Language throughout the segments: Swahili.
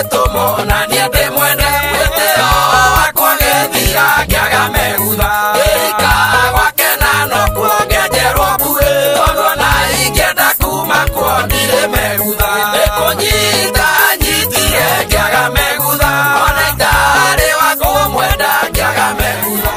gitumo na niende mwende weteo wakwa gethira ngiaga megutha ika gwakena no kuongererwo bure tondu na ingenda kuma kwa ndire megutha ikunyita nyitire ngiaga megutha ona itari wakwa mwenda ngiaga megutha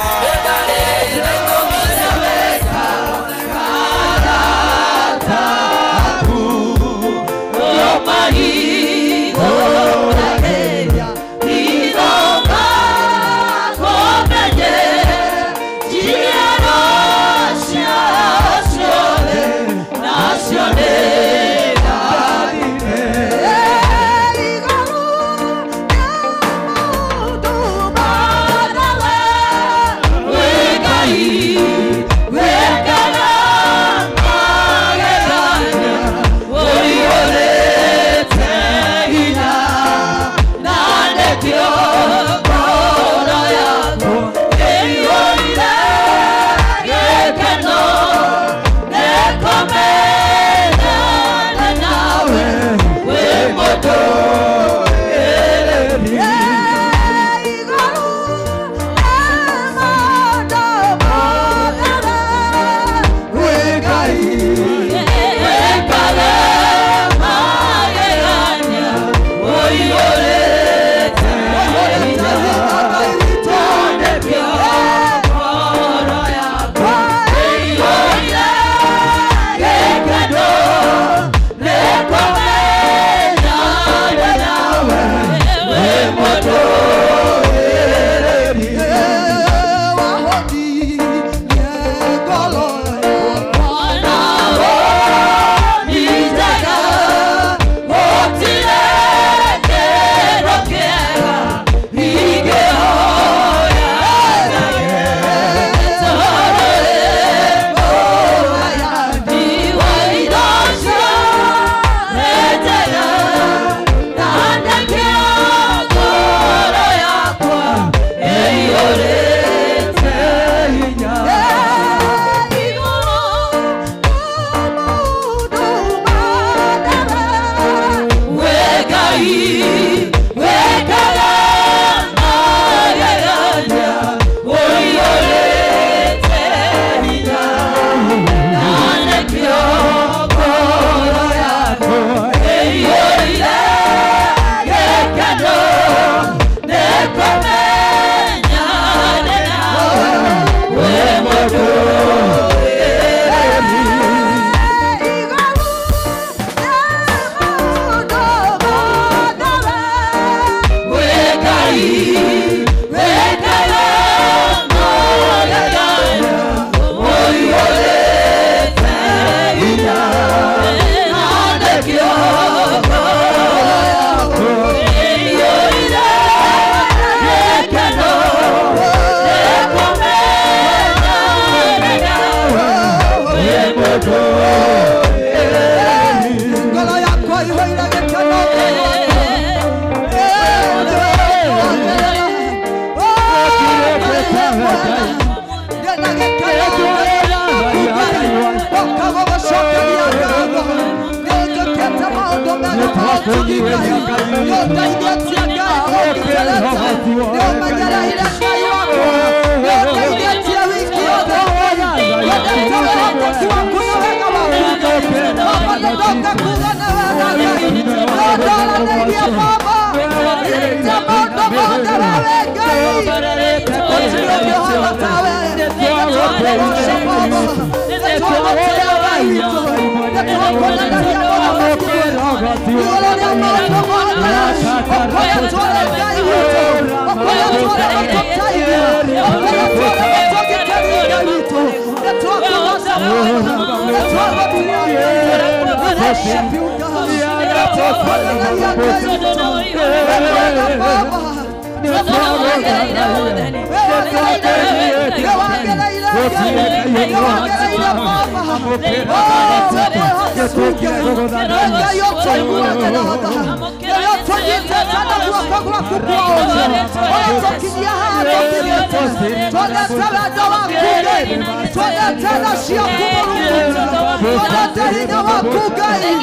Tena kugai.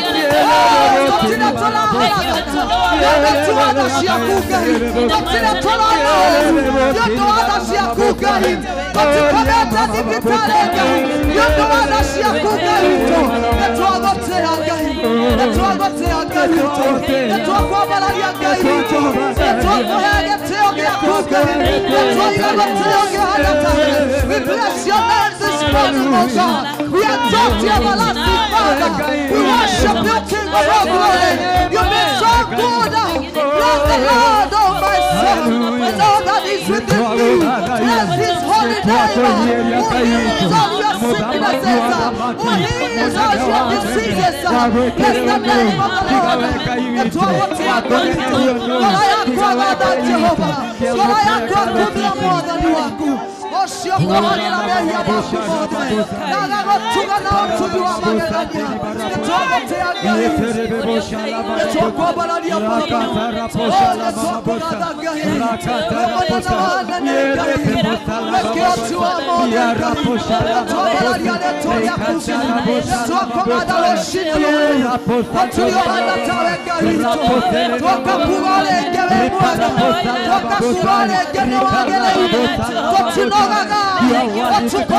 Totila tola halaga. Yodo tuada shia kugai. Totila tola halaga. Yodo ada shia kugai. Totikometa dipitalega. Yodo ada shia kugai. Netwagote agai. Netwagote agai. Netwagwabala agai. Netwagwahege teoge kugai. Netwagwahege teoge. We bless your name this morning, O God. We adore you, everlasting Father. We worship you, King of all glory. You've been so good. Bless the Lord, oh my soul, and all that is within me. Bless His holy name. Who heals all your sicknesses. Who heals all your diseases. Bless the name of the Lord. And to our Jehovah. Osio kohani na mehi ya baku moda. Naga gotuga na otuju wa magerania. Netote ya gai. Netoko baladi ya baba. Netoko nada gai. Nemona na wana ne gai. Weke otu wa moda gai. Netoko baladi ya neto ya kuzi. Netoko nada lo shini ya. Otu ya wana tawe gai. Toka kuwale ngewe moda. Toka kuwale ngewe wagele. Toka no Don't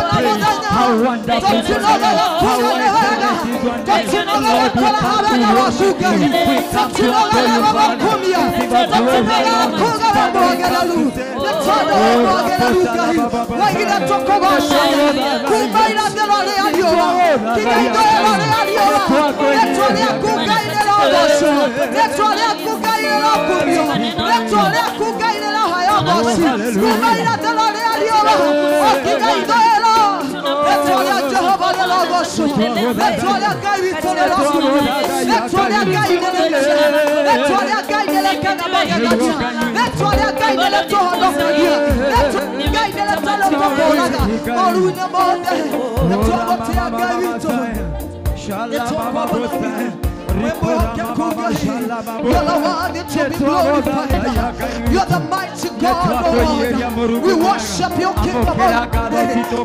You're the mighty God, Lord. We worship you, King of all.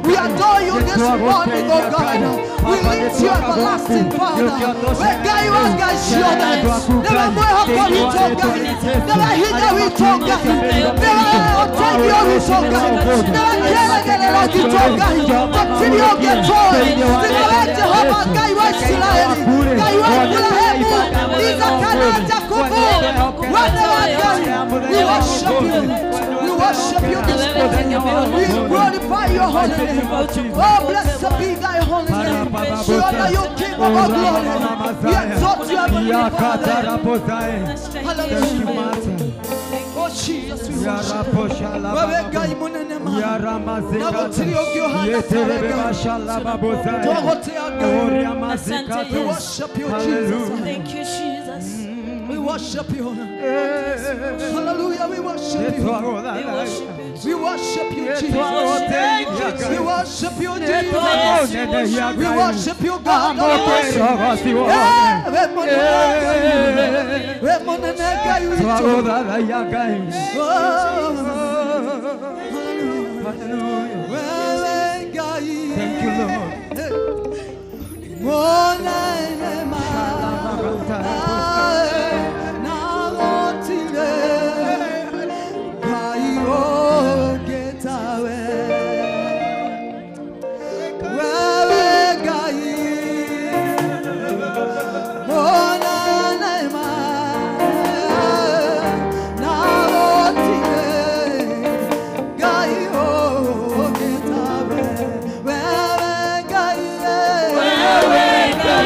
We adore you this morning, oh God. We lift you, everlasting Father. Where God was, God, show them. Never more have God we talk, God. Never hear that we talk, God. Never tell you we talk, God. Never care again about you talk, God. Continue to get joy. Never Jehovah, God, you are still alive. God, you are still alive. These are Canada, Kubu. We worship you. We worship you this morning. We glorify your holy name. Oh, blessed be thy holy name. We honor you, King of all glory. We exalt you, Heavenly Father. Hallelujah. Oh, Jesus, we worship you. We worship you, Jesus. Thank you, Jesus. We worship you. Hallelujah, we worship you. We worship you, Jesus. We worship you, Jesus. We worship you, God. Thank you, Lord.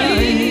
Wewe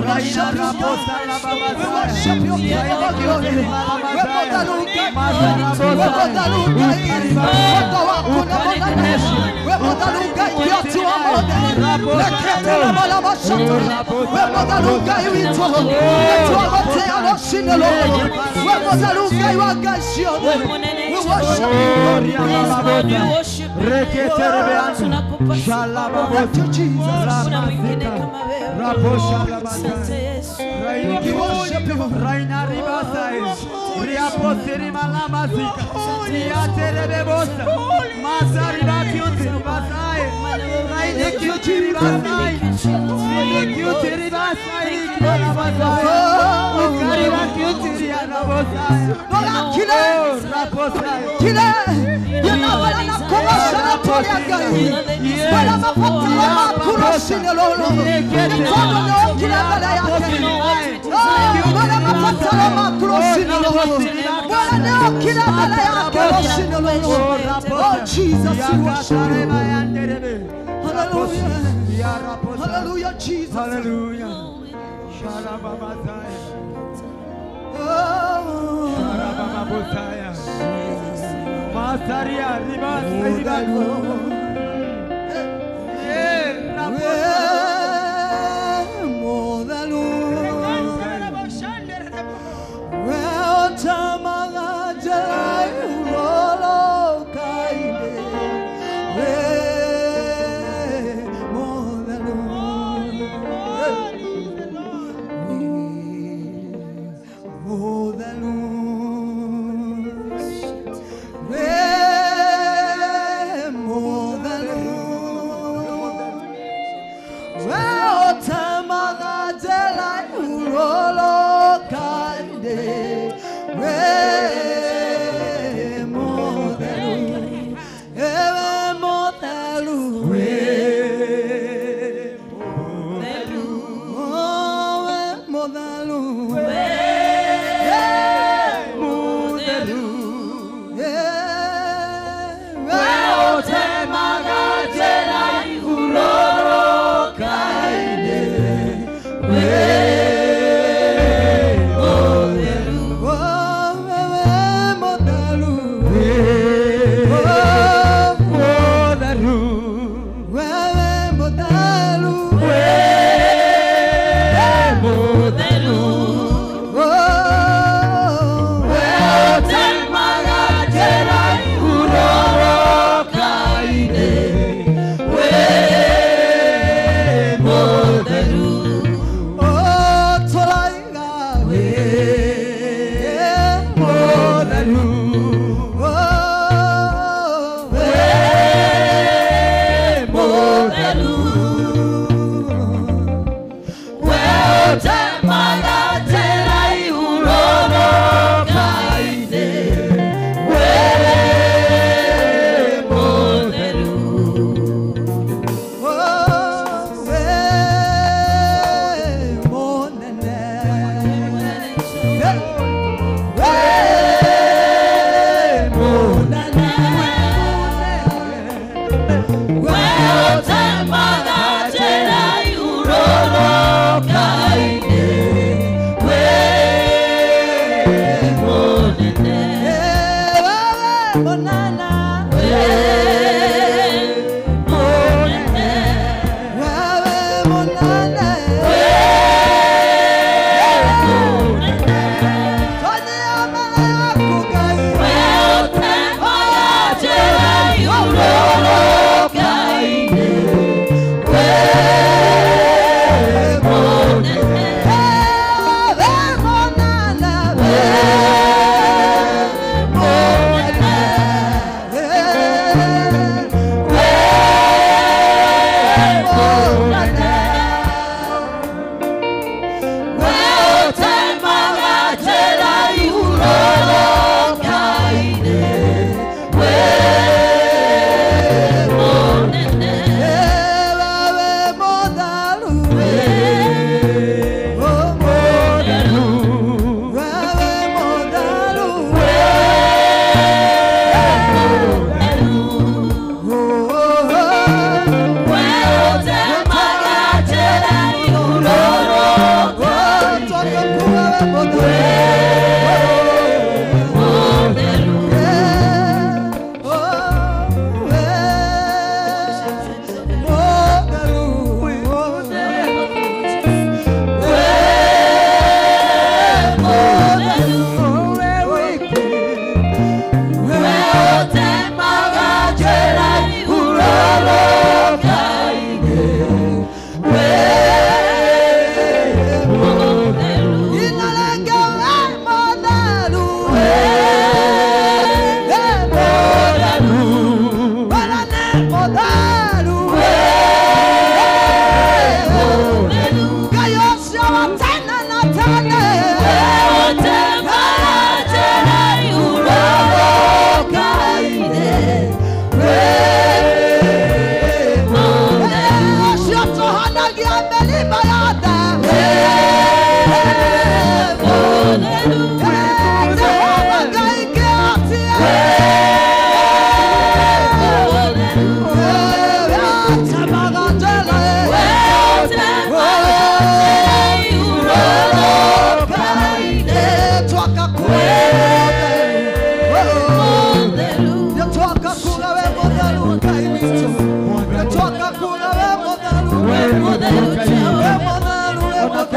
worship you. We worship you, King of glory. We modaluka, we modaluka yote wa moda. Lekete la bala bashatu. We modaluka wito. Wetu wote aloshine lo. We modaluka wagashio. We worship you. Rekete rebeandu. Shalaba botu Jesus. Rabosha We worship you. Raina ribasai. Riaposiri malamazika. Riaterebebosa. Masari bakiuti ribasai. Raina kiuti ribasai. Raina kiuti ribasai. Ribasai. Ukari bakiuti rianabosai. Nola kile. Raposai. Kile. Yunabala na kumasha na toria gai. Bala mapatala makuroshine lolo. Nikono no kile bala yake. Bala mapatala makuroshine lolo. Bala no kile bala yake roshine lolo. Oh Jesus, you worship you. Hallelujah. Hallelujah, Jesus. Hallelujah. Shalababazai. Oh. Shalabababosaya. Masaria ribas ribako.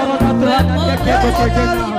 Thank you.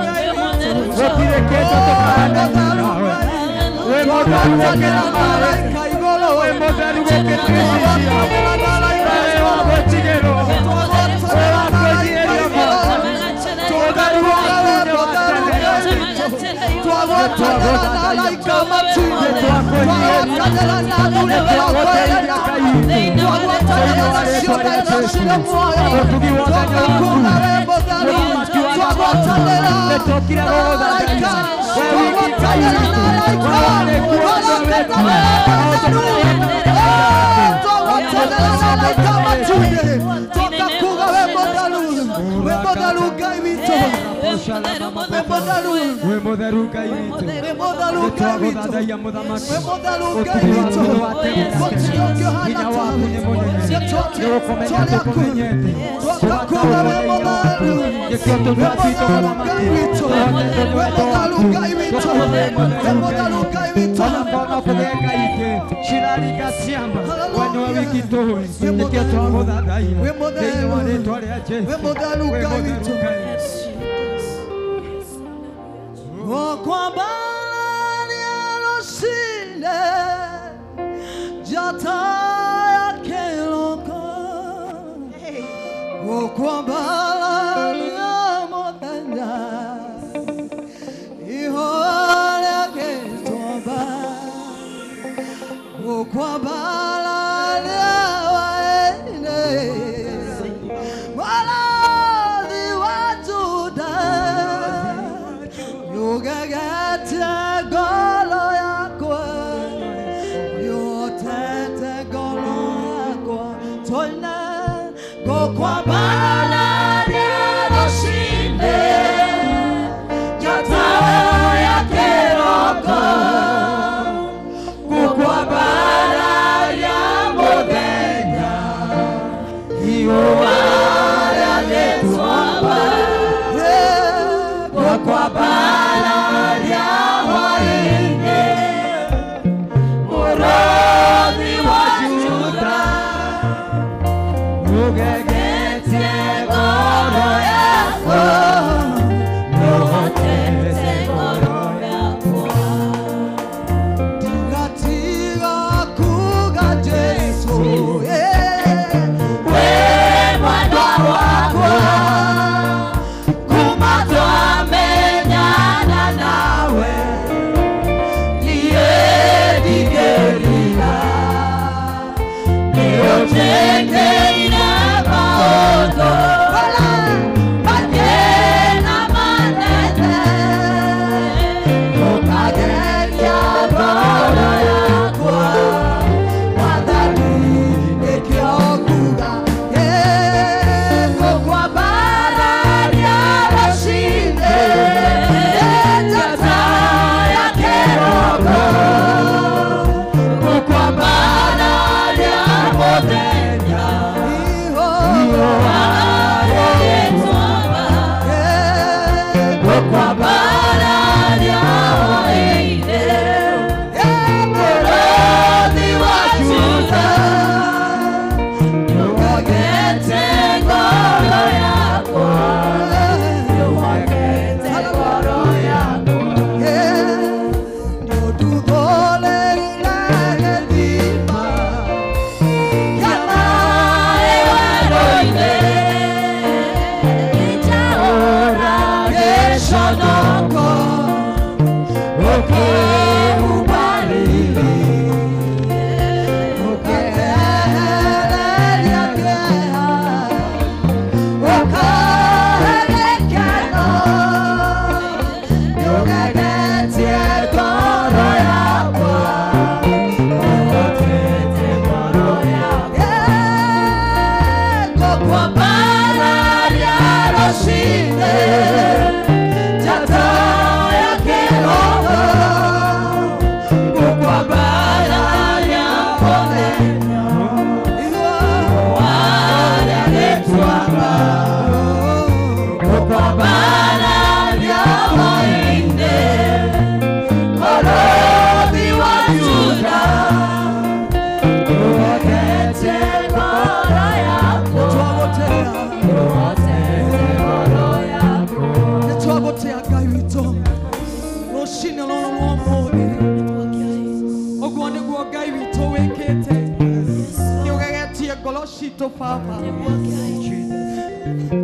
witũ Baba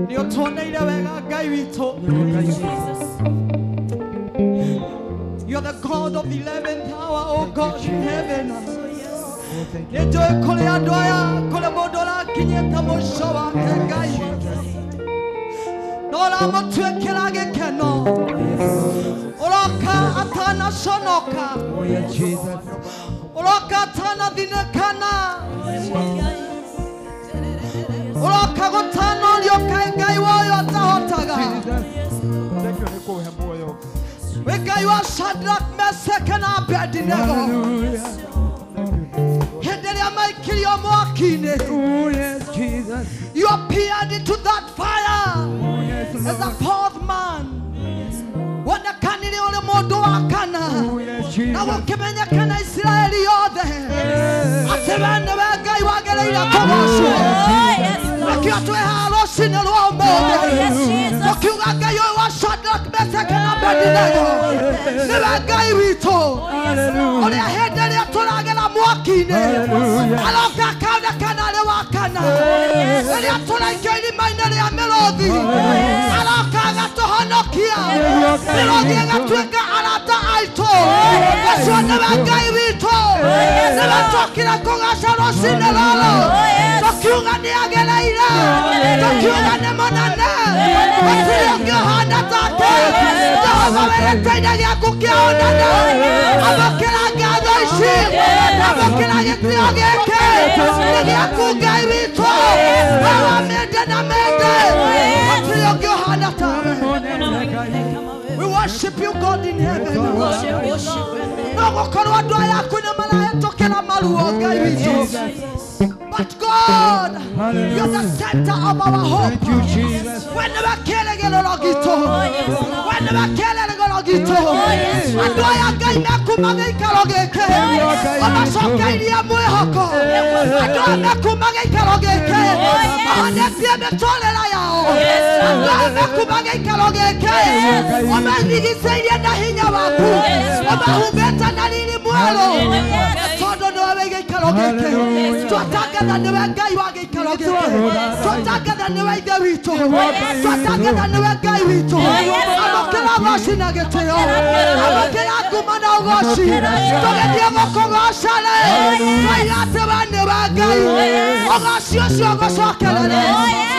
nĩ ũtuoneire wega Ngai witũ. You're the God of the 11th hour, oh God in heaven. Nĩnjũĩ kũrĩ andũ aya kũrĩ mũndũ ũrakinyĩte mũico wake Ngai, na ũramũtuĩkĩra gĩkeno, ũroka atanaconoka, ũroka atanathinĩkana, ũroka gũtanorio kaĩ Ngai woyũ atahotaga. We Ngai wa Shadrach, Meshach and Abednego. You appeared into that fire as a fourth man. Wanakanile ole modo wakana. Na wakimenya kana Israeli yothe. Atebane we Ngai wageleira kogosho. Wakiatwe halo sine lwa modo. Wakiuga Ngai wa Shadrach, Meshach and Abednego. Niwe Ngai wito. Ole ahendele atoragela mwakine. Aloka kauna kanale wakana. Ele atolaika ili mainele ya melodi. Aloka agatohonokia. Melodi agatueka alata aito. Aswa newe Ngai wito. Newe tokira kongasha rosine lalo. Tokiunga ni ageleira. Tokiunga ni monane. Atiliongio handa take. Jehova wele teida ya kukia onana. Abokela gado ishi. Abokela yekio geke. Nigi ya kugai wito. Awa mende na mende. Atiliongio handa take. We worship you, God in heaven. We worship you, but God, you're the center of our hope. When never killing a logito, when never killing a logito, and do I again make Kumagi Kalogeke? I'm a Sokadia Muhoko. I don't make Kumagi Kalogeke. I'm not the Metolaya. I'm not Kumagi Kalogeke. I'm not the Sayya Nahiyawaku. I'm who better than any Muelo. Todo no Avega Kalogeke. To attack the new guy wage Kalogeke. To attack the new Gavito. To attack the new Gavito. I'm a killer Russian Agateo. I'm a killer Kumana Rushi. To get the Mokova Shale. I got the new guy. Ogasios Yogosakale.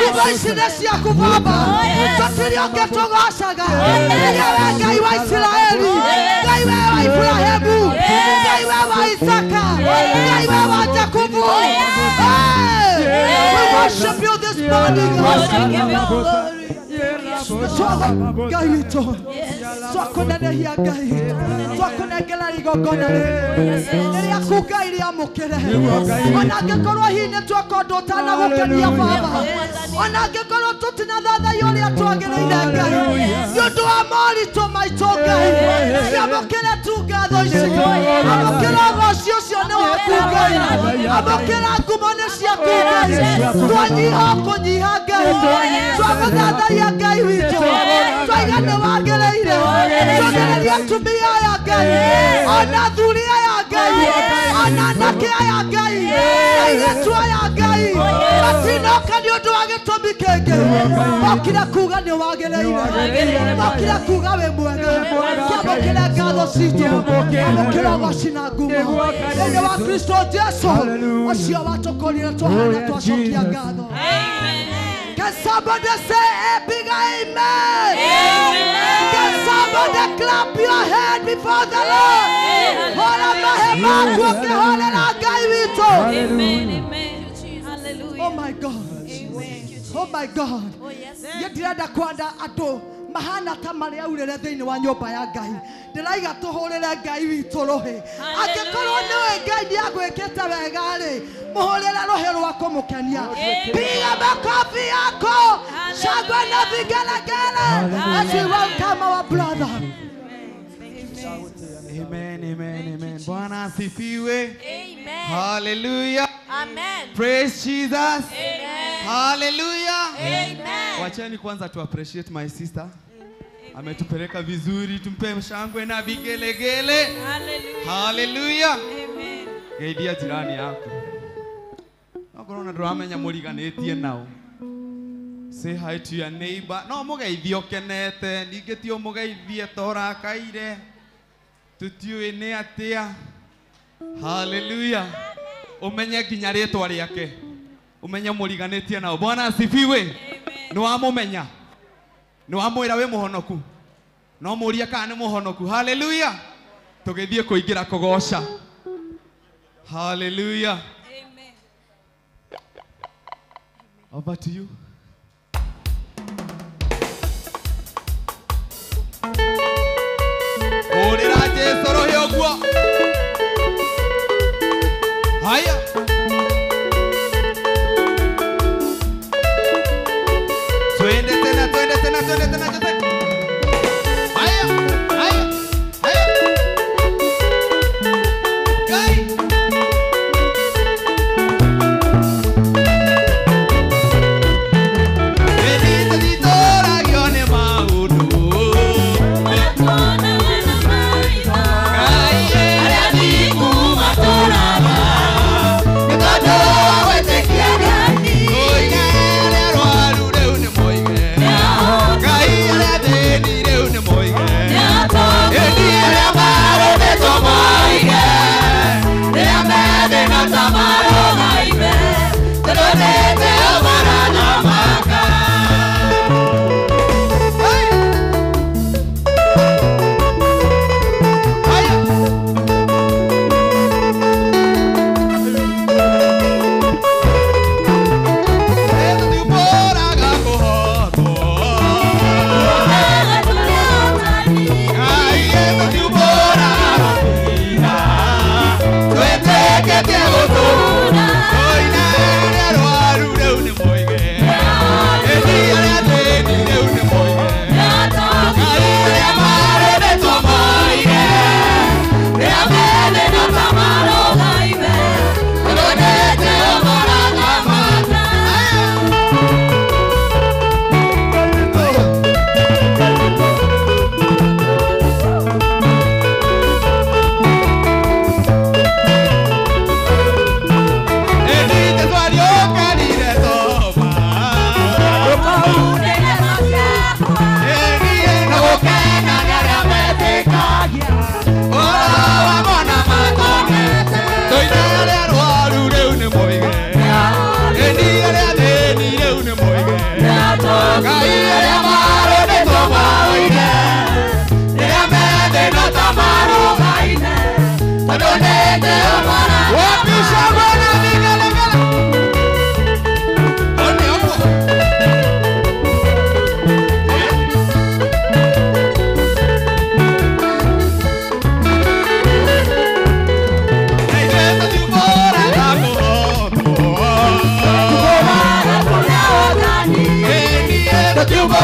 You guys in the Siakubaba. To get to Gasaga. Guy Waisraeli. Guy Ibrahimu. Guy Isaka. Guy Jacobu. We worship you this morning. Guy wito. Swakona na hiya Guy. Swakona gelari gogonare. Elia kuga ili amukere. Onagekoro hine twakodo tana gukenia baba. Onagekoro tutina dada yoli atwagereira Guy. Yodo amori to my Guy. Yamukere tugado isi. Amukere rosio sione wakuga. Amukere kumone siakuga. Twani hako ni haga. Twabagada ya Guy wito. Twagane wagereira. Twagane ya tumia ya Guy. Ona dhuria ya Guy. Ona nake ya Guy. Ayetua ya Guy. Atino kanyodo wagetomi kenge. Okira kuga ni wagereira. Okira kuga we mwega. Okira gado sito. Okira washina guma. Ele wa Kristo Jesu. Osia watokolira tohana twashokia gado. Amen. Can somebody say a big amen? Amen. Can somebody clap your hand before the Lord? Amen. Amen. Oh my God. Oh my God. Yedirada kwanda ato mahana tamale ya urere thini wa nyumba ya Ngai. Ndiraiga tuhurire Ngai witu rohe. Angikorwo niwe Ngai ni agwikite wega ri, muhurire rohe rwa kumukenia. Piga makofi yako. Shangwe na vigelegele. As we welcome our brother. Amen, amen, amen. Bwana asifiwe. Amen. Hallelujah. Amen. Praise Jesus. Amen. Hallelujah. Amen. Wacheni kwanza to appreciate my sister. Ametupeleka vizuri, tumpe shangwe na vigelegele. Hallelujah. Hallelujah. Amen. Gaidia jirani yako. Okorwo na ndũramenya mũriganĩtie nao. Say hi to your neighbor. No mũgeithie ũkenete, ningĩ ti ũmũgeithie ta ũrakaire. Tũtiũĩ nĩ atĩa. Hallelujah. Umenye nginya rĩtwa rĩake. Umenye mũriganĩtie nao. Bwana asifiwe. Nĩ wamũmenya. Nĩ wamwĩra wĩ mũhonoku. No mũria kana nĩ mũhonoku. Hallelujah. Tũgĩthiĩ kũingĩra kũgoca. Hallelujah. Amen. Over to you. Orera Jesu roho guo. Haya. Twende tena. Haya. Gai. Benito di tora gione maudu. You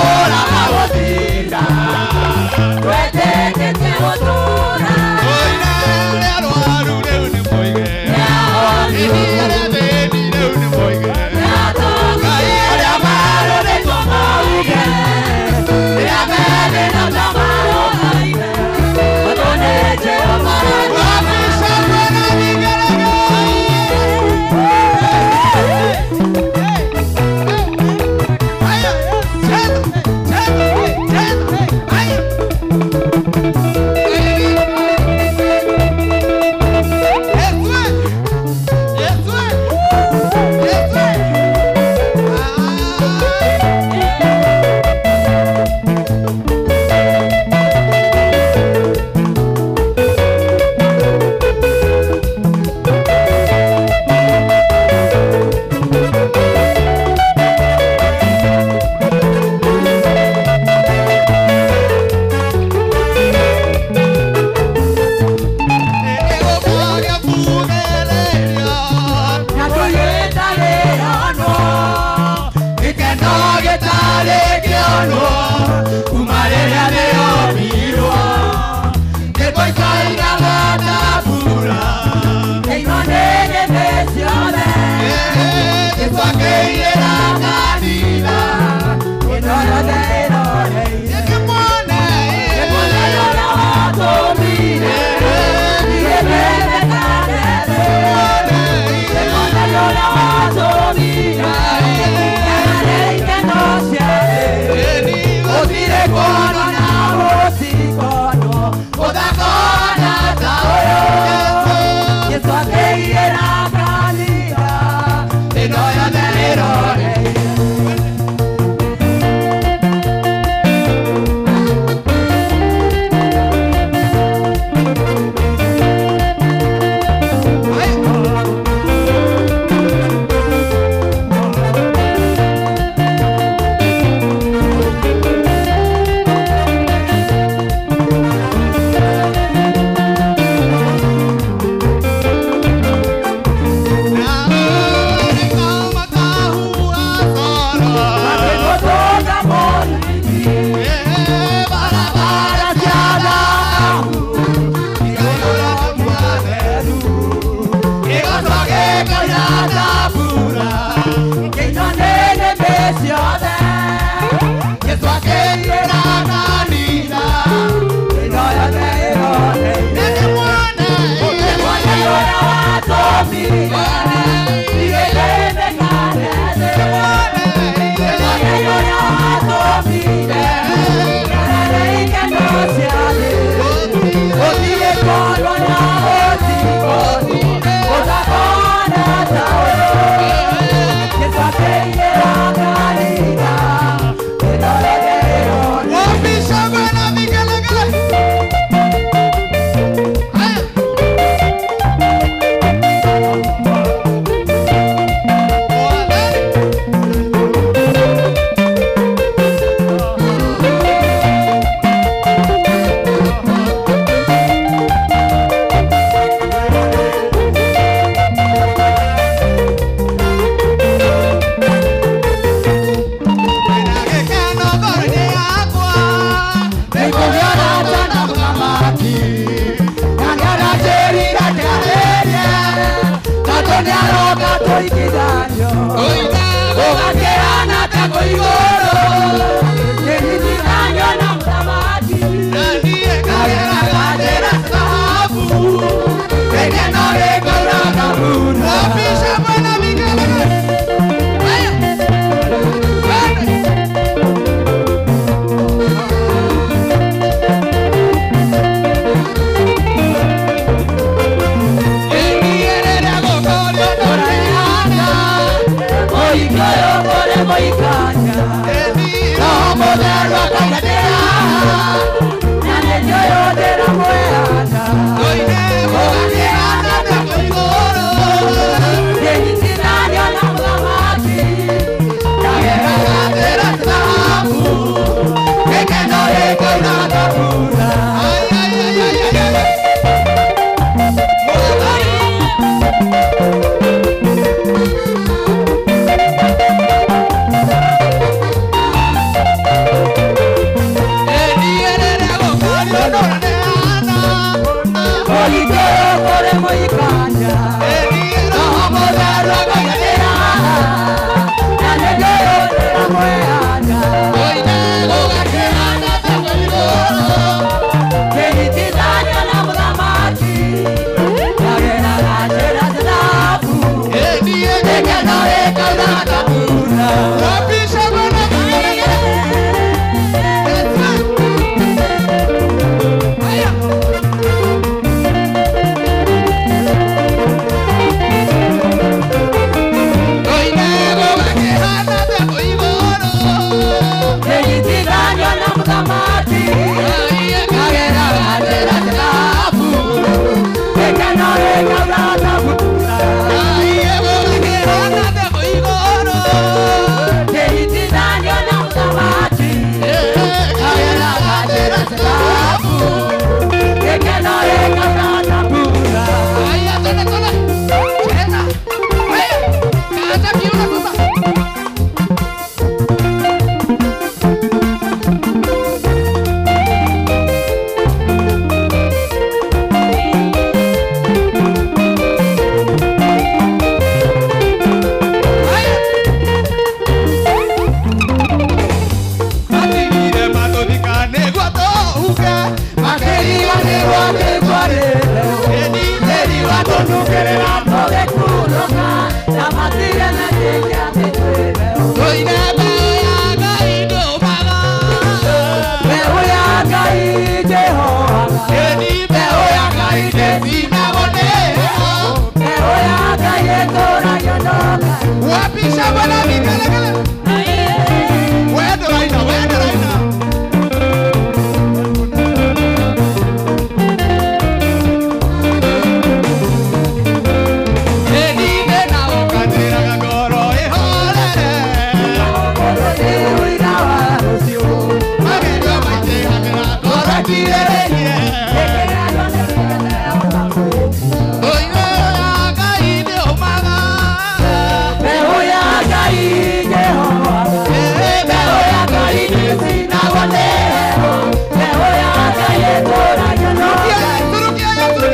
Wapisha bwana vigelegele. Wende raina, wende raina. Edine na ukatira gagoro ihorere. Magendo maite hamira kora kireye. Oyo aga ide omaga. Beho ya ga ide omaga. Beho ya ga ide sina wale. Beho ya ga ide oranya. Turukia.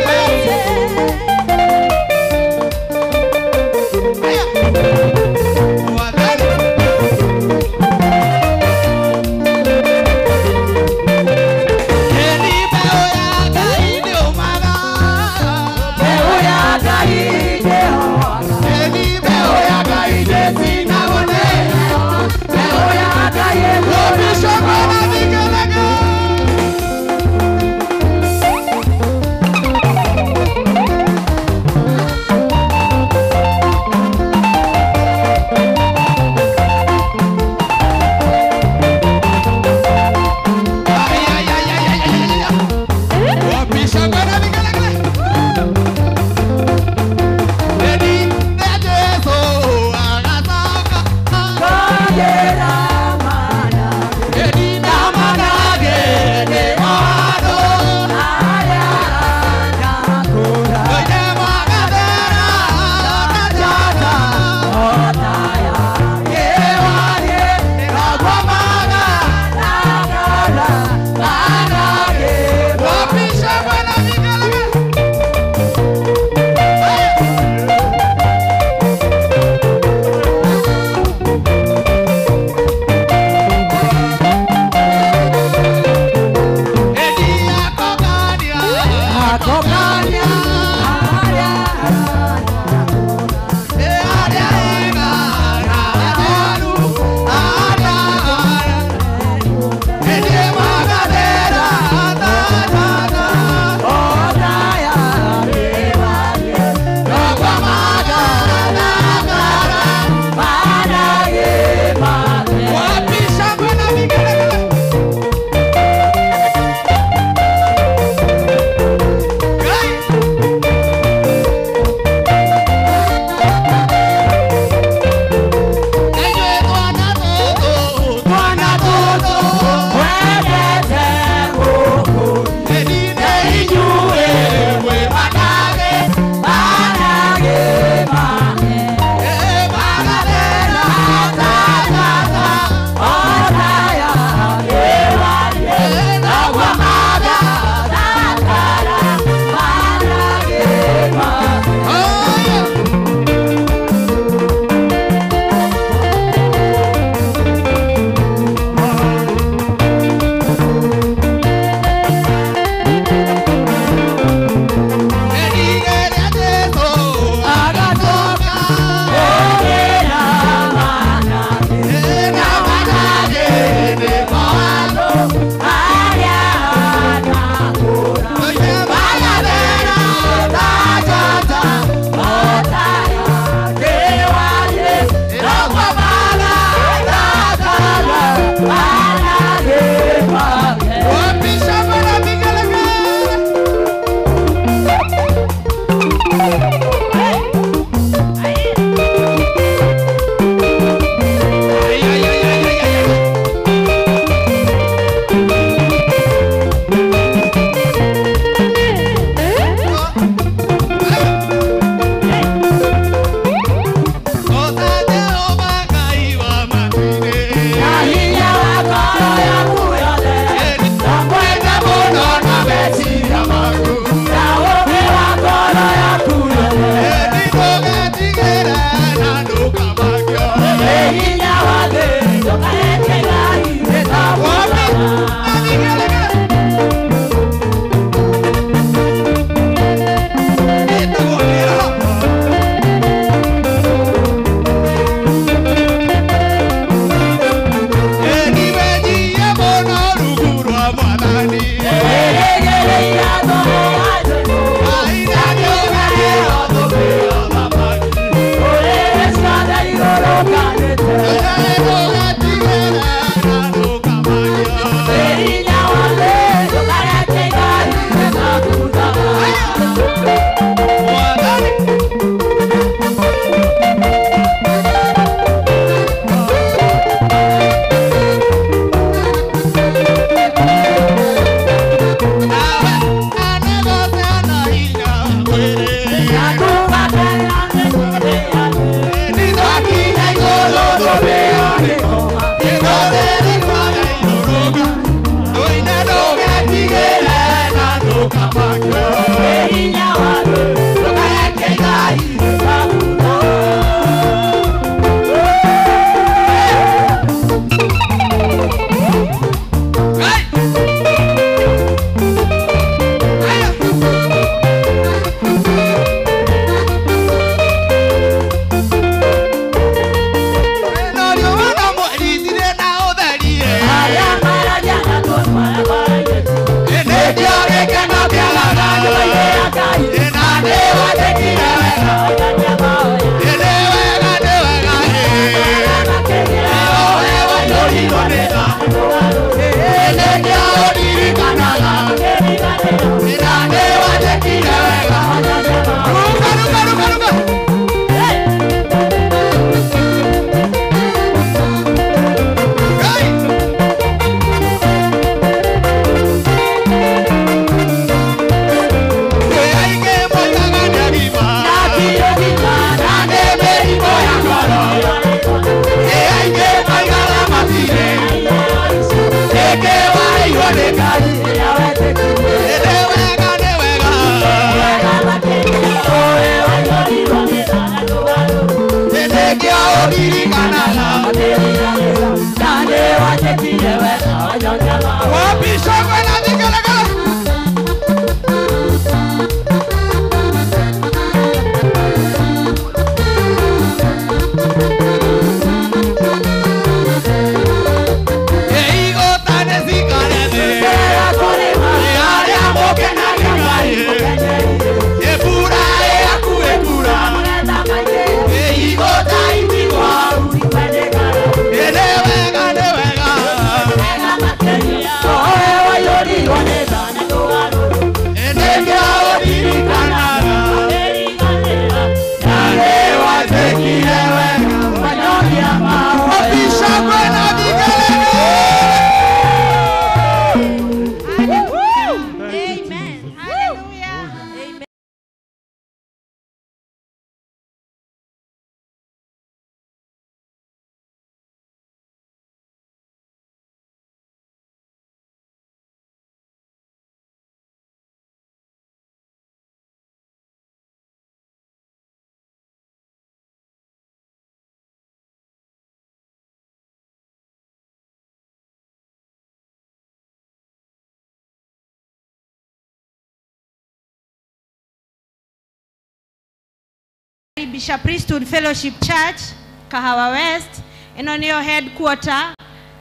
Bishop Priesthood Fellowship Church, Kahawa West, and on your headquarter,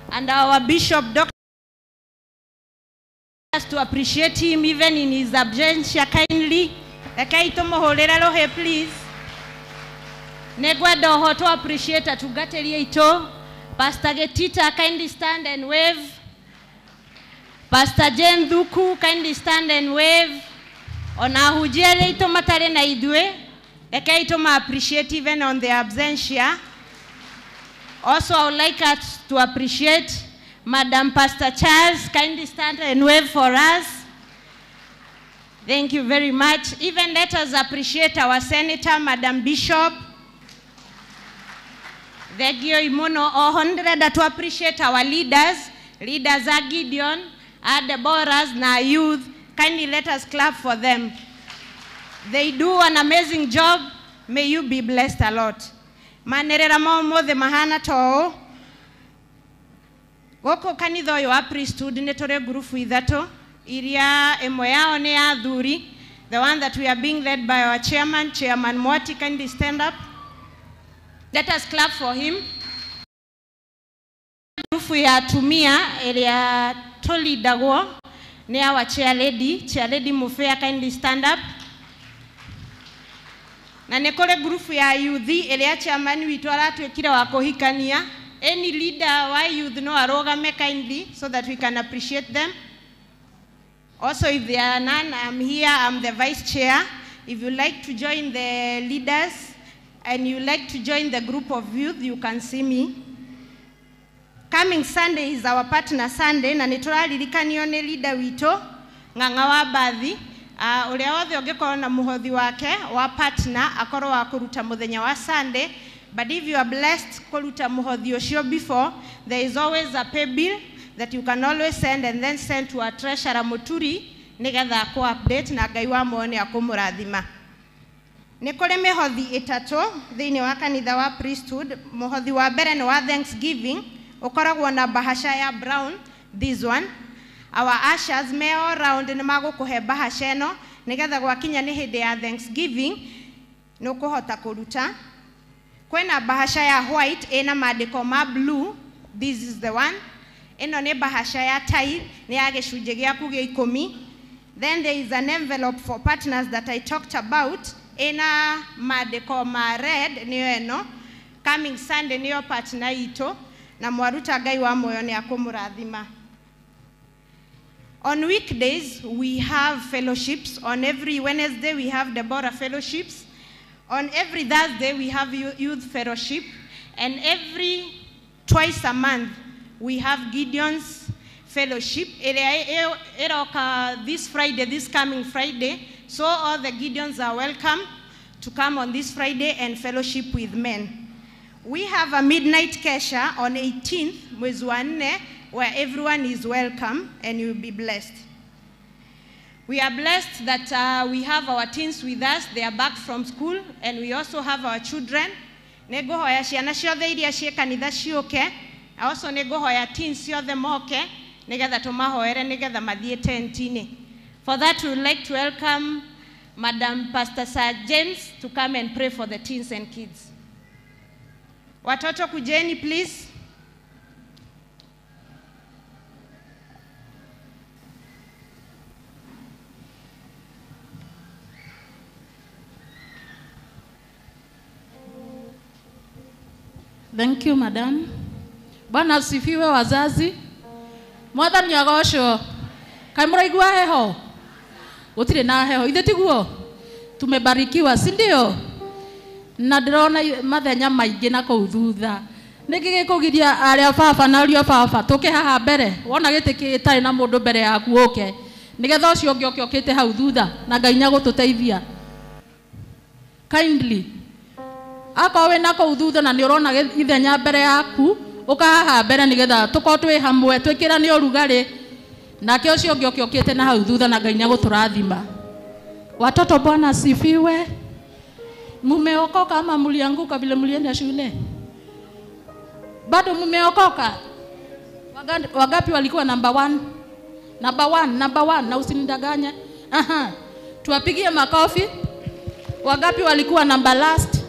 and our Bishop Dr. to appreciate him even in his absentia kindly. Please. Negwado ho to appreciate atugatelie ito. Pastor Getita, kindly stand and wave. Pastor Jen Duku, kindly stand and wave. Ona hujele ito matare na idwe. Ito ma appreciate even on the absentia. Also, I would like us to appreciate Madam Pastor Charles. Kindly stand and wave for us. Thank you very much. Even let us appreciate our Senator, Madam Bishop. Thank you, Imono. 100 to appreciate our leaders. Leaders are Gideon, are Deborah's, na youth. Kindly let us clap for them. They do an amazing job. May you be blessed a lot. Manerera mo the mahana to. Woko kanitho yo priesthood netore gurufu idhato. Iria emoya one adhuri. The one that we are being led by our chairman, Chairman Mwati. Kindly stand up. Let us clap for him. Gurufu ya tumia iria toli dago. Ne our chair lady Mufea. Kindly stand up. Na nekole grupu ya youthi ile chairman witu aratwekira wa kuhikania. Any leader wa youth no arogame kindly so that we can appreciate them. Also, if there are none, I'm here, I'm the vice chair. If you like to join the leaders and you like to join the group of youth, you can see me. Coming Sunday is our partner Sunday na nituralirikanio ne leader wito Ng'ang'a wa Bathi. Uria wothe ungikorwo na muhothi wake wa partner akorwo wa kuruta muthenya wa Sunday, but if you are blessed kuruta muhothi ucio before, there is always a pay bill that you can always send and then send to our treasurer Muturi nigetha ku update na Ngai wa muone akumurathima. Ni kuri mihothi itatu thiini wa kanitha wa priesthood. Muhothi wa mbere ni wa Thanksgiving, ukoragwo na bahasha ya brown, this one. Our ushers me all round ni magukuhe bahasha eno nigetha gwakinya ni hindi ya Thanksgiving no kuhota kuruta. Kwena bahasha ya white ena maandiko ma blue, this is the one. Eno ni bahasha ya tithe ni ya gicunje giaku gia 10. Then there is an envelope for partners that I talked about. Ena maandiko ma red ni eno. Coming Sunday ni yo partner ito na mwaruta Ngai wa moyo ni akumurathima. On weekdays, we have fellowships. On every Wednesday, we have Deborah fellowships. On every Thursday, we have youth fellowship. And every twice a month, we have Gideon's fellowship. This Friday, this coming Friday. So all the Gideons are welcome to come on this Friday and fellowship with men. We have a midnight kesha on 18th, mwezi wa 4, where everyone is welcome and you will be blessed. We are blessed that we have our teens with us. They are back from school, and we also have our children. Negohoya ciana ciothe iria cie kanitha ciuke. Also negohoya teens ciothe moke nigetha tumahoere nigetha mathie tentini. For that, we would like to welcome Madam Pastor Sir James to come and pray for the teens and kids. Watoto kujeni, please. Thank you, madam. Bwana asifiwe wazazi. Mwathani agocwo. Kai muraigua heho? Gutire na heho. Ithe tiguo? Tumebarikiwa, si ndio? Na ndĩrona mathenya maingĩ na kũu thutha. Nĩkĩ gĩkũgiria arĩa baba na ariũ baba tũke haha mbere? Wona gĩtĩ gĩtarĩ na mũndũ mbere yaku ũke. Nĩgetha ũcio ũngĩ ũkĩte hau thutha na Ngai nĩagũtũteithia. Kindly. Akowe na kũu thutha na nĩ ũrona ithenya mbere yaku, ũka haha mbere nĩgetha tũkorwo twĩ hamwe twĩkĩrane ũrugarĩ. Nake ũcio ũngĩ ũkĩte na hau thutha na Ngai nĩagũtũrathima. Watoto Bwana asifiwe. Mumeokoka ama mlianguka vile mlienda shule? Bado mumeokoka? Wagapi walikuwa number 1? Number 1 na usinidanganye. Aha. Tuwapigie makofi. Wagapi walikuwa number last?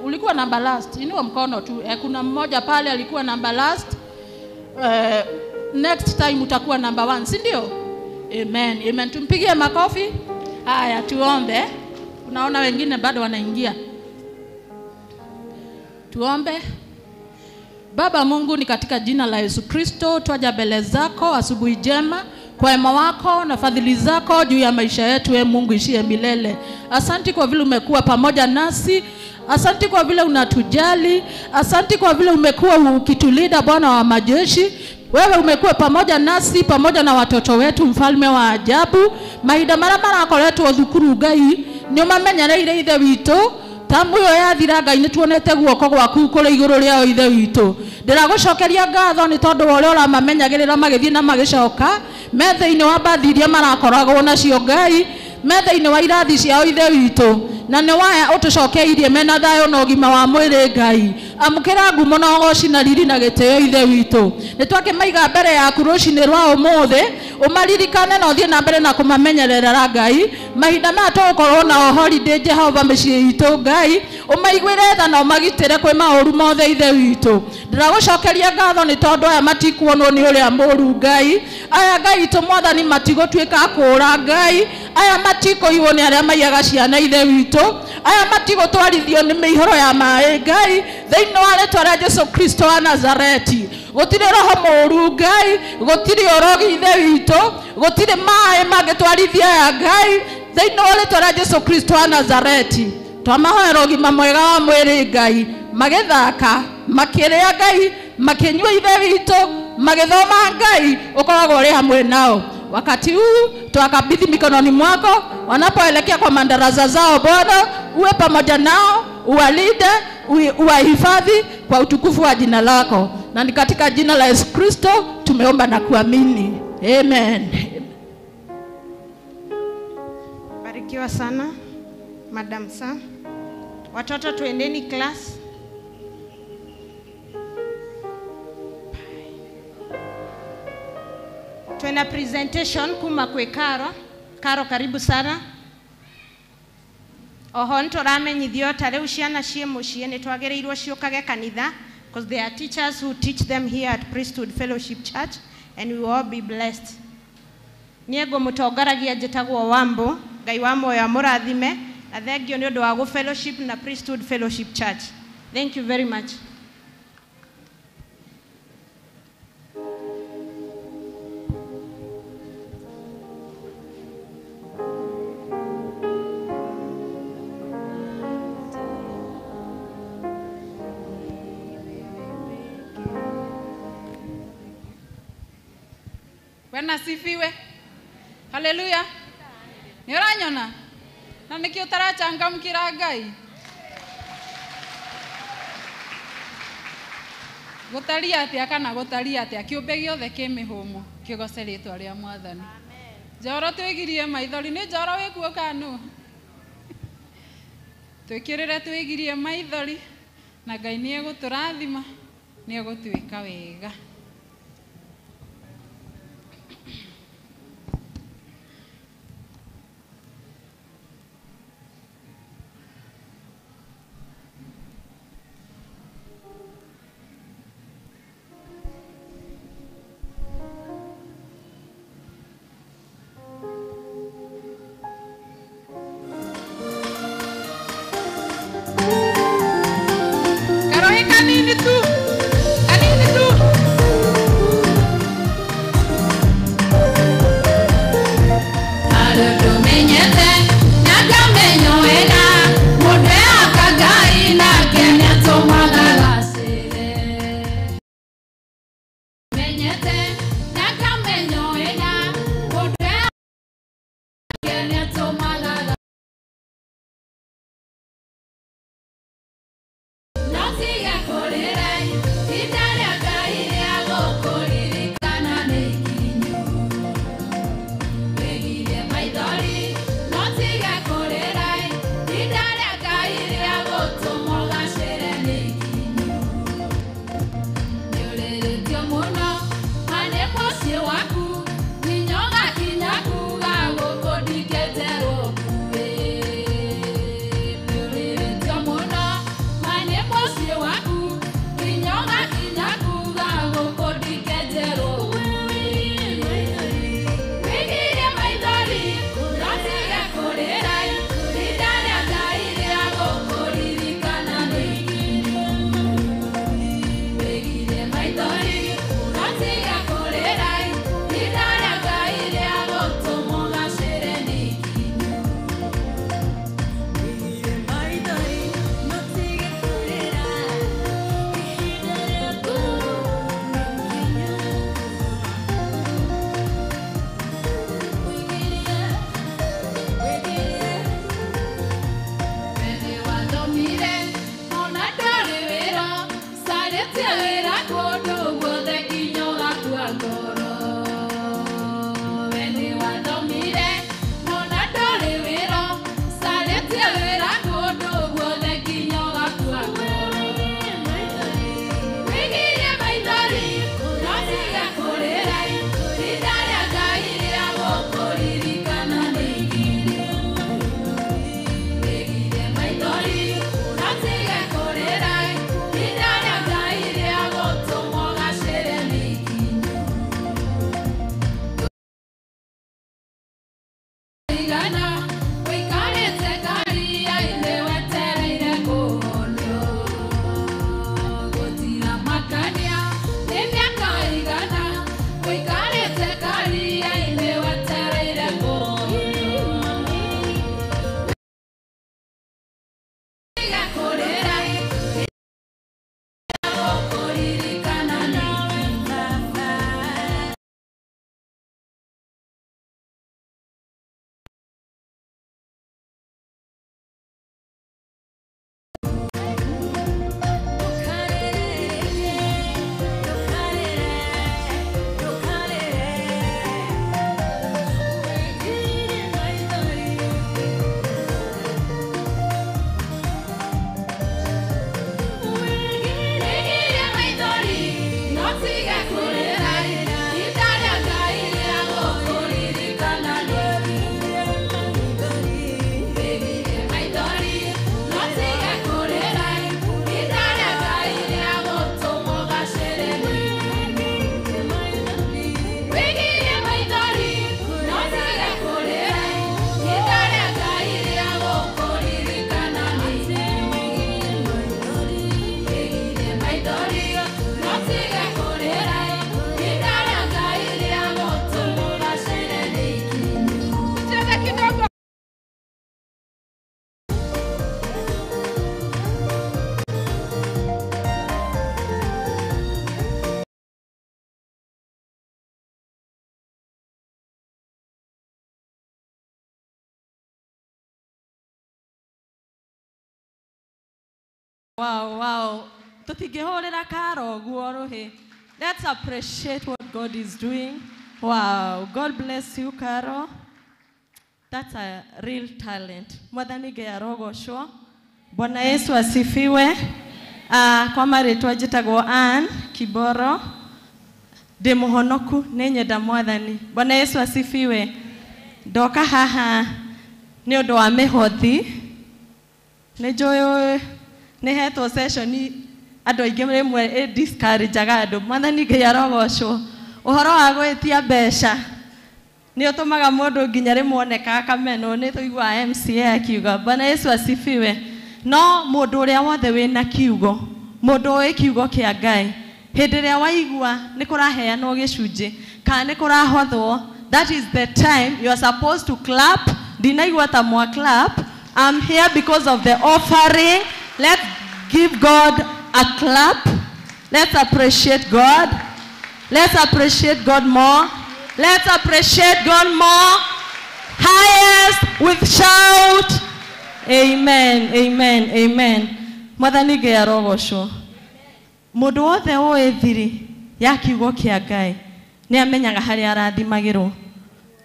Ulikuwa number last. Inua mkono tu. Kuna mmoja pale alikuwa number last. Next time utakuwa number 1, si ndio? Amen. Amen. Tumpigie makofi. Haya, tuombe. Unaona wengine bado wanaingia. Tuombe. Baba Mungu, ni katika jina la Yesu Kristo twaja mbele zako asubuhi njema kwa wema wako na fadhili zako juu ya maisha yetu, Mungu ishie milele. Asante kwa vile umekuwa pamoja nasi. Asante kwa vile unatujali. Asante kwa vile umekuwa ukitulinda, Bwana wa majeshi. Wewe umekuwa pamoja nasi, pamoja na watoto wetu, mfalme wa ajabu. Mahinda marĩa marakoretwo thukuru Ngai nĩ ũmamenyereire ithe witũ. Tamu yo yathira Ngai nĩ tuonete guoko gwaku kũrĩ igũrũ rĩao ithe witũ. Ndĩragũcokeria ngatho nĩ tondũ wa ũrĩa ũramamenyagĩrĩra magĩthiĩ na magĩcoka metha-inĩ wa mbathi iria marakoragwo nacio Ngai, metha-inĩ wa irathi ciao ithe witũ. Na nĩ waya ũtũcokeirie mena thayũ na ũgima wa mwĩrĩ Ngai. Amũkĩra ngumo na ũgooci na riri na gĩtĩo ithe witũ. Nĩ twakĩmaiga mbere yaku rũcinĩ rwa ũmũthĩ, ũmaririkane na ũthiĩ na mbere na kũmamenyerera Ngai. Mahinda maya tũgũkorwo na holiday Jehova mĩciĩ itũ Ngai, ũmaiguĩre tha na ũmagitĩre kwĩ maũru mothe ithe witũ. Ndĩragũcokeria ngatho nĩ tondũ aya matikuonwo nĩ ũrĩa mũũru Ngai. Aya Ngai itũ Mwathani matigũtuĩka kũũra Ngai. Aya matikũiywo nĩ arĩa maiyaga ciana ithe witũ. Aya matigũtwarithio nĩ mĩihũro ya maaĩ Ngai. Thĩinĩ wa rĩĩtwa rĩa Jesũ Kristo wa Nazareti, gũtirĩ roho mũũru Ngai, gũtirĩ ũrogi ithe witũ, gũtirĩ maaĩ mangĩtwarithia aya Ngai. Thĩinĩ wa rĩĩtwa rĩa Jesũ Kristo wa Nazareti, twamahoera ũgima mwega wa mwĩrĩ Ngai, magĩthaka, makĩrĩa Ngai, makĩnyua ithe witũ, magĩthoma Ngai, ũkoragwo ũrĩ hamwe nao. Wakati huu tuwakabidhi mikononi mwako, wanapoelekea kwa madarasa zao Bwana, uwe pamoja nao, uwalinde, uwahifadhi kwa utukufu wa jina lako. Na ni katika jina la Yesu Kristo tumeomba na kuamini. Amen. Barikiwa sana Madam Sir. Watoto tuendeni class. Tuena presentation kuma kwe Karo. Karo, karibu sana. Oho nĩtũramenyithio ta rĩu ciana ciĩ mũciĩ nĩ twagĩrĩirwo ciũkage kanitha, because there are teachers who teach them here at Priesthood Fellowship Church, and we will all be blessed. Niĩ ngũmũtongaragia njĩtagwo Wambo. Ngai wa muoyo amũrathime na thengio nĩ ũndũ wa gũ fellowship na Priesthood Fellowship Church. Thank you very much. Bwana asifiwe. Haleluya. Nĩũranyona? Na nĩkĩ ũtarachangamkĩra Ngai? gutaria atia kana gutaria atia kiumbe giothe ki mihumu kigoce ritwa ria Mwathani. Njoro twigirie maithori, ni njoro wikuo kanu twikirire twigirie maithori na Ngai ni eguturathima, ni egutwika wega. Kanini tu. Wow. tutingihurira karo guo ruhi. Let's appreciate what God is doing. Wow, God bless you, Carol. That's a real talent. Mwathani Ngai arogocwo. Bwana Yesu asifiwe. Kwa marĩtwa njĩtagwo Ann Kiboro. Ndĩ mũhonoku nĩ nyenda Mwathani. Bwana Yesu asifiwe. Ndoka haha nĩ ũndũ wa mĩhothi. Nĩ njũĩ nĩ hetwo session andũ aingĩ rĩmwe discourageaga andũ. Mwathani Ngai arogocwo. Ũhoro wa gwĩtia mbeca nĩ ũtũmaga mũndũ nginya rĩmwe oneka akameno. Nĩ tũigua MCA akiuga Bwana Yesu asifiwe. No mũndũ ũrĩa wothe wĩna kiugo, mũndũ ũĩ kiugo kĩa Ngai, hĩndĩ ĩrĩa waigua nĩ kũraheanwo gĩcunjĩ kana nĩ kũrahothwo, that is the time you are supposed to clap. Ndinaigua ta mwa clap. I'm here because of the offering. Let's give God a clap. Let's appreciate God. Let's appreciate God more. Let's appreciate God more. Highest with shout. Amen, amen, amen. Mwathani Ngai arogocwo. Mũndũ wothe ũĩ thiri ya kiugo kĩa Ngai nĩ amenyaga harĩa arathimagĩrwo.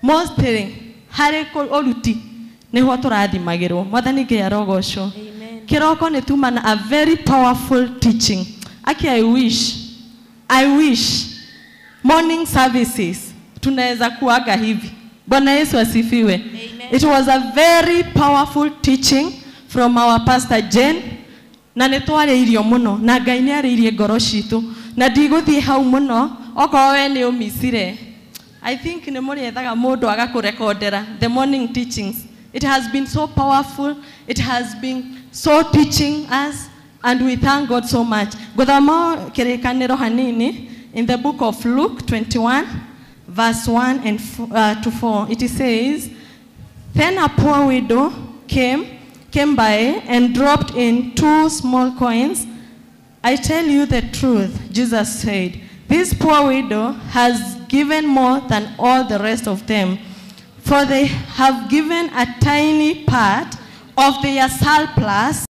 Mostly harĩ ũruti nĩho tũrathimagĩrwo. Mwathani Ngai arogocwo. Kĩroko nĩ tuma na a very powerful teaching. Aki I wish morning services tunaweza kuaga hivi. Bwana Yesu asifiwe. Amen. It was a very powerful teaching from our pastor Jane. Na nĩtwarĩirio mũno na Ngai nĩ arĩirie ngoro citũ. Na ndigũthiĩ hau mũno okorwo we nĩ ũmicire. I think nĩ mũrĩethaga mũndũ agakũrekondera the morning teachings. It has been so powerful. It has been so teaching us, and we thank God so much. Gũthoma kĩrĩkanĩro hanini in the book of Luke 21 verse 1 and to 4. It says, then a poor widow came by and dropped in 2 small coins. I tell you the truth, Jesus said, this poor widow has given more than all the rest of them, for they have given a tiny part of their surplus.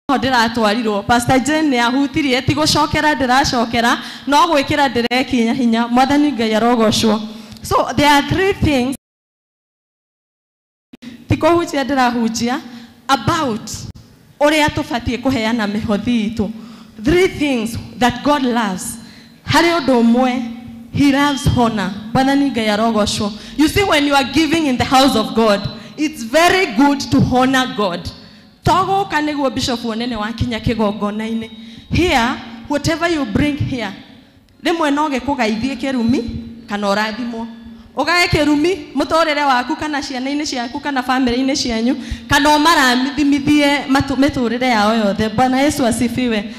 Ndiratwarirwo Pastor Jane nĩ ahutirie ti gũcokera ndiracokera no gwĩkĩra ndirekinya hinya. Mwathani Ngai arogocwo. So there are 3 things tikũhunjia ndirahunjia about ũrĩa tũbatie kũheana mĩhothi itũ. 3 things that God loves. Harĩ ũndũ ũmwe, he loves honor. Mwathani Ngai arogocwo. You see, when you are giving in the house of God, it's very good to honor God. Togo kaniguo bishop wonene wakinya kigongona-inĩ. Here, whatever you bring here, rimwe no gĩkũgeithie kĩrumi kana ũrathimwo. Ũgae kĩrumi mũtũrĩre waku kana ciana-inĩ ciaku kana family-inĩ cianyu kana ũmarathimithie mĩtũrĩre yao yothe. Bwana Yesu asifiwe.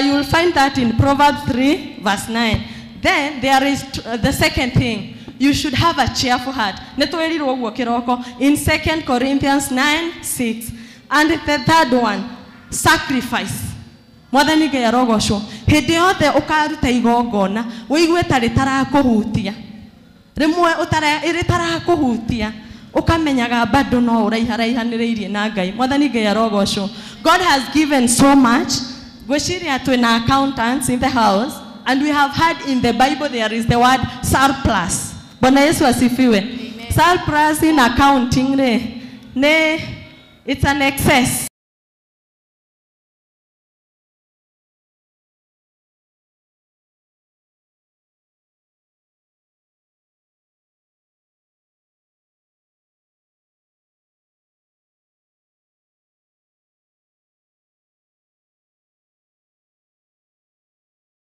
You will find that in Proverbs 3 verse 9. Then there is the second thing. You should have a cheerful heart. Nĩtwĩrirwo ũguo kĩroko in 2 Corinthians 9:6. And the third one, sacrifice. Mwathani Ngai arogocwo. Hĩndĩ yothe ũkaruta igongona, wĩigue ta rĩtarakũhutia. Rĩmwe rĩtarakũhutia, ũkamenyaga bado no ũraihanĩrĩirie na Ngai. Mwathani Ngai arogocwo. God has given so much. Gwĩciria twĩna accountants in the house, and we have heard in the Bible there is the word surplus. Bwana Yesu asifiwe. Surplus in accounting it's an excess.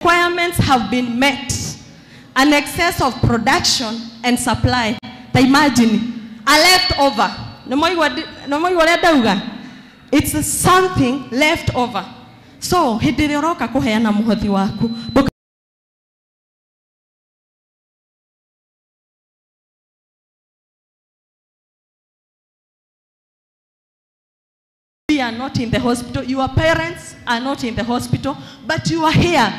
Requirements have been met. An excess of production and supply. Imagine a leftover. It's something left over. So, hĩndĩ ĩrĩa ũroka kũheana mũhothi waku, are not in the hospital, your parents are not in the hospital, but you are here.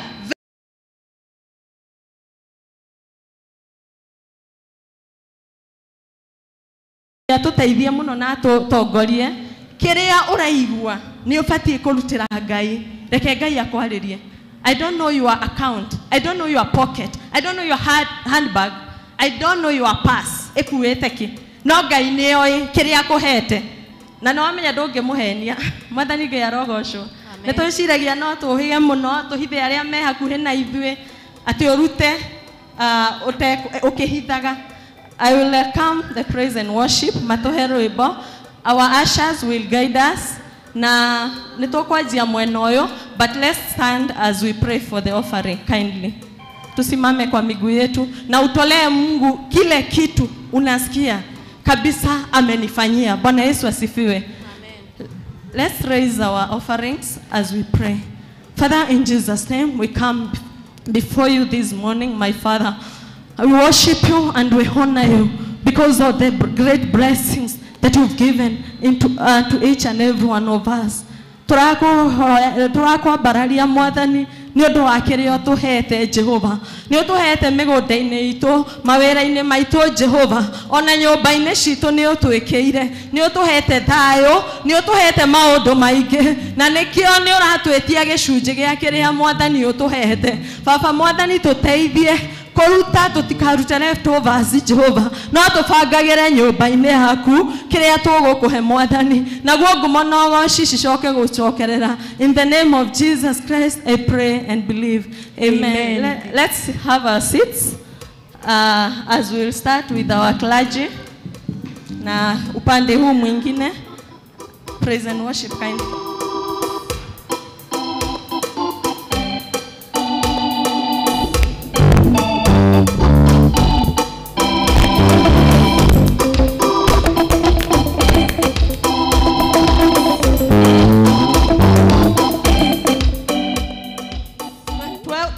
Tuteithie muno na tutongorie kiria uraigua ni ubatie kurutira Ngai reke Ngai akwaririe. I don't know your account, I don't know your pocket, I don't know your handbag, I don't know your purse ekuete ki no Ngai ni oi kiria kuhete na no amenya ndungimuhenia. Mwathani Ngai arogocwo. Ni twiciragia no tuhige muno tuhithe aria me hakuhi na ithuĩ ati urute ukihithaga. I will welcome the praise and worship. Matohe rwimbo. Our ushers will guide us. Na nitokwanjia mwena uyu, but let's stand as we pray for the offering kindly. Tusimame kwa miguu yetu na utolee Mungu kile kitu unasikia kabisa amenifanyia. Bwana Yesu asifiwe. Amen. Let's raise our offerings as we pray. Father, in Jesus' name we come before you this morning, my Father. We worship you and we honor you because of the great blessings that you've given to each and every one of us. Turako bararia Mwathani ni undu wa kirio tuhete Jehova. Ni utuhete migunda-ini itu, mawira-ini maitu Jehova. Ona nyumba-ini citu ni utwikiire. Ni utuhete thayo, ni utuhete maundu maingi. Na nikio ni uratwetia gicunji gia kiria Mwathani utuhete. Baba Mwathani tuteithie koruta tutikaruta leftovers Jehova no tubangagire nyumba-ini yaku kiria tugukuhe Mwathani naguo ngumo no cicoke gucokerera. In the name of Jesus Christ I pray and believe. Amen. Let's have our seats as we'll start with our clergy na upande huu mwingine. Praise and worship kindly.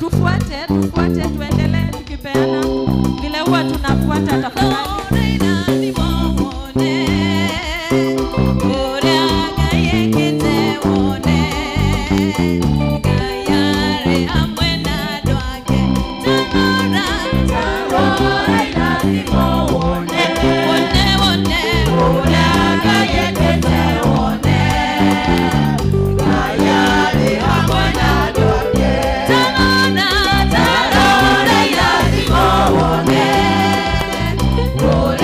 Tufuate tuendelee tukipeana vile huwa tunafuata tafadhali. Oh,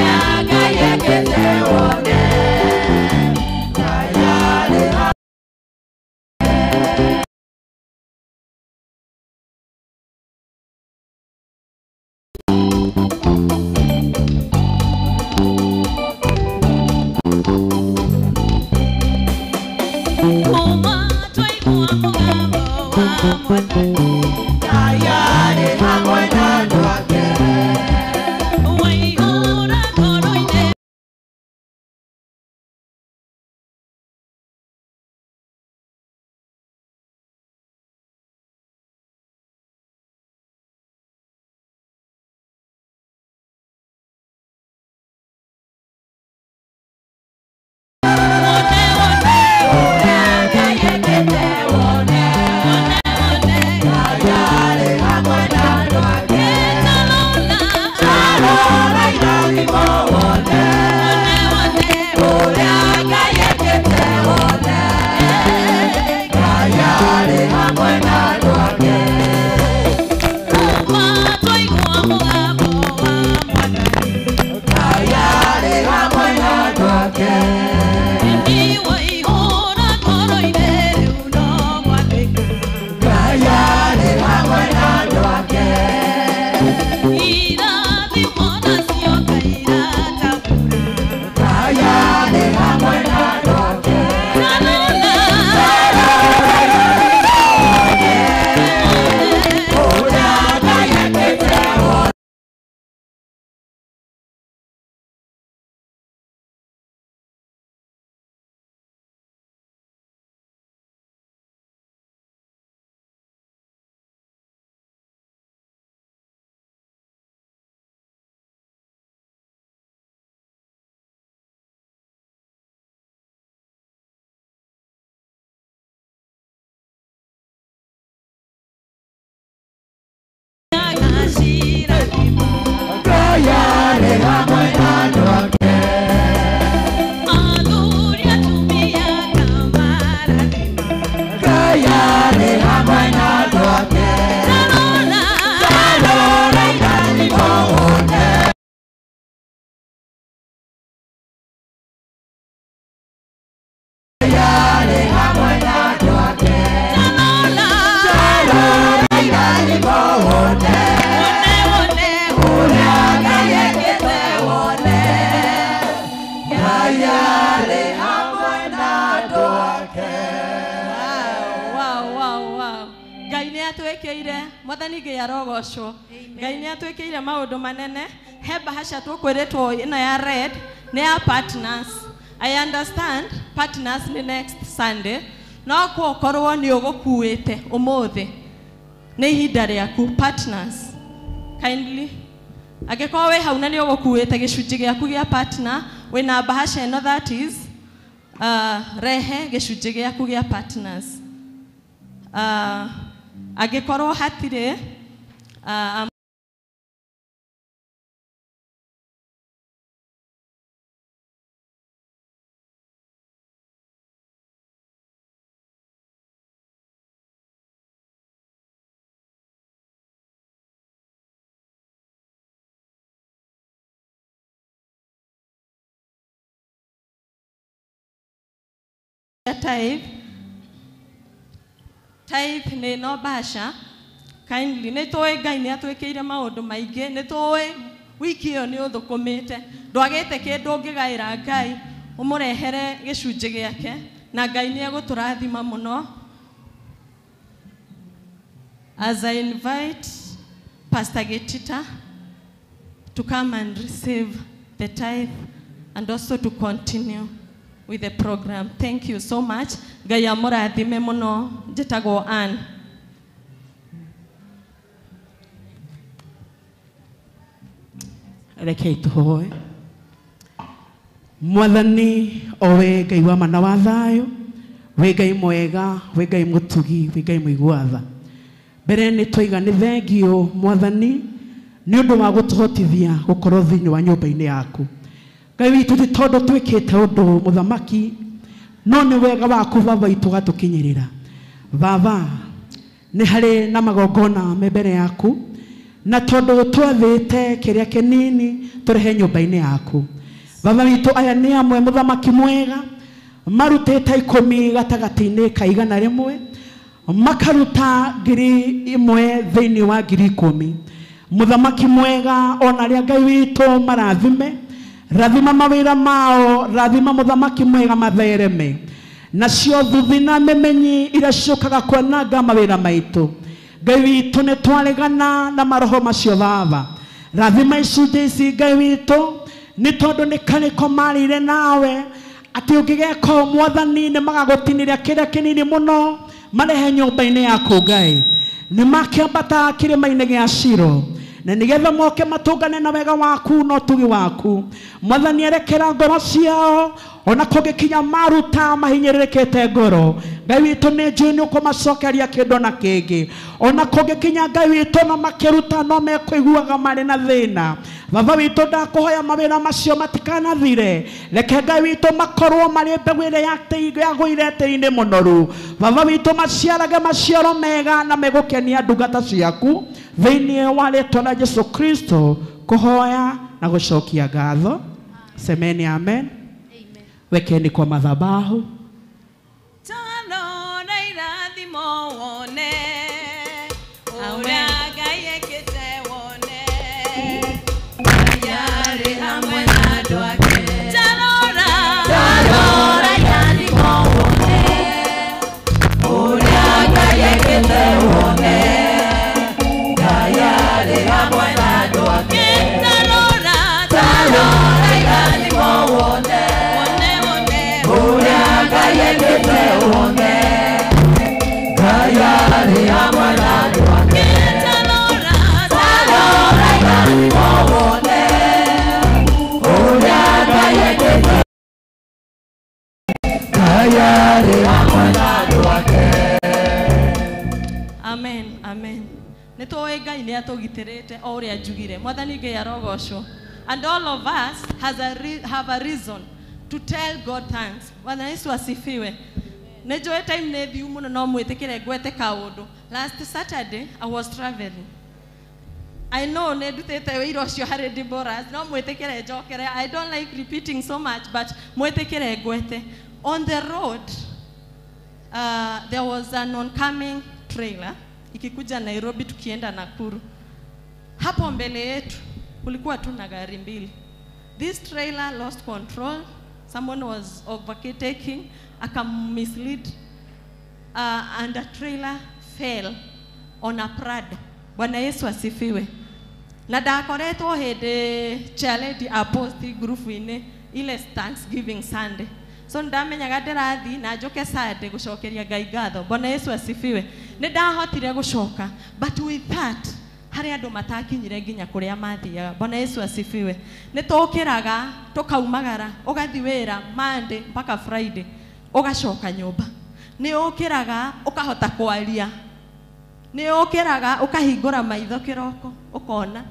mwathani ngai arogocwo ngai nĩ atwĩkĩire maũndũ manene he bahasha tũkwĩrĩtwo ĩno ya red nĩ ya partners. I understand partners nĩ next Sunday no korwo nĩ ũgũkuĩte ũmũthĩ nĩ ihinda rĩaku partners kindly angĩkorwo wĩ hau na nĩ ũgũkuĩte gĩcunjĩ gĩaku gĩa partner wĩna bahasha ĩno that is rehe gĩcunjĩ gĩaku gĩa partners. Angĩkorwo hatirĩ tithe nĩ no basha kindly nĩ tũĩ Ngai nĩ atwĩkĩire maũndũ maingĩ nĩ tũĩ wiki ĩyo nĩ ũthũkũmĩte ndwagĩte kĩndũ ũngĩgaĩra Ngai ũmũrehere gĩcunjĩ gĩake na Ngai nĩ egũtũrathima mũno. As I invite Pastor Getita to come and receive the tithe and also to continue with the program. Thank you so much. Ngai amũrathime mũno. Njĩtagwo Ann. Rekei tũhoe. Mwathani owe Ngai wa mana wa thayũ, wĩ Ngai mwega, wĩ Ngai mũtugi, wĩ Ngai mũigua-tha. Mbere nĩ tũiga nĩ thengio Mwathani nĩ ũndũ wa gũtũhotithia gũkorwo thĩinĩ wa nyũmba-inĩ yaku. Ngai witũ ti tondũ twĩkĩte ũndũ mũthamaki no nĩ wega waku Baba witũ gatũkinyĩrĩra. Baba nĩ harĩ na magongona me mbere yaku na tondũ twathĩte kĩrĩa kĩnini tũrehe nyũmba-inĩ yaku. Baba witũ aya nĩ amwe mũthamaki mwega marutĩte 10 gatagatĩ-inĩ ka 100 makaruta 1,000 thĩinĩ wa 10,000. Mũthamaki mwega ona rĩa Ngai witũ marathime rathima mawĩra mao, rathima mũthamaki mwega mathereme nacio thuthi na memenyi iria ciũkaga kwananga mawĩra maitũ. Ngai witũ nĩ twaregana na maroho macio Baba. Rathima icunjĩ ici Ngai witũ nĩ tondũ nĩ karĩko marĩire nawe atĩ ũngĩgeka Mwathani nĩ magagũtinĩria kĩrĩa kĩnini mũno marehe nyũmba-inĩ yaku Ngai. Nĩ makĩambata kĩrĩma-inĩ gĩa Shilo na nigetha moke matũngane na wega waku no tugi waku. Mwathani erekera ngoro ciao ona kũngĩkinya maruta mahinyĩrĩrĩkĩte ngoro. Ngai witũ nĩ njũĩ nĩ ũkũmacokeria kĩndũ na kĩngĩ ona kũngĩkinya Ngai witũ na makĩruta no mekũiguaga marĩ na thĩna. Baba witũ ndakũhoya mawĩra macio matikanathire, reke Ngai witũ makorwo marĩ mbegũ ĩrĩa yagũire tĩri-inĩ mũnoru. Baba witũ maciarage maciaro mega na megũkenia ndungata ciaku thĩinĩ wa rĩĩtwa rĩa Jesũ Kristo kũhoya na gũcokia ngatho. Semeni amen. Wekeni kwa madhabahu. Tano na irathimo wone ũrĩa Ngai ekĩte wone Ngai hamwe na andũ ake. Tarora irathimo wone ũrĩa Ngai ekĩte wone Ngai hamwe na andũ ake. Tarora irathimo wone Amen, amen. Nĩtũĩ Ngai nĩ atũgitĩrĩte o ũrĩa njugire. Mwathani Ngai arogocwo. And all of us have a reason to tell God thanks. Bwana Yesu asifiwe. Nejue time ne thiu muno no mwĩtĩkĩre ngwete kaũndũ. Last Saturday I was traveling. I know ne ndutĩte wĩira ũcio harĩ Deborah no mwĩtĩkĩre njokere. I don't like repeating so much but mwĩtĩkĩre ngwete. On the road there was an oncoming trailer ikikuja Nairobi tukienda Nakuru. Hapo mbele yetu kulikuwa tu na gari mbili. This trailer lost control. Someone was overtaking, mislead, and a trailer fell on a prad Bwana Yesu asifiwe. Na ndakoretwo hindi challenge aposti group-ini ile Thanksgiving Sunday. So ndamenyaga ndirathi na njoke Sunday gucokeria Ngai ngatho. Bwana Yesu asifiwe. Ni ndahotire gucoka, but with that hari andu matakinyire nginya kuria mathiaga. Bwana Yesu asifiwe. Ni tukiraga tukaumagara ugathi wira Monday mpaka Friday ugacoka nyumba. Ni ukiraga ukahota kwaria. Ni ukiraga ukahingura maitho kiroko ukona.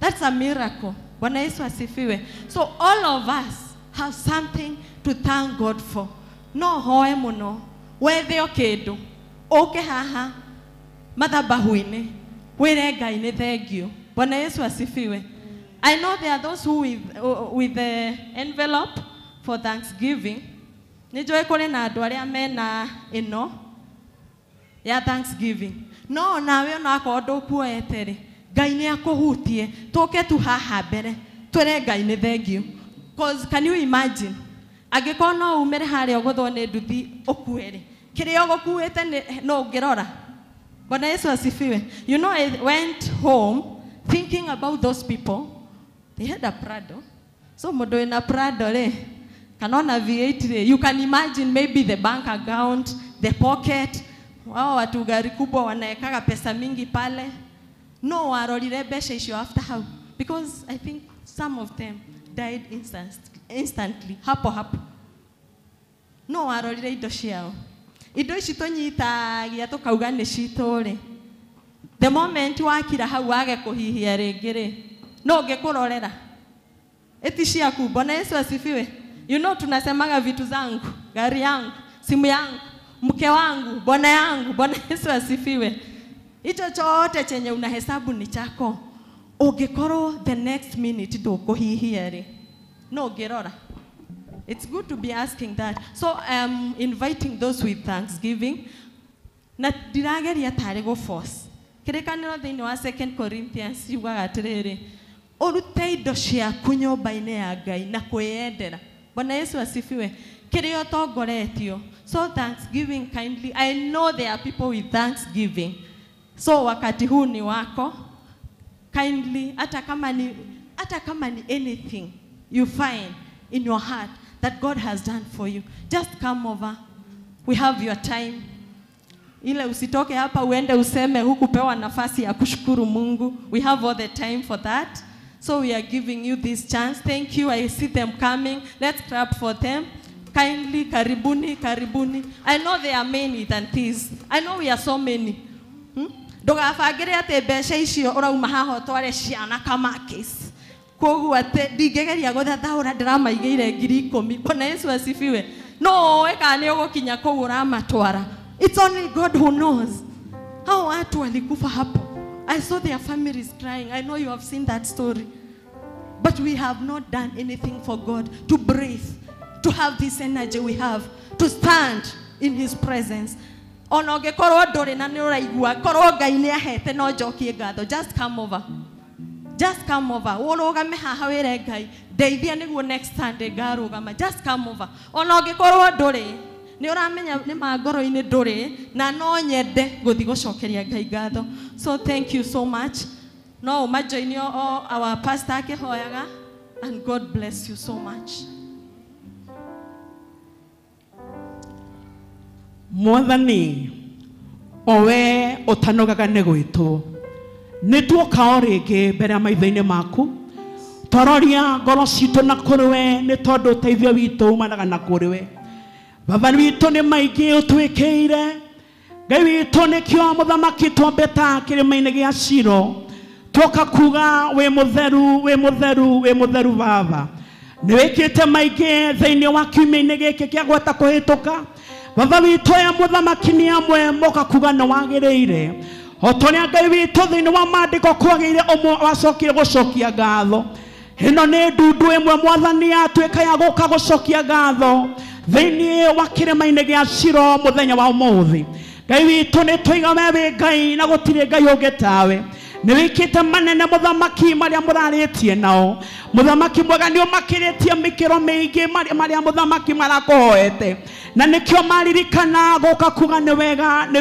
That's a miracle. Bwana Yesu asifiwe. So all of us have something to thank God for. No hoe muno wethe okindu uke haha mathabahu-ini wire Ngai ni thank you. Bwana Yesu asifiwe. I know there are those who with the envelope for Thanksgiving. Nijue kuri na andu aria mena ino ya Thanksgiving. No nawe onako ndukuoete ri Ngai ni akuhutie tuke tu haha mbere twire Ngai ni thank you. Cause can you imagine agiko no umere hari ogothwo ni nduthi ukuere kiria ogokuete no ngirora. Bwana Yesu asifiwe. You know, I went home thinking about those people. They had a Prado. So mundu ina Prado le kanona V8 le, you can imagine maybe the bank account, the pocket. Wao watu gari kubwa wanaekaga pesa mingi pale. No warorire besha icio after how, because I think some of them died instantly hapo hapo. No warorire indo ciao. Indo ici tunyitagia tukauga ni citu ri. The moment wakira hau wage kuhihia ringi ri no ngikurorera eti ciaku. Bwana Yesu asifiwe. You know, tunasemaga vitu zangu, gari yangu, simu yangu, mke wangu, bwana yangu. Bwana Yesu asifiwe. Hicho chote chenye unahesabu ni chako, ugikorwo the next minute ndukuhihia ri no ngirora. It's good to be asking that. So I'm inviting those with Thanksgiving. Na ndirageria tari go force. Kirikaniro thiini wa 2 Corinthians yugaga atiriri, urute indo ciaku nyumba-ini ya Ngai na kwiyendera. Bwana Yesu asifiwe. Kirio tongoretio. So Thanksgiving kindly. I know there are people with Thanksgiving. So wakati huu ni wako. Kindly, hata kama ni anything you find in your heart that God has done for you, just come over. We have your time. Ile usitoke hapa uende useme hukupewa nafasi ya kushukuru Mungu. We have all the time for that. So we are giving you this chance. Thank you. I see them coming. Let's clap for them. Kindly, karibuni, karibuni. I know there are many than this. I know we are so many. Ndugabangire ate mbeca icio urauma haho tware ciana kama case. Koguo ate ndingegeria guthathaura ndiramaigire 10,000. Bwana Yesu asifiwe. No weka ni ugukinya kuu uramatwara. It's only God who knows. Hao watu walikufa hapo. I saw their families crying. I know you have seen that story. But we have not done anything for God to breathe, to have this energy we have, to stand in His presence. Onoge korwo nduri na ni uraigua korwo Ngai ni ahete no njokie ngatho. Just come over. Just come over. Urugame haha wire Ngai ndeithia niguo next Sunday ngarugama. Just come over. Onoge korwo nduri ni uramenya ni magoro-ini nduri na no nyende guthi gucokeria Ngai ngatho. So thank you so much. No majoini our pastor akihoyaga, and God bless you so much. Mwathani owe utanogaga nĩ gwitwo nĩ tuoka ringi mbere ya maitho-inĩ maku tororia ngoro citũ na kũrĩ we nĩ tondũ ũteithio witũ umanaga na kũrĩ we. Baba witũ nĩ maingĩ ũtwĩkĩire, Ngai witũ nĩkĩo mũthamaki twambĩta kĩrĩma-inĩ gĩa Shilo tuoka kuga we mũtheru, we mũtheru, we mũtheru Baba. Nĩ wĩkĩte maingĩ thĩinĩ wa kiumia-inĩ gĩkĩ kĩa gweta kũhĩtũka. Baba witũ ya mũthamaki nĩ amwe moka kuga nĩ wagĩrĩire. O torĩa Ngai witũ thĩinĩ wa maandĩko kwagĩrĩire ũmwe wacokire gũcokia ngatho. Ĩno nĩ ndundu ĩmwe Mwathani yatuĩka ya gũka gũcokia ngatho thĩinĩ wa kĩrĩma-inĩ gĩa Shilo mũthenya wa ũmũthĩ. Ngai witũ nĩ tũiga we wĩ Ngai na gũtirĩ Ngai ũngĩ tawe. nĩ wĩkĩte manene mũthamaki marĩa mũrarĩtie nao. Mũthamaki mwega nĩ ũmakĩrĩtie mĩkĩro mĩingĩ marĩa mũthamaki marakũhoete, na nĩkĩo maririkana gũka kuga nĩ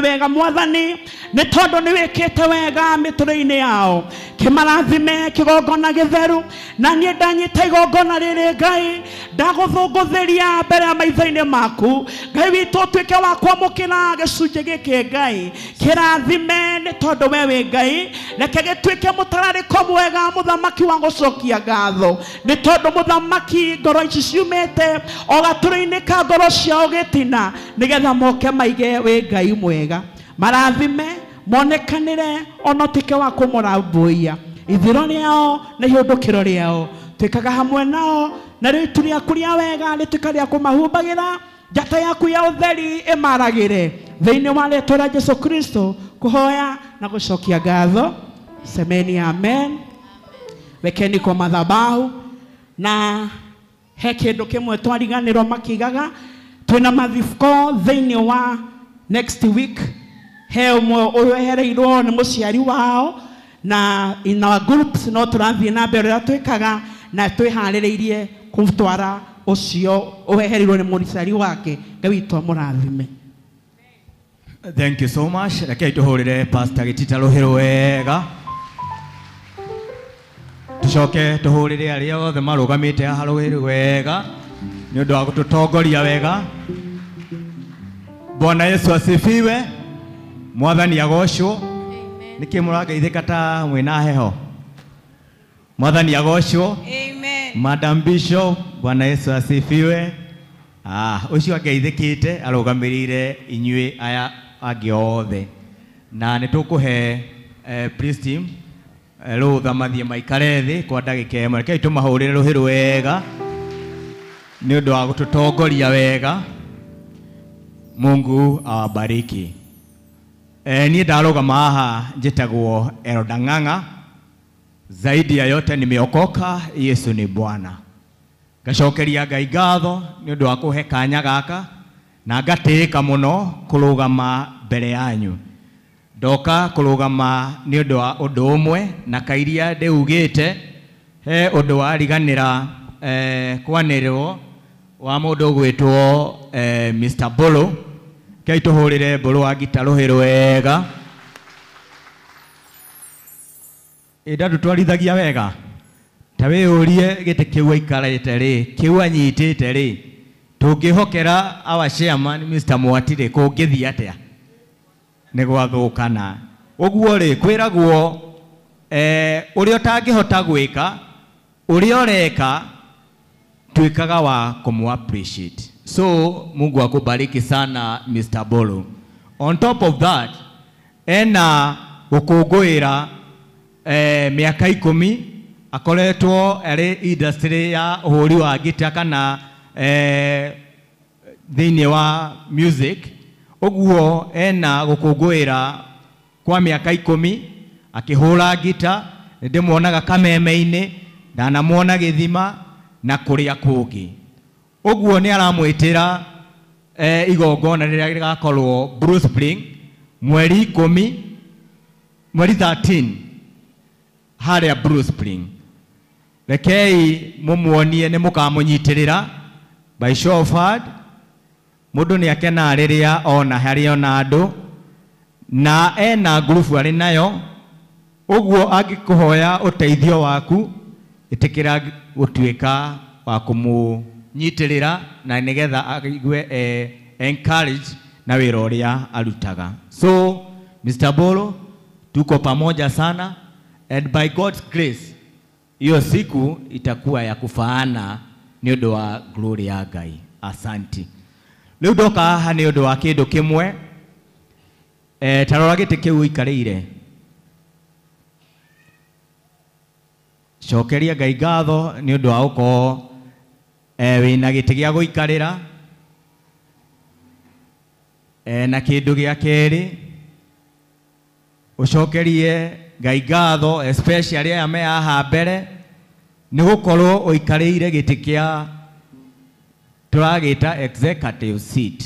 wega Mwathani, nĩ tondũ nĩ wĩkĩte wega mĩtũrĩ-inĩ yao. Kĩmarathime kĩgongona gĩtheru, na niĩ ndanyita igongona rĩrĩ Ngai, ndagũthũngũthĩria mbere ya maitho-inĩ maku. Ngai witũ ũtuĩke wa kwamũkĩra gĩcunjĩ gĩkĩ Ngai, kĩrathime nĩ tondũ we wĩ Ngai, reke gĩtuĩke mũtararĩko mwega mũthamaki wa gũcokia ngatho, nĩ tondũ mũthamaki ngoro ici ciumĩte o gatũrũ-inĩ ka ngoro ciao gĩtina, nĩgetha moke maige wĩ Ngai mwega. Marathime monekanĩre ona ũtuĩke wa kũmũrambũiya, ithiro rĩao na ihũndũkĩro rĩao, tuĩkaga hamwe nao, na rĩu itu rĩaku rĩa wega rĩtuĩka rĩa kũmahumbagĩra, njata yaku ya ũtheri ĩmaragĩre thĩinĩ wa rĩĩtwa rĩa Jesũ Kristo, kũhoya na gũcokia ngatho. Semeni amen. Wekeni kwa madhabahu, na he kĩndũ kĩmwe twariganĩrwo makigaga, twĩna mathiko thĩinĩ wa next week. He ũmwe ũwehereirwo nĩ mũciari wao, na in our groups no tũrathiĩ na mbere ũrĩa twĩkaga, na twĩharĩrĩirie kũmũtwara ũcio ũwehereirwo nĩ mũciari wake. Ngai witũ amũrathime. Thank you so much. Rekei tũhũrĩre Pastor Gitita rũhĩ wega. Tucoke tũhũrĩre arĩa othe marũgamĩte haha rũhĩ wega nĩ ũndũ wa gũtũtongoria wega. Bwana Yesu asifiwe. Mwathani agocwo. Nĩkĩ mũrageithĩka ta mwĩna heho? Mwathani agocwo. Amen. Madam Bishop, Bwana Yesu asifiwe. Ũcio ageithĩkĩte arũgamĩrĩire inyuĩ aya angĩ othe, na nĩtũkũhe priest team rũtha mathiĩ maikare thĩ kwa ndagĩka ĩmwe. Rekei tũmahũrĩre rũhĩ wega nĩ ũndũ wa gũtũtongoria wega. Mungu awabariki. Niĩ ndarũgama haha njĩtagwo Elda Ng'ang'a. Zaidi ya yote nimeokoka, Yesu ni Bwana. Ngacokeria Ngai ngatho nĩ ũndũ wa kũhe kanya gaka, na ngatĩĩka mũno kũrũgama mbere yanyu. Ndoka kũrũgama nĩ ũndũ wa ũndũ ũmwe, na kairia ndĩugĩte he ũndũ wa riganĩra kwanĩrĩrwo wa mũndũ ũgwĩtwo Mr. Bolo. Kei tũhũrĩre Bolo wa gita rũhĩ wega. Ĩnda tũtwarithagia wega. Ta wĩyũrie gĩtĩ kĩu aikarĩte rĩ, kĩu anyitĩte rĩ, tũngĩhokera our chairman Mr. Mwatire kũngĩthiĩ atĩa? Nĩ gwathũkana. Ũguo rĩ, kwĩragwo ũrĩa ũtangĩhota gwĩka, ũrĩa ũreka tuĩkaga wa kũmũ appreciate. So Mungu akubariki sana Mr. Bolo. On top of that, ena gũkũngũĩra mĩaka 10 akoretwo arĩ industry ya ũhũri wa gita kana thĩinĩ wa music. Ũguo ena gũkũngũĩra kwa mĩaka 10 akĩhũra gita. Ndĩmuonaga kameme-inĩ, ndanamuona Gĩthima na kũrĩa kũngĩ. Ũguo nĩ aramwĩtĩra igongona rĩrĩa rĩgakorwo Bruce Spring mweri 13 harĩa Bruce Spring. Rekei mumuonie nĩ mũkamũnyitĩrĩra by show of hand. Mũndũ nĩ akenaga rĩrĩa ona harĩ ona andũ, na ena group arĩ nayo. Ũguo angĩkũhoya ũteithio waku, ĩtĩkĩra gũtuĩka wa kũmũnyitĩrĩra na nĩgetha aigue encourage na wĩra ũrĩa arutaga. So Mr. Bolo, tuko pamoja sana, and by God's grace hiyo siku itakuwa ya kufaana nĩ ũndũ wa glory ya Ngai. Asanti. Rĩu ndoka haha nĩ ũndũ wa kĩndũ kĩmwe. Tarora gĩtĩ kĩu ũikarĩire. Cokeria Ngai ngatho nĩ ũndũ wa gũkorwo wĩna gĩtĩ gĩa gũikarĩra. Na kĩndũ gĩa kerĩ, ũcokerie Ngai ngatho especially aya me haha mbere nĩ gũkorwo ũikarĩire gĩtĩ kĩa tũragĩta executive seat.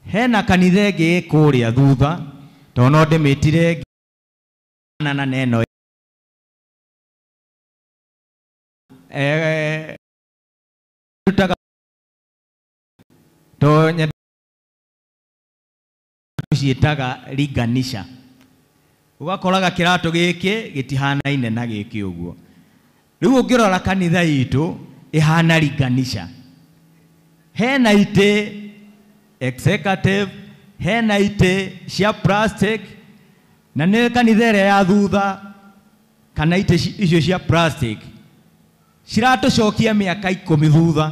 Hena kanitha ĩngĩ kũrĩa thutha, tondũ no ndĩmĩtire na neno tutaka to ciitaga riganisha ugakoraga kirato giki gitihanaine na giki uguo riu ngirora kanitha itu ihana riganisha hena ite executive hena ite cia plastic na ne kanitha ĩrĩa ya thutha kana ite icio cia plastic ciratucokia mĩaka 10 thutha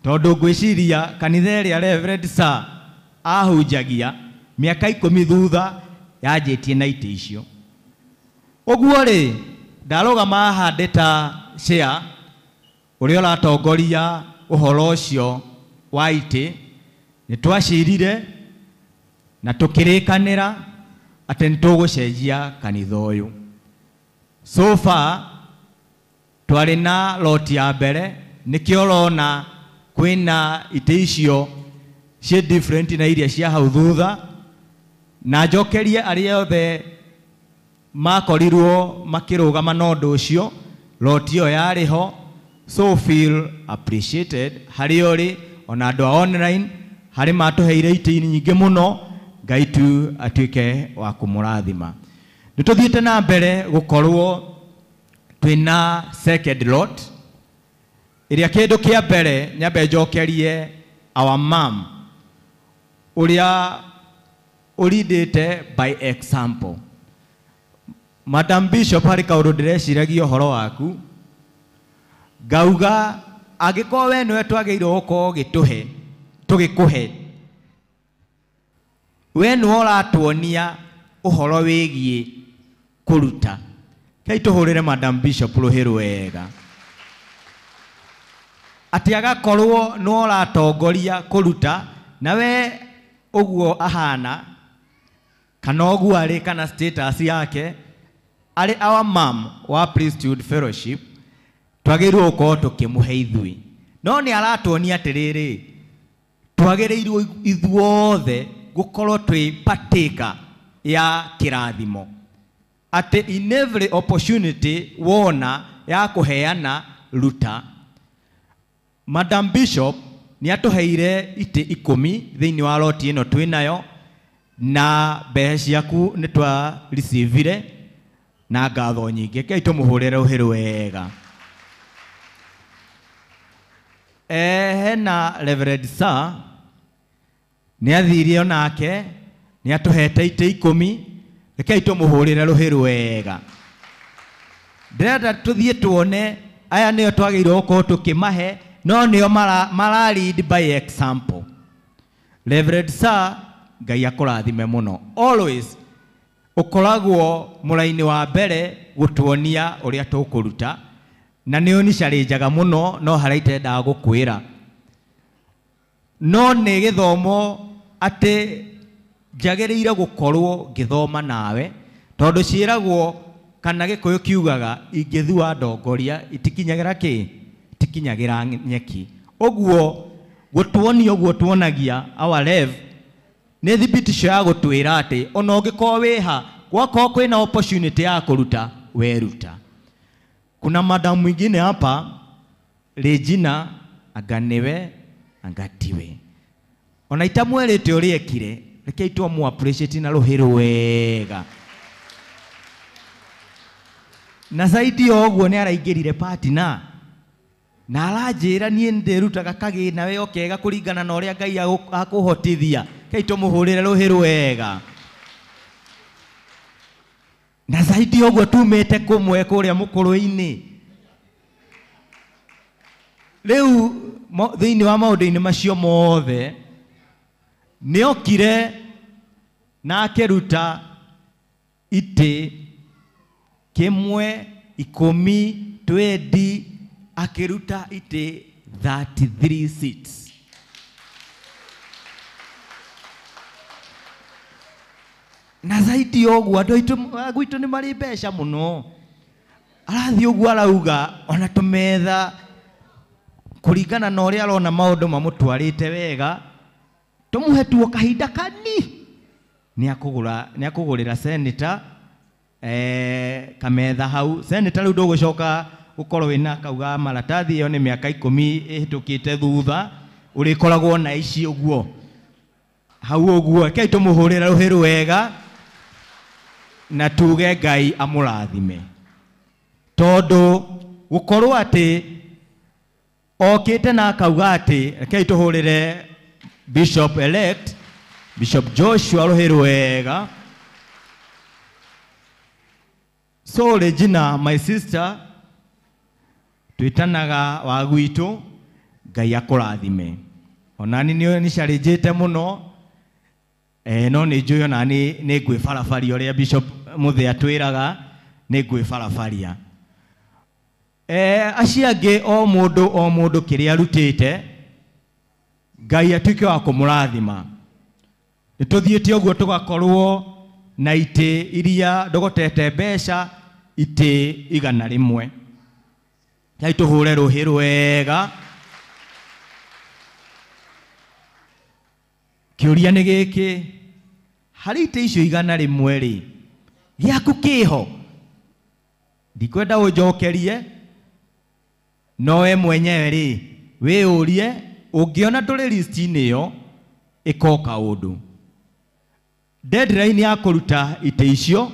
tondu ngwiciria kanitha ĩrĩa Reverend Sir ahunjagia mĩaka 10 thutha yanjĩtie na ite icio ũguo rĩ ndarũgama haha ta share ũrĩa ũratongoria ũhoro ũcio wa ite nĩ twacirire na tũkĩrĩkanĩra atĩ nĩtũgũcenjia kanitha ũyũ so far twarĩ na lot ya mbere nĩkĩo ũrona kwĩna ite icio cie different na iria cia hau thutha na njokerie arĩa othe makorirwo makĩrũgama na ũndũ ũcio lot ĩyo yarĩ ho so feel appreciated harĩ ũrĩ ona andũ a online harĩ matũheire ite nyingĩ mũno Ngai tu atuĩke wa kũmũrathima nĩtũthiĩte na mbere gũkorwo twĩna second lot ĩrĩa kĩndũ kĩa mbere nyambe njokerie our mom ũrĩa ũrindĩte by example Madam Bishop harĩ kaũndũ ndĩreciragia ũhoro waku ngauga angĩkorwo we nĩwe twagĩrĩirwo gũkorwo tũgĩkũhe we nĩwe ũratuonia ũhoro wĩgiĩ kũruta kai tũhũrĩre Madam Bishop rũhĩ rwega atĩ agakorwo nĩwe ũratongoria kũruta na we ũguo ahana kana ũguo arĩ kana status yake arĩ our mom wa priesthood fellowship twagĩrĩirwo gũkorwo tũkĩmũhe ithuĩ no nĩ aratuonia atĩrĩrĩ twagĩrĩirwo ithuothe gũkorwo twĩ partaker ya kĩrathimo atĩ in every opportunity wona ya kũheana ruta Madam Bishop nĩ atũheire ite 10 thĩinĩ wa loti ĩno twĩnayo na mbeca ciaku nĩ twa receive na ngatho nyingĩ kei tũmũhũrĩre rũhĩ rwega hena Reverend Sir nĩ athirie onake nĩ atũhete ite 10 rekei tũmũhũrĩre rũhĩ rwega ndĩrenda tũthiĩ tuone aya nĩo twagĩrĩirwo gũkorwo tũkĩmahe no nĩo mara lead by example Reverend Sir Ngai akũrathime mũno always ũkoragwo mũraini wa mbere gũtuonia ũrĩa tũkũruta na nĩ ũnicarĩnjaga mũno no harĩa itendaga gũkwĩra no nĩ gĩthomo atĩ njagĩrĩire gũkorwo ngĩthoma nawe tondũ ciĩragwo kana gĩkũyũ kiugaga ingĩthua ndongoria itikinyagĩra nyeki ũguo gũtuonia ũguo tuonagia our rev nĩ thibitisho ya gũtwĩra atĩ ona ũngĩkorwo wĩha gwakorwo kwĩna opportunity ya kũruta weruta kuna madam mwingine hapa Regina anganiwe angatiwe ona itamwelete ũrĩa ekire rekei tũmũ appreciate na rũhĩ rwega na zaidi ũguo nĩ araingĩrire partner na aranjĩra niĩ ndĩrutaga kagĩna we okega kũringana na ũrĩa Ngai akũhotithia kei tũmũhũrĩre rũhĩ rwega na zaidi ũguo tumĩte kũmwe kũrĩa mũkũrũ-inĩ rĩu thĩinĩ wa maũndũ-inĩ macio mothe nĩ okire na akĩruta ite 1 10 20 akĩruta ite 33 seats na zaidi ũguo andũ gwitũ nĩ marĩ mbeca mũno arathiĩ ũguo arauga ona tũmetha kũringana na ũrĩa arona maũndũ mamũtwarĩte wega tũmũhe tuo kahinda kani nĩ akũgũrĩra senator kametha hau senator riu ndugucoka ukorwo wina kauga maratathi iyo ni miaka 10 ihitukite thutha urikoragwo na ici uguo hau uguo kai tumuhurira ruhiru wega na tuge Ngai amurathime tondu gukorwo ati okite na kauga ati kai tuhurire Bishop elect Bishop Joshua ruhiru wega. So Regina, my sister, twitanaga wa gwitu Ngai akurathime. Onani nio nisharijite muno no ni njuyo nani ni gwifarafaria uria Bishop Muthia twiraga ni gwifarafaria. Aciangi o mundu kiria arutite Ngai atuike wa kumurathima. Nituthiite uguo tugakorwo na ite iria ndogotete mbeca ite 100 Ngai tuhure ruhiru wega. Kiuria ni giki hari ite icio 100 ri giaku kiho ndikwenda unjokerie no we mwenyewe ri we urie ungiona tuli list iyo ikoka undu deadline ya kuruta ite icio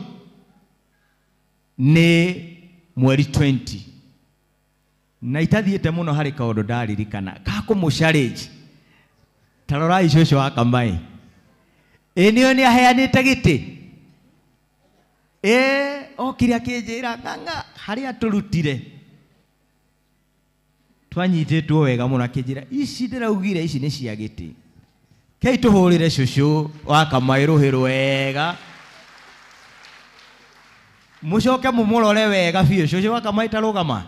ni mweri 20 na itathiete muno hari kaundu ndaririkana ka kumuchallenge tarora icio wa Kamai enio ni aheanite giti okiria kinjira nganga hari aturutire twanyititwo wega muno kinjira ici ndiraugire ici ni cia giti kei tuhurire cucu wa Kamai ruhiru wega mucoke mumurore wega biu cucu wa Kamai tarugama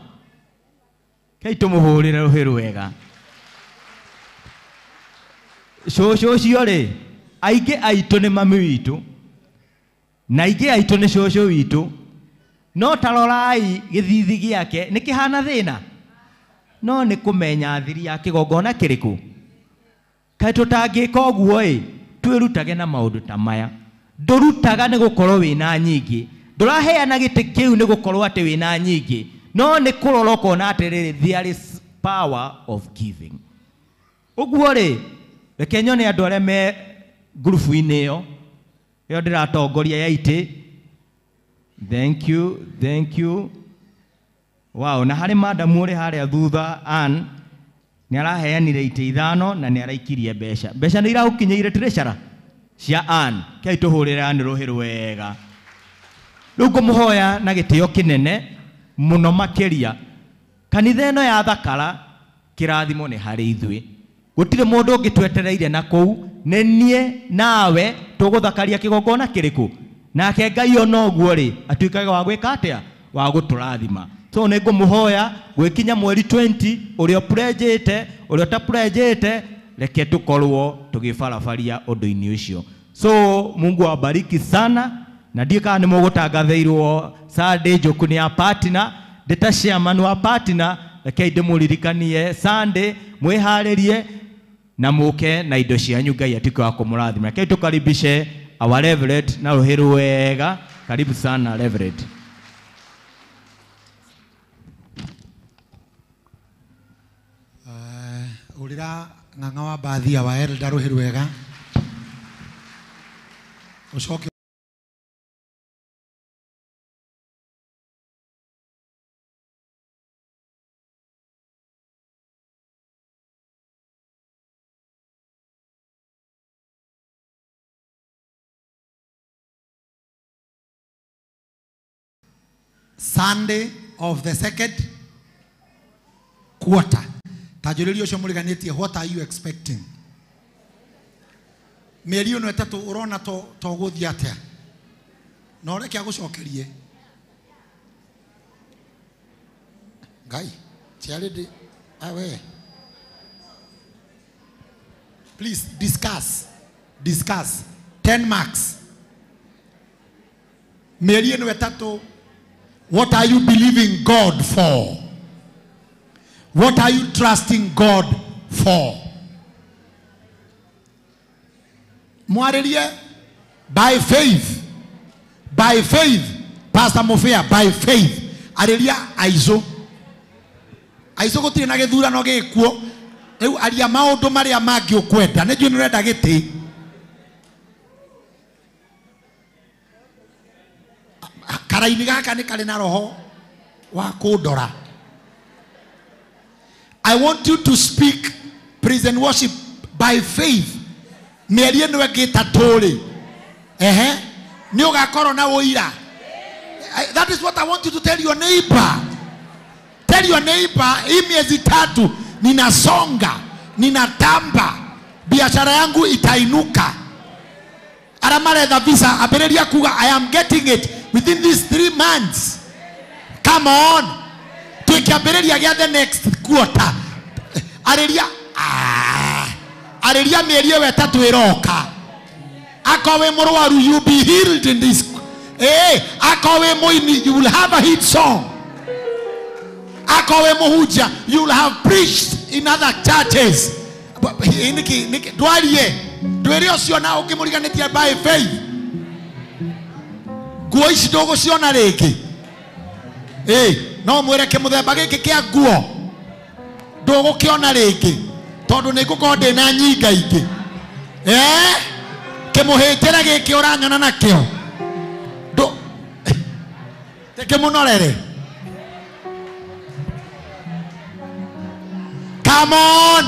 kei tumuhurire ruhiru wega cucu cio ri aingi aitu ni mami witu na aingi aitu ni cucu witu no tarorai githithi giake ni kihana thina no ni kumenya thiri ya kigongona kiriku kai tutangika uguo twirutage na maundu ta maya ndurutaga ni gukorwo wina nyingi nduraheana giti kiu ni gukorwo ati wina nyingi no ni kurora kona atiriri there is power of giving uguo ri reke nyone andu aria me grupu ini yo ndiratongoria ya ite. Thank you wow na hari madam uri haria thutha Ann ni araheanire ite 5 na ni araikirie mbeca ni iragukinyeire treasurer cia Ann kei tuhurira ni ruhiru wega rugo muhoya na gitio kinene muno makiria kanitha ino ya Thakara kirathimo ni hari ithui gutire mundu ungitwetereire na kou ni nie nawe tuguthakaria kigongona kiriku nake Ngai ono guo ri atuikaga wa gwika atia wa guturathima. So nego muhoya gwikinya mweri 20 urio pledgete urio ta pledgete reke tukorwo tugifarafaria undu-ini ucio. So Mungu abariki sana na ndika ni mugutangathirwo Sunday njuku ni ya partner ndeta chairman wa partner reke ndimuririkanie Sunday mwiharirie na muke na indo cianyu Ngai atuike wa kumurathima. Reke tukaribishe our reverend na ruhiru wega. Karibu sana reverend. Urira nganga wa baadhi wa elder ruhiru wega ucoke Sunday of the second quarter. Tajuririo cio muriganitie, what are you expecting? Mieri ino etatu urona to guthia atia no reke agucokerie Ngai chiaridi awe. Please discuss 10 marks. Mieri ino etatu, what are you believing God for? What are you trusting God for? Mwaririe by faith Pastor Mofia, by faith. Arelia aizo. Aizo gutire na githurano gikuo. Riu aria maundu maria mangi ukwenda. Neju ni renda giti. Karaini gaka ni kari na roho wa kudora. I want you to speak praise and worship by faith. Meri no gita tori. Ni ugakoro na uira. That is what I want you to tell your neighbor. Tell your neighbor, hii miezi 3 ninasonga, ninatamba, biashara yangu itainuka. Aramare the visa, abereria kuga, I am getting it within these 3 months. Come on. Tukiabereria ya the next quarter. Areria, areria mieri we 3 iroka. Akawe murwaru, you be healed in this. Akawe moini, you will have a hit song. Akawe mohuja, you will have preached in other churches. Dwarie siona ukimuriganitia by faith. Guo ici ndogo siona riki. No mwireke muthemba giki kia guo. Ndogo kiona riki. Tondu nigukonde na nyinga ingi. Kimuhitira giki uranyona nakio. Come on.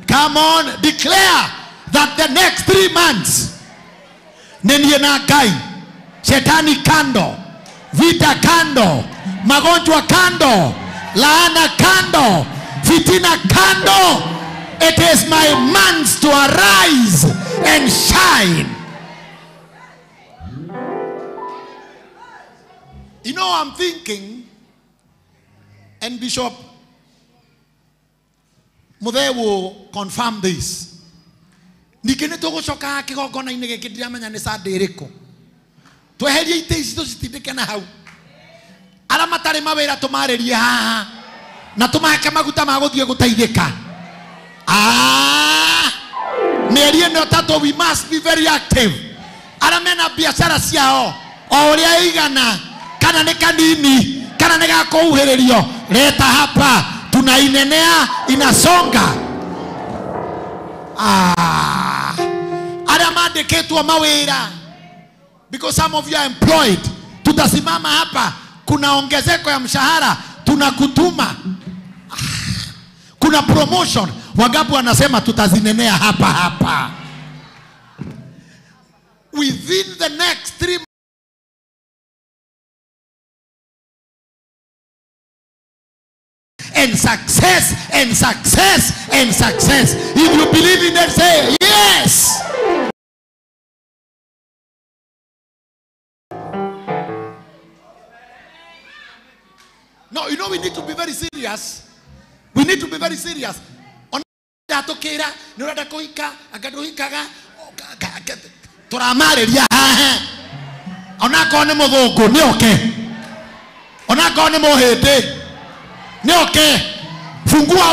Come on. Declare that the next 3 months. Nenie na gai. Shetani kando. Vita kando. Magonjwa kando. Laana kando. Fitina kando. It is my months to arise and shine. You know, I'm thinking, and Bishop Muthe will confirm this. Nikene togo shoka kigogona ine gikidiamanya ni sade iriko. Tweherie ite ici citindike na hau. Ara matare mawira tumarerie haha. Na tumake maguta maguthie gutaithika. Meri no tato, we must be very active. Ara mena biashara ciao. O uria igana. Kana ni kanini, kana ni gakuhiririo, leta hapa, tunainenea, inasonga. Ada mandiketwa mawira. Because some of you are employed. Tutasimama hapa, kuna ongezeko ya mshahara, tunakutuma. Kuna promotion, Wagabu anasema tutazinenea hapa. Within the next 3 months, and success and success and success. If you believe in it, say yes. No, you know we need to be very serious. We need to be very serious. On atokera, nurada koika, agadoikaga, toramareria. Ona kone mogogo, ni okay. Ona kone mohete. Ni okay. Fungua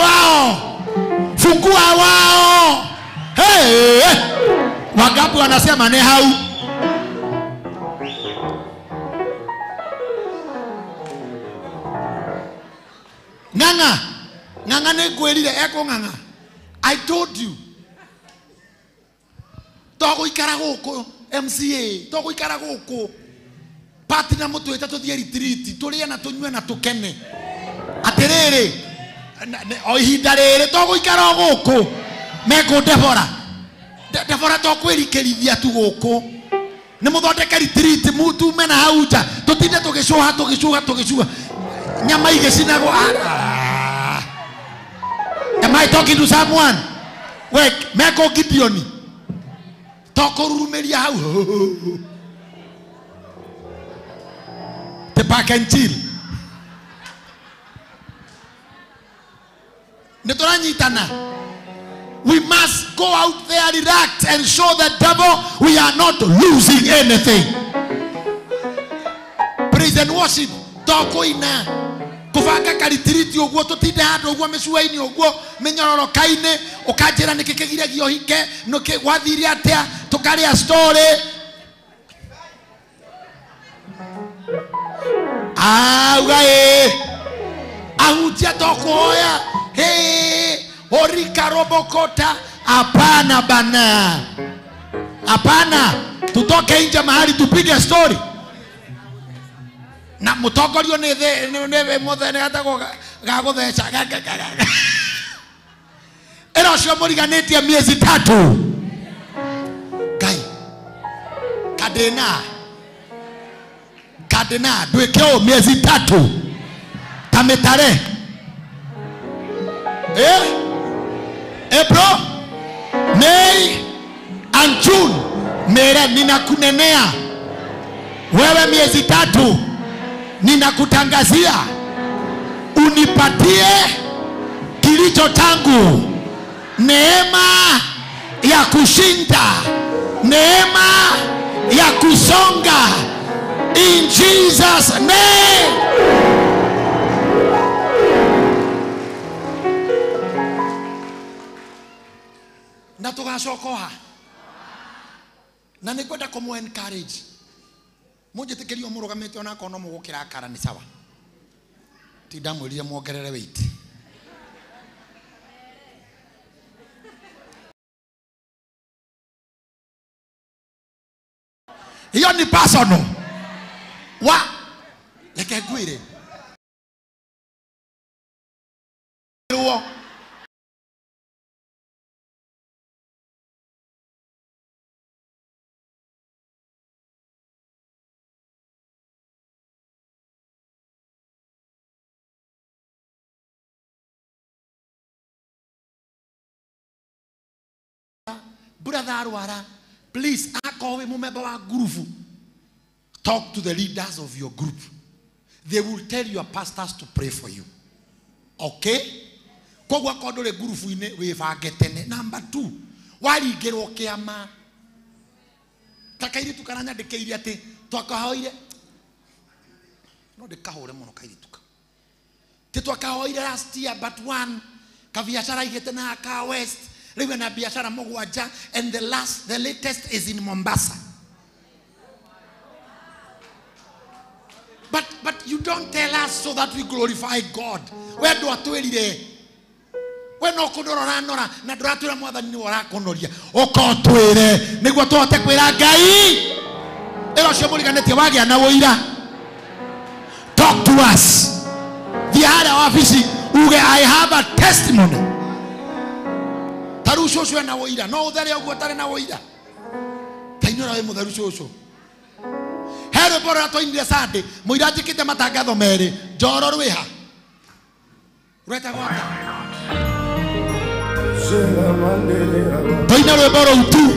wao. Hey. Wagabu anasema ni hau. Nganga ne gwelile eko nganga. I told you. Togo ikara goko MCA, togo ikara goko. Partner mutu etato di retreat, tulia na tunywe na tukene. Aterere o ihindarere togo ikara goko meko Devora to kwirikirithia tu goko ni muthondeka retreat mutu mena hauja tutinde tugicuha nyama igicinago. Am I talking to someone? Wek meko Gideoni tokorurumeria hau te pack and chill. We must go out there, react, and show the devil we are not losing anything. Praise and worship. Toko ina. Kufaka karitiriti ogwo tutinde hado ogwo mesuaini ogwo menyororo kaine okajera nikikegira giohike no ke wathiri atia tukaria story. Augae ahujia tokoya orika robokota. Hapana bana, hapana, tutoke nje mahali tupige story na mutokorio ne modene atako gagothecha era cio muriganetie miezi 3 Ngai kadena ndwikeo miezi 3 tametare April, May and June. Mere ninakunenea wewe miezi 3 ninakutangazia unipatie kilicho tangu, neema ya kushinda, neema ya kusonga, in Jesus name. Na tugacokoha na nikwenda kumu encourage munjitikirio murugamite ona kono mugukira akara ni sawa ti ndamwirire muongerere weight hiyo ni personal wa leke gwire brother Arwara, please, akowe mumeba wa group. Talk to the leaders of your group. They will tell your pastors to pray for you. Okay? Kogwa kodole group ine wevagetene. Number 2, wali gero kiama. Takairi tukaranya de keiri ate twakahoire. No de kahore mono kairi tuka. Te twakahoire last year but one kaviashara igetena ka west. Liwe na biashara mogwaja, and the latest is in Mombasa. But you don't tell us so that we glorify God. Where do I tell you? When no kudora nora na dratura mwathani ni wara konoria okotwire niguo twote kwira Ngai ero cio muriganete wagia na woira. Talk to us. The other office uge I have a testimony. Taru shosho na woira no udare ugo tare na woira tainora we mutharu shosho hero bora to inde sande muira jikite matangatho mere njoro rwiha rweta gwata toina rwe bora utu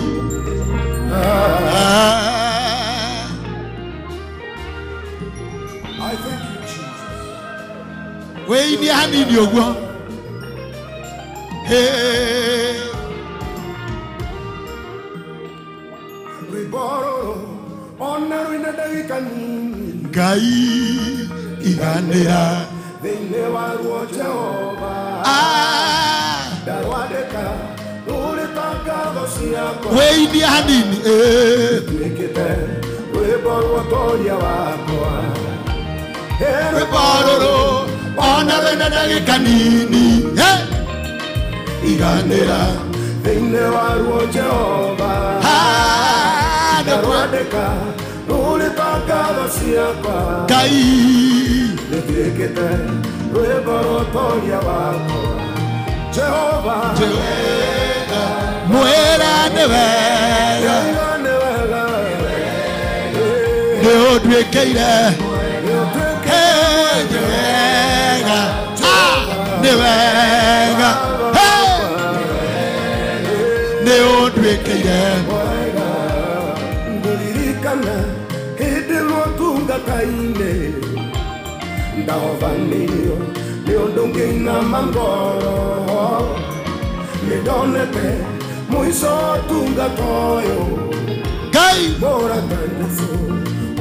I thank you Jesus we ni hanini ogwo Ngai iganira thĩinĩ waguo Jehova ndarwadĩka ũrĩtangatho ciakwa weini hanini twĩkĩte rwĩmbo rwa ũtoria wakwa rwĩmbo rũrũ ona rwĩna ndagĩka nini iganira thĩinĩ waguo Jehova ndarwadĩka ũrĩtangatho ciakwa Ngai nĩtwĩkĩte rwĩmbo rwa ũtoria wakwa Jehova mwera nĩ wega nĩ ũndwĩkĩire nĩ wega nĩ ũndwĩkĩire ngũririkana hĩndĩ rwotungata-inĩ ndahobanĩirio nĩ ũndũ ngĩinama ngoro nĩndonete mũico wa ũtungata ũyũ Ngai mũratanĩcu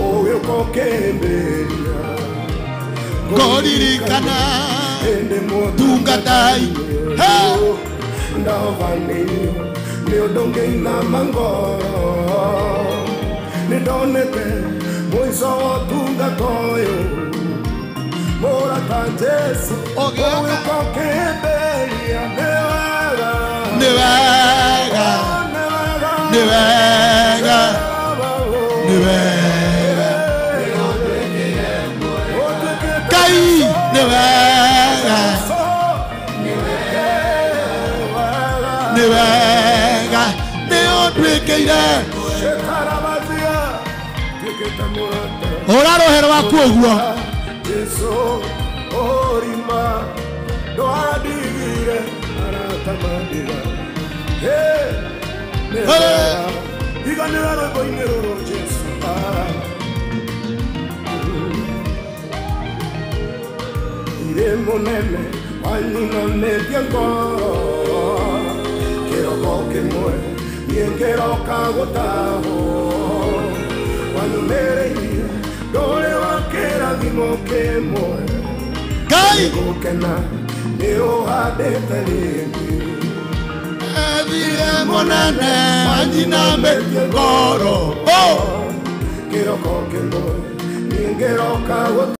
ũgĩũka ũkĩmbĩria ngũririkana hĩndĩ mũtungata-inĩ ndahobanĩirio nĩ ũndũ ngĩinama ngoro nĩndonete mũico wa ũtungata ũyũ Baba Jesu Ogeuka ukimbilia ni wega ni wega ni wega Kai ni wega ni wega ni otwikire urarohero waku uguo Jesu orima ndoadigire aratamadira iganira rwimbo-inĩ rũrũ Jesu ire mũnene wanyinanĩtie ngoro kĩroko kĩmwe niĩ ngĩroka gũtahwo wanyumĩrĩirie ndũrĩ wa kĩrathimo kĩmwe Ngai gũkena nĩ ũhandĩte rĩngĩ ethire mũnene wanyinamĩtie ngoro kĩroko kĩmwe niĩ ngĩroka gũtahwo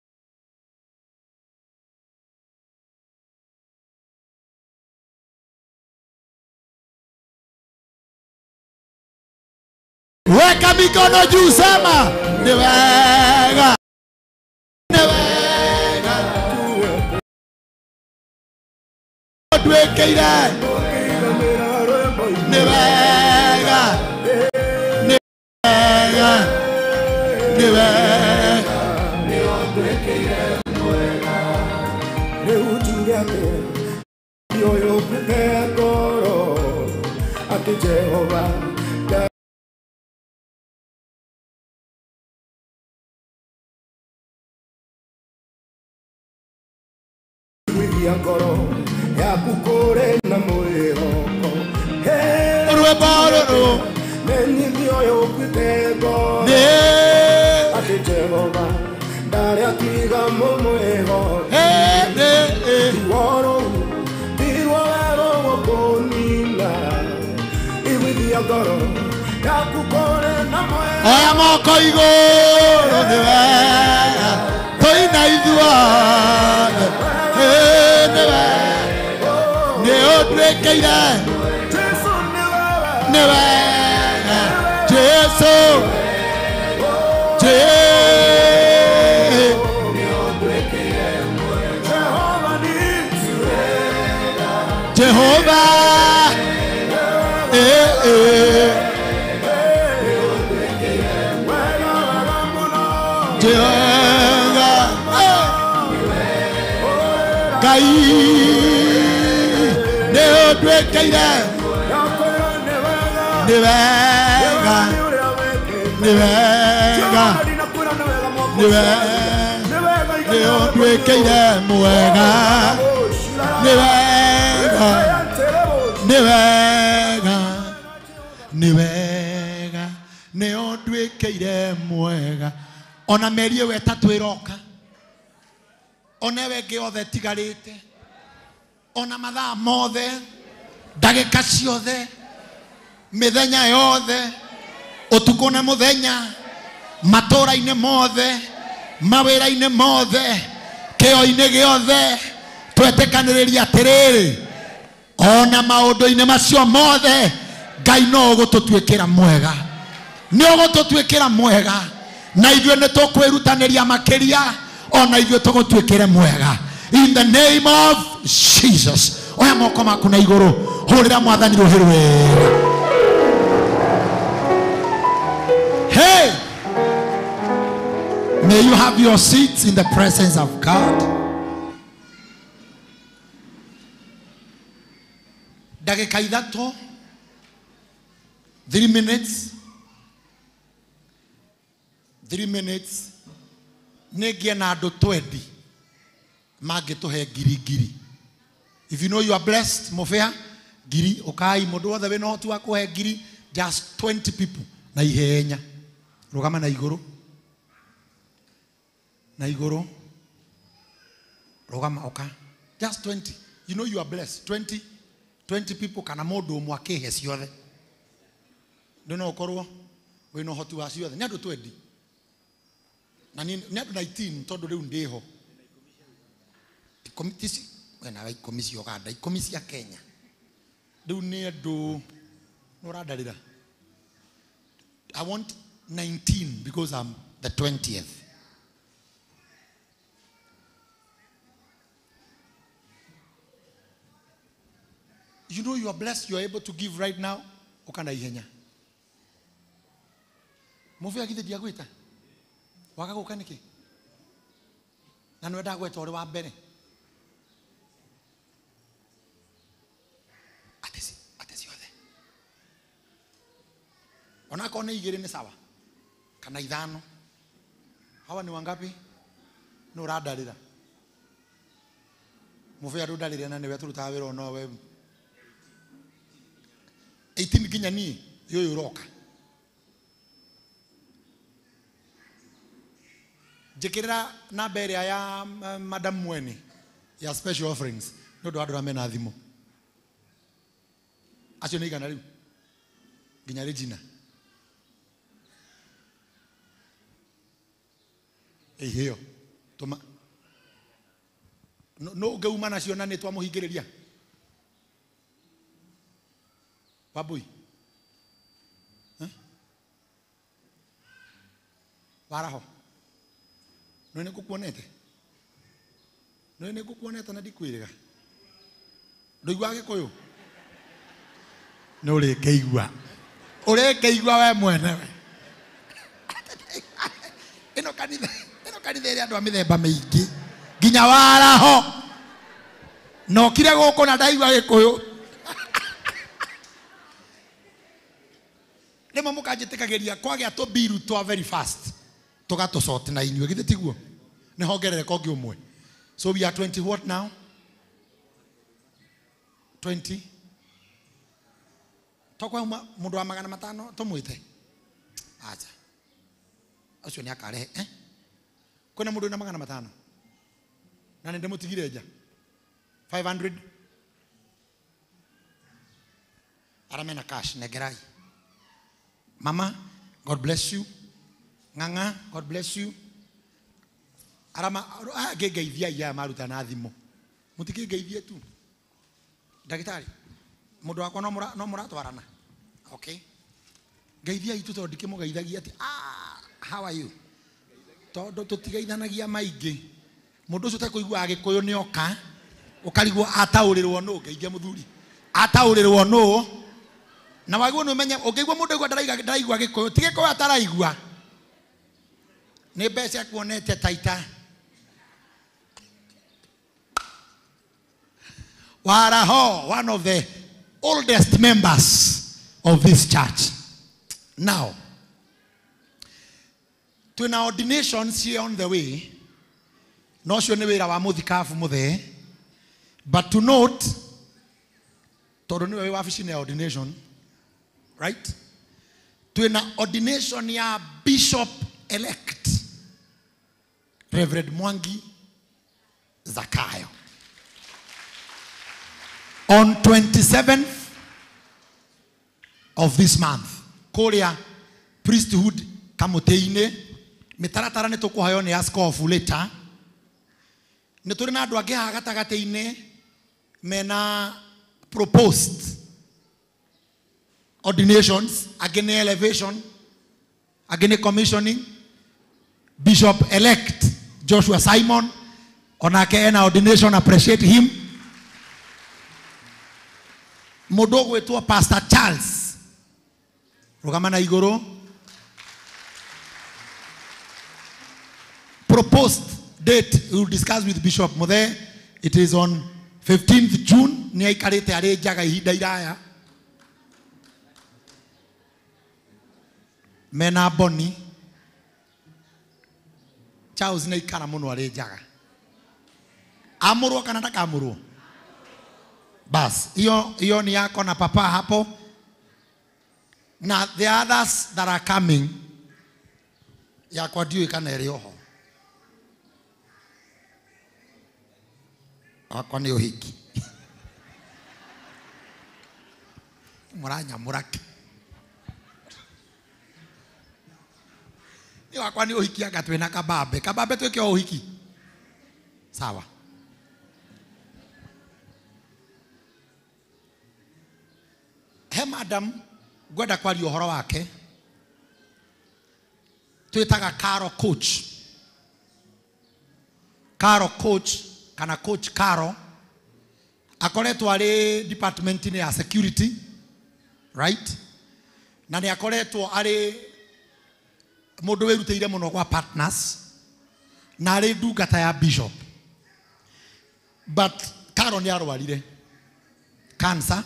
weka mikono juu sema ni wega ni wega twekire ni wega ni wega ni wega ni ujuliate yoyo pete ngoro ati Jehova ngoro yaku kũrĩ na mwĩhoko rwĩmbo rũrũ menyithio yũkĩte ngoro atĩ Jehova ndarĩ atiga mũmwĩhoko ruo rũu tirwo werũ gũkũnina igwithia ngoro yaku kũrĩ na mwĩhoko oya moko igũrũ nĩ wega tũina ithuothe ni otwekeire ni wega Jesu Jehova Jehova Ngai ni otwekeire ni wega ni wega ni wega ni otwekeire mwega ni wega ni wega ni wega ni otwekeire mwega ona meri we tatu iroka ona we giothe tigarite ona mathaa mothe ndagĩka ciothe mĩthenya yothe ũtukũ na mũthenya matũũra-inĩ mothe mawĩra-inĩ mothe kĩo-inĩ gĩothe twetĩkanĩrĩria atĩrĩrĩ ona maũndũ-inĩ macio mothe Ngai no ũgũtũtuĩkĩra mwega nĩ ũgũtũtuĩkĩra mwega na ithuĩ nĩ tũkwĩrutanĩria makĩria ona ithuĩ tũgũtuĩkĩre mwega in the name of Jesus. Oya moko maku na igũrũ hũrĩra mwathani rũhĩ rwega. Hey, may you have your seats in the presence of God. Dakika ithatũ 3 minutes 3 minutes nĩngĩe na andũ 20 mangĩtũhe ngiri. If you know you are blessed, mofea ngiri ukai mũndũ wothe wĩna ũhoti wa kũhe ngiri, just 20 people na ihenya. Rũgama na igũrũ. Na igũrũ. Rũgama oka. Just 20. You know you are blessed. 20 people kana mũndũ ũmwe akĩhe ciothe. Ndona ũkorwo wĩna ũhoti wa ciothe. Nĩ andũ 20. Na nĩ andũ 19 tondũ rĩu ndĩho. Committee wena commission Uganda commission Kenya riu ni andu noradalira. I want 19 because I'm the 20th. You know you are blessed, you are able to give right now. Ukanda ihenya. Mufi agithe dia gwita. Waka guka niki. Na nwenda gweta uri wa mbere. Atesi othe. Ona kone igiri ni sawa. Kana ithano. Hawa ni wangapi? No radalira. Mufi arudalira na niwe turutaga wira ono we. 18 ginya ni yo uroka. Jekira na bere ya Madam Mweni ya special offerings no do adora mena thimo. Acio ni gana riu. Ginya Regina. Hiyo. Toma. No geuma nacio na ni twamuhingiriria. Babui. Waraho. None kukuonete. None kukuonete na dikwiriga. Ndoigwa Gikuyu. No le keigwa. Ore keigwa we mwene we. Ino kanitha ria andu a mithemba miingi. Ginya waraho. No kire guko na ndaigwa Gikuyu. Remo mukanjitikagiria kwagea to biru to very fast. Togato sort na inywe githe tiguo. Ne hongerere kongi umwe. So we are 20 what now? 20. Tokwa mundu wa 500 tumwite. Acha. Acio ni akare Kuna mundu na 500. Na nende mutigire nja. 500. Aramena cash negerai. Mama, God bless you. Nganga, God bless you. Arama gegeithia ya maruta na thimo. Mutikigeithie tu. Dagitari. Mundu wako no muratwarana. Okay. Geithia itu to ndikimugeithagia ati how are you? Todo tutigeithanagia maingi. Mundu ucio takuigua Gikuyu ni oka. Ukarigwo ataurirwo no ngeithia muthuri. Ataurirwo no. Na wagwo no menya ukigwa mundu igwa ndaraigwa Gikuyu tige ko ataraigwa ni mbeca kuonete taita Waraho, one of the oldest members of this church. Now to an ordinations here on the way, no sure newe wa muthikafu muthe, but to note todo newe wa fishing ordination. Right? To an ordination ya Bishop elect Reverend Mwangi Zakayo. On 27th of this month, Korea priesthood kamuteine mitaratara nitukuhayo ni askofu later. Nituri na andu angi gatagateine mena proposed ordinations, again elevation, again commissioning. Bishop-elect Joshua Simon, onake ena ordination, appreciate him. Modogo wetu Pastor Charles Rugamana Igoro, proposed date we will discuss with Bishop Mothe. It is on 15th June. Ni aikarete are jaga hida iraya. Mena boni Charles na ikana muno are jaga. Amuru kana nataka amuru. Bas, hiyo ni yako na papa hapo. Na the others that are coming ya kwa dio ikana erioho. Kwa ni uhiki. Muranya muraki. Ni wakwa ni uhiki akatwe na kababe. Kababe tuweke uhiki. Sawa. he madam gwenda kwaria uhoro wake twitaga Carol Coach. Carol Coach kana Coach Carol akoretwo ari department ni ya security, right? Na ni akoretwo ari mundu wirutire muno kwa partners na ari ndungata ya bishop. But Carol ni arwarire cancer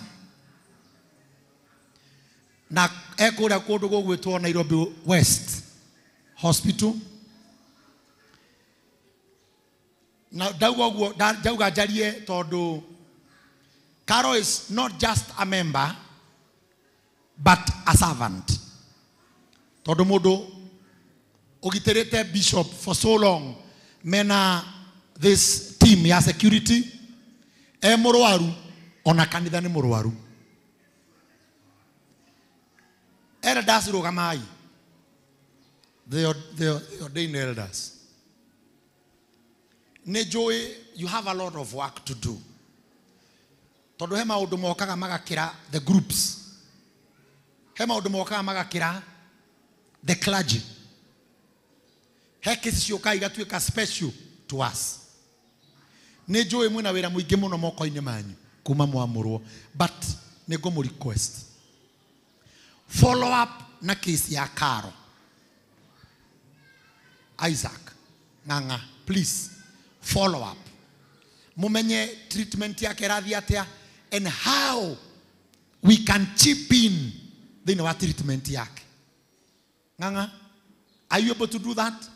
na ekura kundu gugwitwo Nairobi West Hospital. Now dauga jarie todo. Carol is not just a member but a servant. Todo modo ogiterete bishop for so long. Mena this team ya security murwaru ona kanitha ni murwaru. Elders rogamai. They ordained elders. Nejoy, you have a lot of work to do. Todo hema udumokaga magakira the groups. Hema udumokaga magakira the clergy. Hekisi yoka igatuika special to us. Nejoy mwina wera muingi muno moko-ini manyu kuma mwamurwo, but nego mu request. Follow up na case ya Carol. Isaac Nganga, please follow up. Mumenye treatment yake radhi atia and how we can chip in the our treatment yake. Nganga, are you able to do that?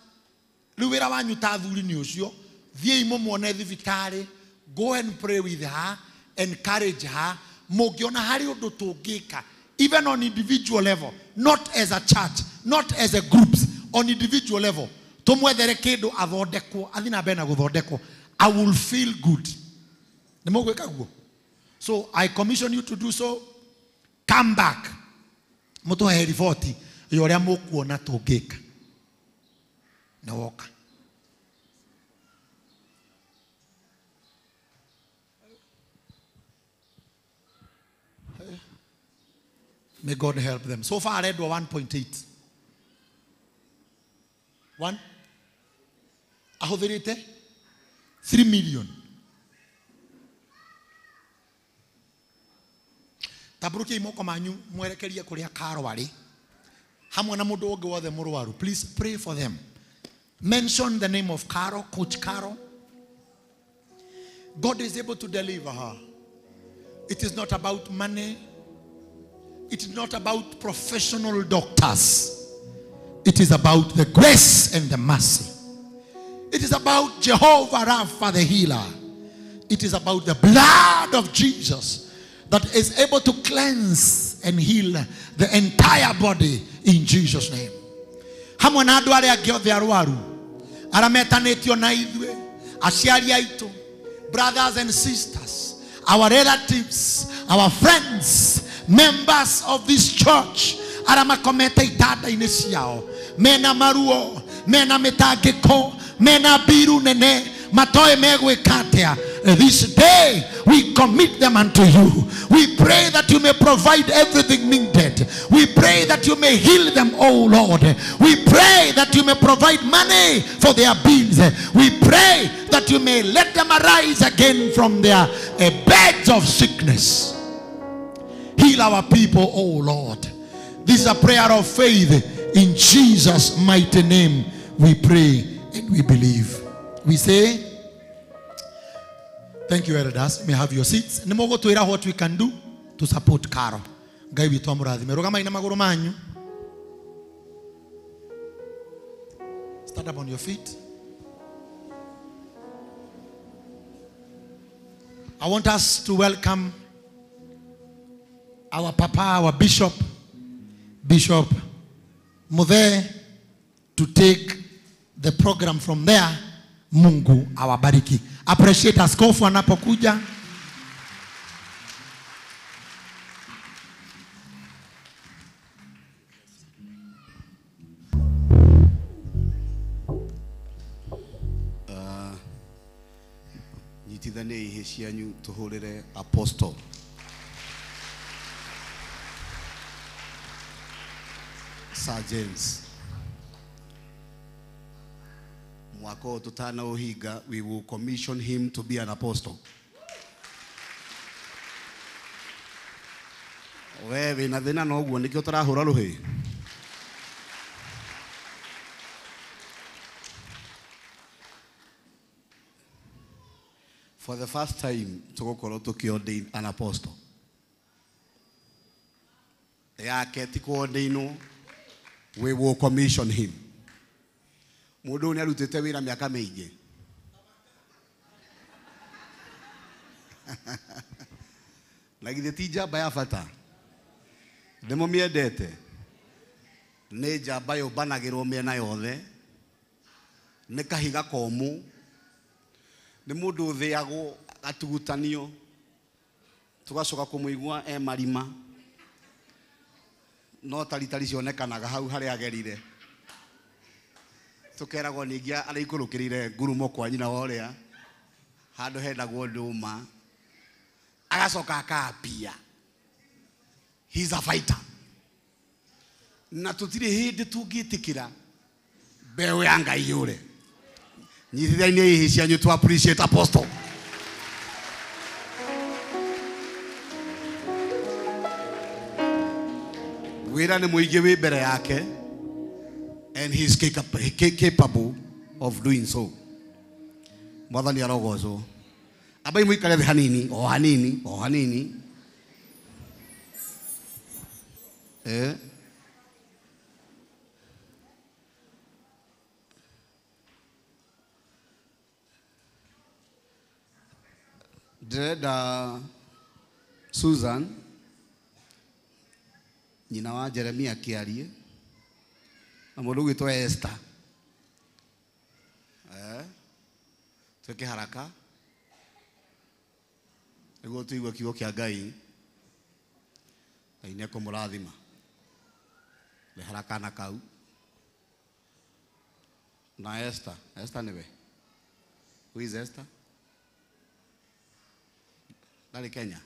Luwera wanyu tathuri ni ucio, thie imo muone thibitari, go and pray with her, encourage her, mugiona hari undu tungika, even on individual level, not as a church, not as a groups, on individual level. Tumwethere kindu athondekwo athina bena guthondekwo, I will feel good. Nimogweka guo. So I commission you to do so. Come back. Mutohe report yoria mukuona tungika. Na woka. May God help them. So far I read 1.8. 1 ahotherite 3 million. Taburuke imoko manyu mwerekeria kuria Carol ari hamwe na mundu ungi wothe murwaru. Please pray for them. Mention the name of Carol, Coach Carol. God is able to deliver her. It is not about money. It is not about professional doctors. It is about the grace and the mercy. It is about Jehovah Rapha the healer. It is about the blood of Jesus that is able to cleanse and heal the entire body in Jesus' name. Hamwe na andu aria angi othe arwaru arametanitio na ithue aciari aitu, brothers and sisters, our relatives, our friends, members of this church aramakomete itanda-ini ciao mena maruo, mena mitangiko, mena biru nene matoe megwika atia. This day we commit them unto you. We pray that you may provide everything needed. We pray that you may heal them, oh Lord. We pray that you may provide money for their bills. We pray that you may let them arise again from their beds of sickness. Heal our people, oh Lord. This is a prayer of faith. In Jesus' mighty name we pray and we believe. We say, thank you, elders. You may have your seats. Nimogo tuira what we can do to support Carol. Ngai witu amurathime. Rogama ina maguru manyu. Stand up on your feet. I want us to welcome our Papa, our Bishop, Bishop Muthe, to take the program from there. Mungu awabariki. Appreciate askofu anapokuja. Nyitithanie ihĩcianyu tuhũrĩre apostle. Sir James. Mwaka ũyũ tutanaũhinga, we will commission him to be an apostle. We wĩna thĩna noguo nĩkĩo tũrahũra rũhĩ. For the first time tũgũkorwo tũkĩordain an apostle. Yake ti kũordainwo, we will commission him. Mũndũ nĩ arutĩte wĩra mĩaka mĩingĩ. Na githĩ ti njamba ya bata. Ndĩmũmĩendete. Nĩ njamba yũmbanagĩrwo mĩena yothe. Nĩ kahiga komũ. Nĩ mũndũ ũthĩagwo gatugutanio. Tũgacoka kũmũigua marima. No taritari cionekanaga hau harĩa agerire. Tukeragwo ningĩ araikũrũkĩrĩire ngurumo kwa nyina wa ũrĩa handũ hendagwo ndũma, agacoka akapia. He's a fighter. Na tũtirĩ hĩndĩ tũngĩtĩkĩra mbeũ ya Ngai yũre. Nyitithania ihi cianyu to appreciate apostle. Wĩra nĩ mũingĩ wĩ mbere yake. And he is capable of doing so. Mwathani arogocwo. Abai muikare thĩ hanini, o hanini, o hanini. Ndĩrenda Susan, nyina wa Jeremia akĩarie. Na mũndũ gwĩtwo Esther. Twĩke haraka. Nĩguo tũigue kiugo kĩa Ngai. Ngai nĩekũmũrathima. Nĩ haraka na kau. Na Esther. Esther nĩwe. Who is Esther? Ndarĩ Kenya.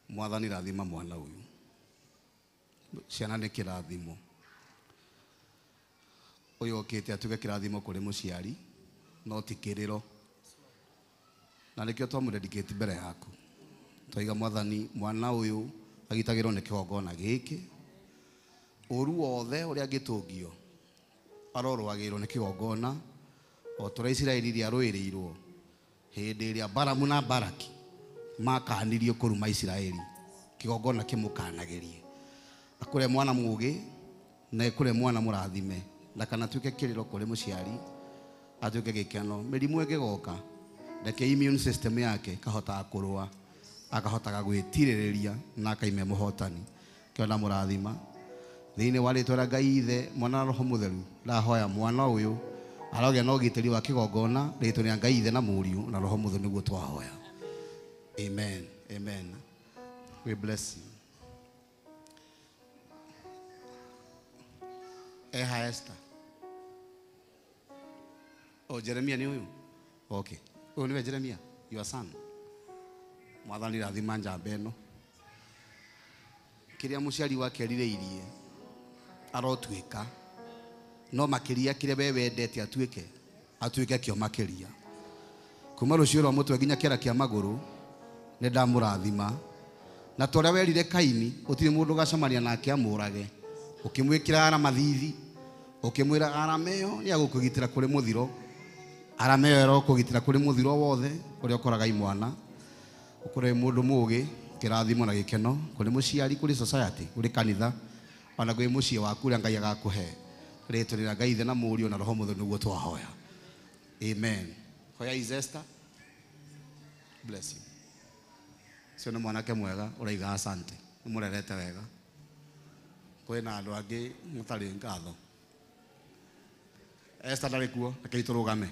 Mwathani rathima mwana uyu. Ciana nĩ kĩrathimo. Ũyũ okĩte atuĩke kĩrathimo kũrĩ mũciari, no ti kĩrĩro. Na nĩkĩo twamũdedicate mbere yaku. Twaiga Mwathani mwana ũyũ agitagĩrwo nĩ kĩgongona gĩkĩ. Ũru wothe ũrĩa angĩtũngio arorwagĩrwo nĩ kĩgongona o tũrĩa Isiraeli rĩarũĩrĩirwo hĩndĩ ĩrĩa Balamu na Balaki makanirio kũruma Isiraeli. Kĩgongona kĩmũkanagĩrie. Akũre mwana mũgĩ na ekũre mwana mũrathime. Na kana tuĩke kĩrĩro kũrĩ mũciari, atuĩke gĩkeno. Mĩrimũ ĩngĩgoka, reke immune system yake kahotaga kũrũa, akahotaga gwĩtirĩrĩria na akaime mũhotani. Kĩona mũrathima. Thĩinĩ wa rĩtwa rĩa Ngai Ithe, Mwana na Roho Mũtheru, ndahoya mwana ũyũ arogĩa na ũgitĩri wa kĩgongona, rĩtwa rĩa Ngai Ithe na Mũriũ na Roho Mũtheru nĩguo twahoya. Amen. Amen. We bless you. Esther. Oh, Jeremia ni huyu? Okay. Oh, niwe Jeremia, your son. Mwathani rathima njamba ĩno. Kĩrĩa mũciari wake erirĩirie arotuĩka, no makĩria kĩrĩa we wendete atuĩke kĩo makĩria. Kuma rũciũ rwa mũtwe nginya kĩara kĩa magũrũ nĩ ndamũrathima. Na tũrĩa werire Kaini ũtirĩ mũndũ gacemania nake amũrage. Ũkĩmwĩkĩra arama thithi, ũkĩmwĩra arama ĩyo nĩ agũkũgitĩra kũrĩ mũthiro. Arama ĩyo ĩrokũgitĩra kũrĩ mũthiro wothe ũrĩa ũkoraga imwana. Ũkũre mũndũ mũgĩ, kĩrathimo na gĩkeno kũrĩ mũciari, kũrĩ society, kũrĩ kanitha, ona gwĩ mũciĩ waku ũrĩa Ngai agakũhe. Rĩtwa rĩa Ngai Ithe na Mũriũ na Roho Mũtheru nĩguo twahoya. Amen. Hoya Esther. Bless you. Sio nĩ mwanake mwega ũraiga asante. Mũrerete wega. Kwĩna andũ angĩ mũtarĩ ngatho. Esther ndarĩ kuo, reke tũrũgame.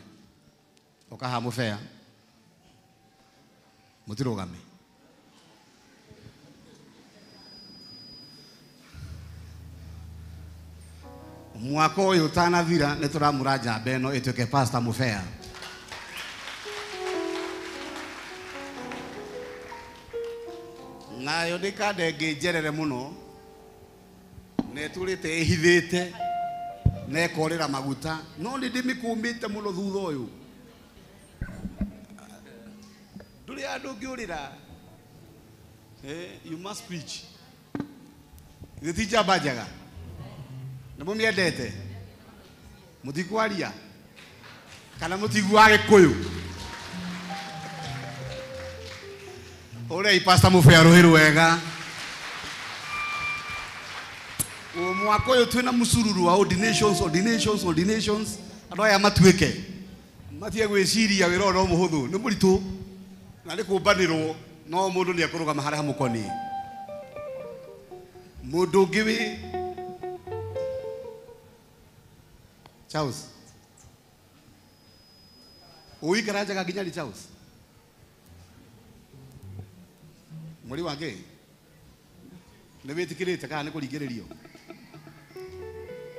Ũkaha mũbea. mutirugame. Mwaka ũyũ ũtanathira nĩ tũramũra njamba ĩno ĩtuĩke Pastor Mũbea. Nayo ndĩkande njerere mũno nĩ tũrĩte ĩhithĩte na ĩkorĩra maguta no nĩ ndĩmĩkũmĩte mũno thutha ũyũ. Ndũrĩ andũ ngĩũrĩra you must preach. Gĩti njamba njega nĩ mũmĩendete mũtikwaria kana mũtigua Gĩkũyũ. Ũrĩa Pastor Mũbea rũhĩ rwega. Mwaka ũyũ twĩna mũsururu wa ordinations. Andũ aya matuĩke matige gwĩciria wĩra ũyũ no mũhũthũ nĩ mũritũ na nĩ kũmbanĩrwo no mũndũ nĩ ekũrũgama harĩa hamũkoniĩ. Mũndũ ũngĩ wĩ Charles ũikara njaga nginya rĩ Charles mweri wa ngĩ nĩ wĩtĩkĩrĩte kana nĩ kũringĩrĩrio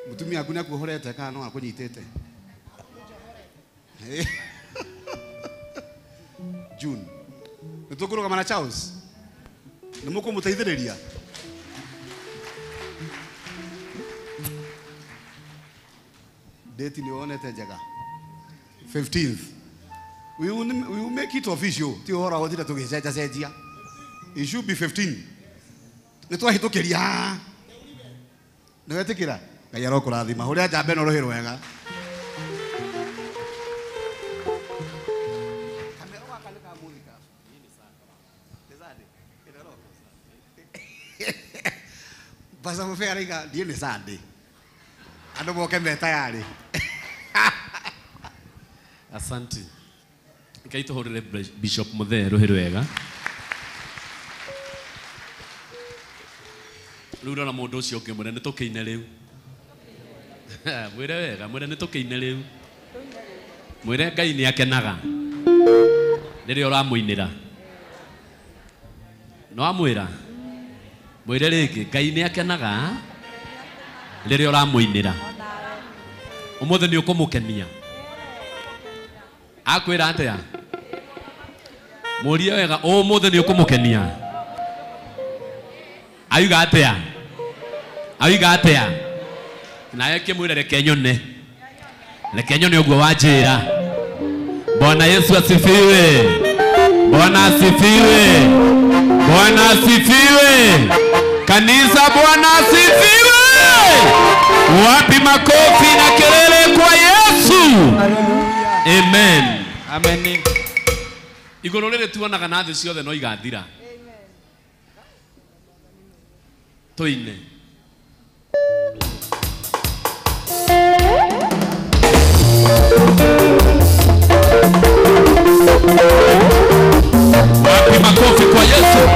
mũtumia waku nĩ akuohorete kana no akũnyitĩte June nĩ tũkũrũgama na Charles nĩ mũkũmũteithĩrĩria. Date ni onete njega 15th. We will make it official. Ti hora wothira tugicenjia. It should be 15. Nĩ twahĩtũkĩria. Nĩ wetĩkĩra? Ngai arokũrathima. Ũrĩa njamba ĩno rũhĩ rwega. Pastor Mũbea araiga ndiĩ nĩ Sunday. Andũ moke me tayari. Asante. Ngai tũhũrĩre Bishop Mũthee rũhĩ rwega. Rĩu rora mũndũ ũcio ũngĩ mwĩre nĩ tũkĩine rĩu. Mwĩre wega, mwĩre nĩ tũkĩine rĩu. Mwĩre Ngai nĩ akenaga rĩrĩa ũramũinĩra. No amwĩra. Mwĩre rĩngĩ Ngai nĩ akenaga rĩrĩa ũramũinĩra. Ũmũthĩ nĩ ũkũmũkenia. Akwĩra atĩa? Mũrie wega ũmũthĩ nĩ ũkũmũkenia. Ayuga atĩa? Ayuga atĩa? Naye kĩmwĩre reke nyone. Reke nyone ũguo wanjĩra. Bwana Yesu asifiwe. Bwana asifiwe. Bwana asifiwe. Kanisa Bwana asifiwe. Wapi makofi na kelele kwa Yesu. Amen. Amen. Igũrũ rĩrĩ tuonaga na thĩ ciothe no igathira. Tũine. Wapi makofi kwa Yesu.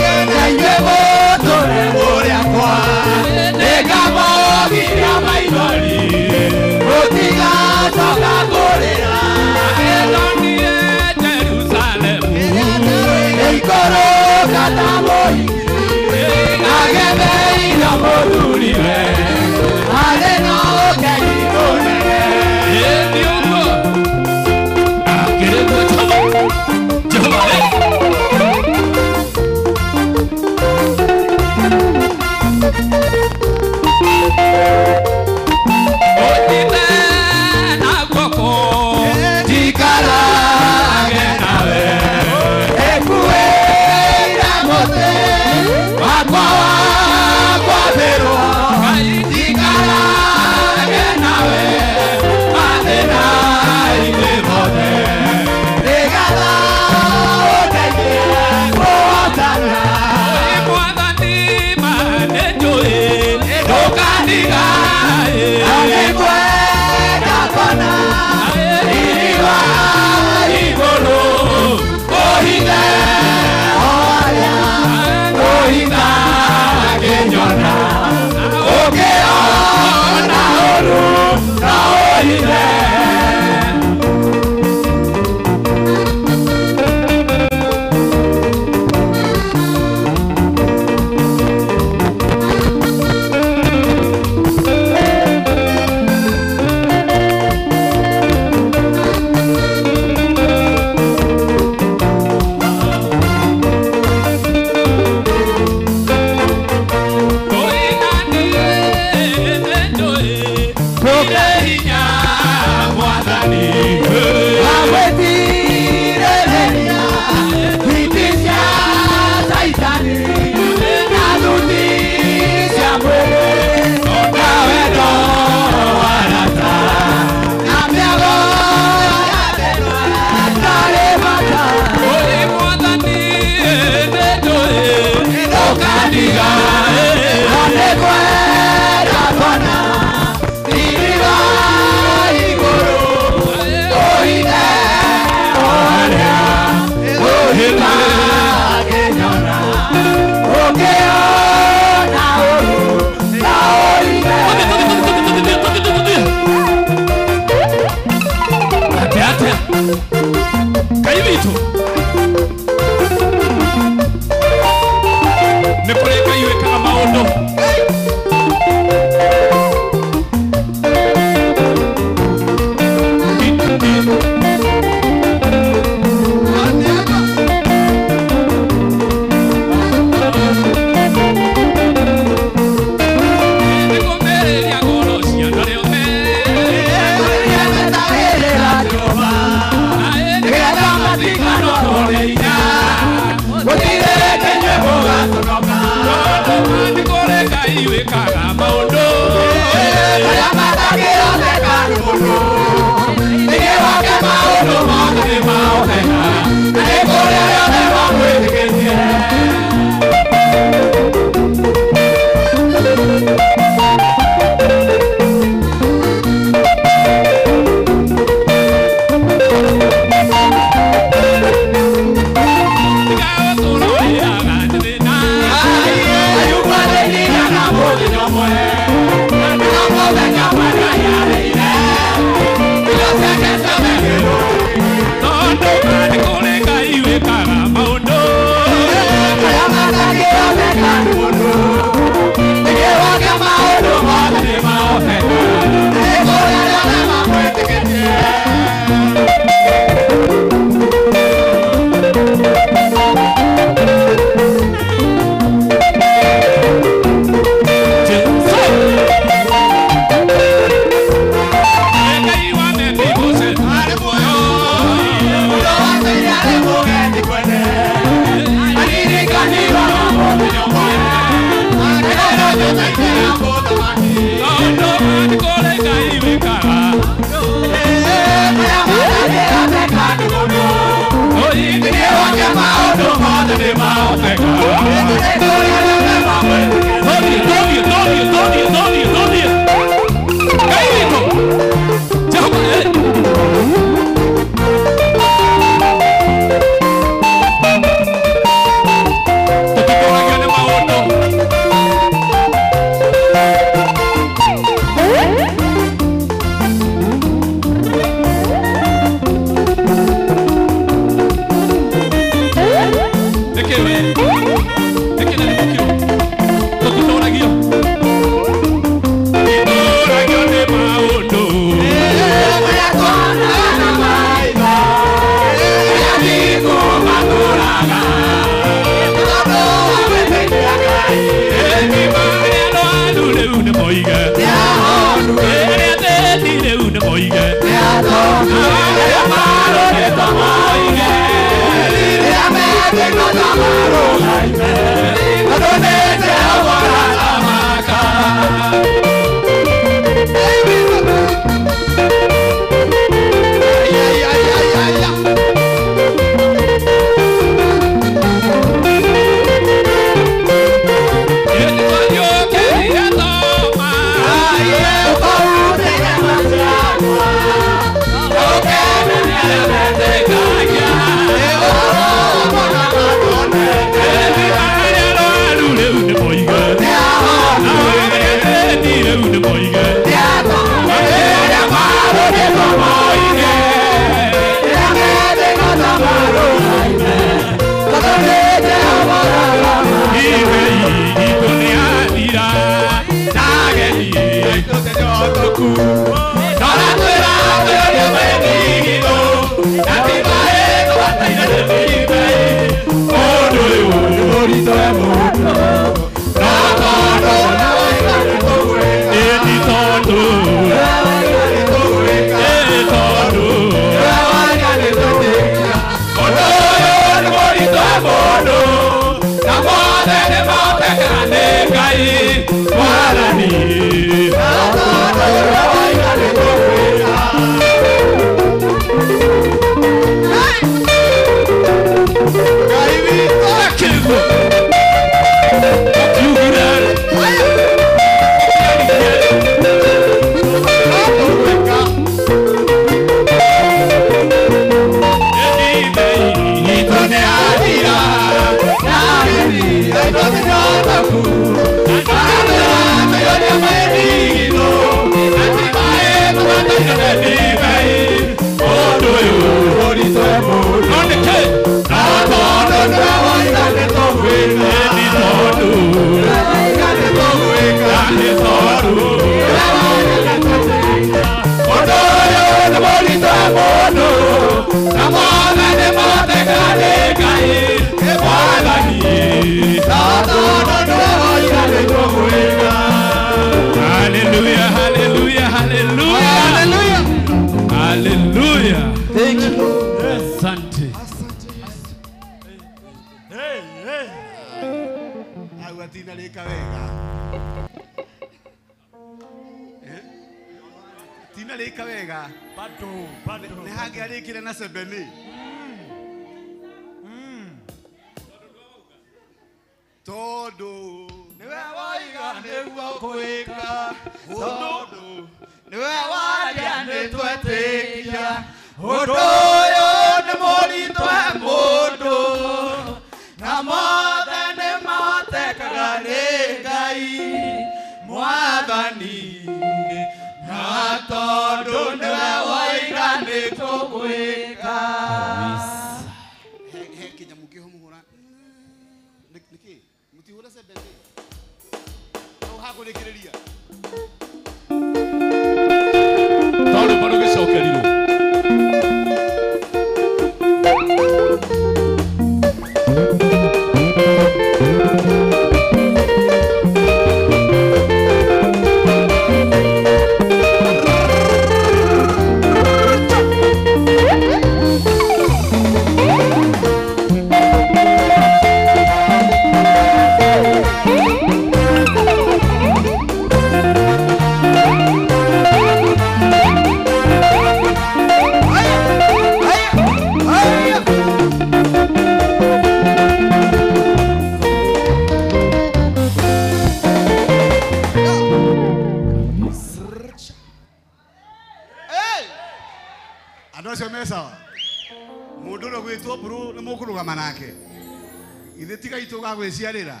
ithe tiga itu gagwiciarira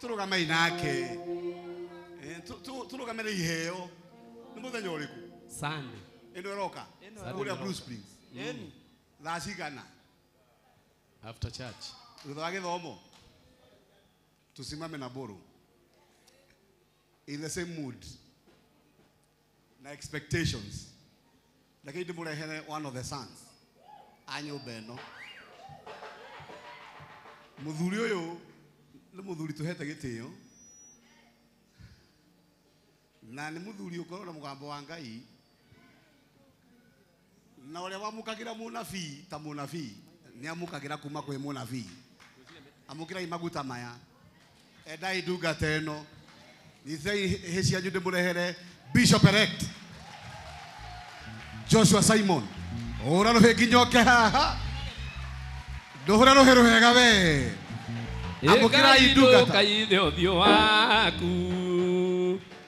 turugamei nake turugamere iheo ni muthenya uriku Sunday ino eroka uria Bruce Springs thaa cigana after church thutha wa githomo tusimame na Buru in the same mood na expectations lakini ndimurehere one of the sons a nyumba ĩno muthuri uyu ni muthuri tuhete gitio na ni muthuri ukorwo na mugambo wa Ngai na uria wamukagira munabii ta munabii ni amukagira kuma kwi munabii amukira imaguta maya endai ndungata ĩno nithei hecia nyu ndimurehere Bishop Elect Joshua Simon ora rohe nginyoke haha ndohora rohe rohega we amukira indungata kaithe uthio waku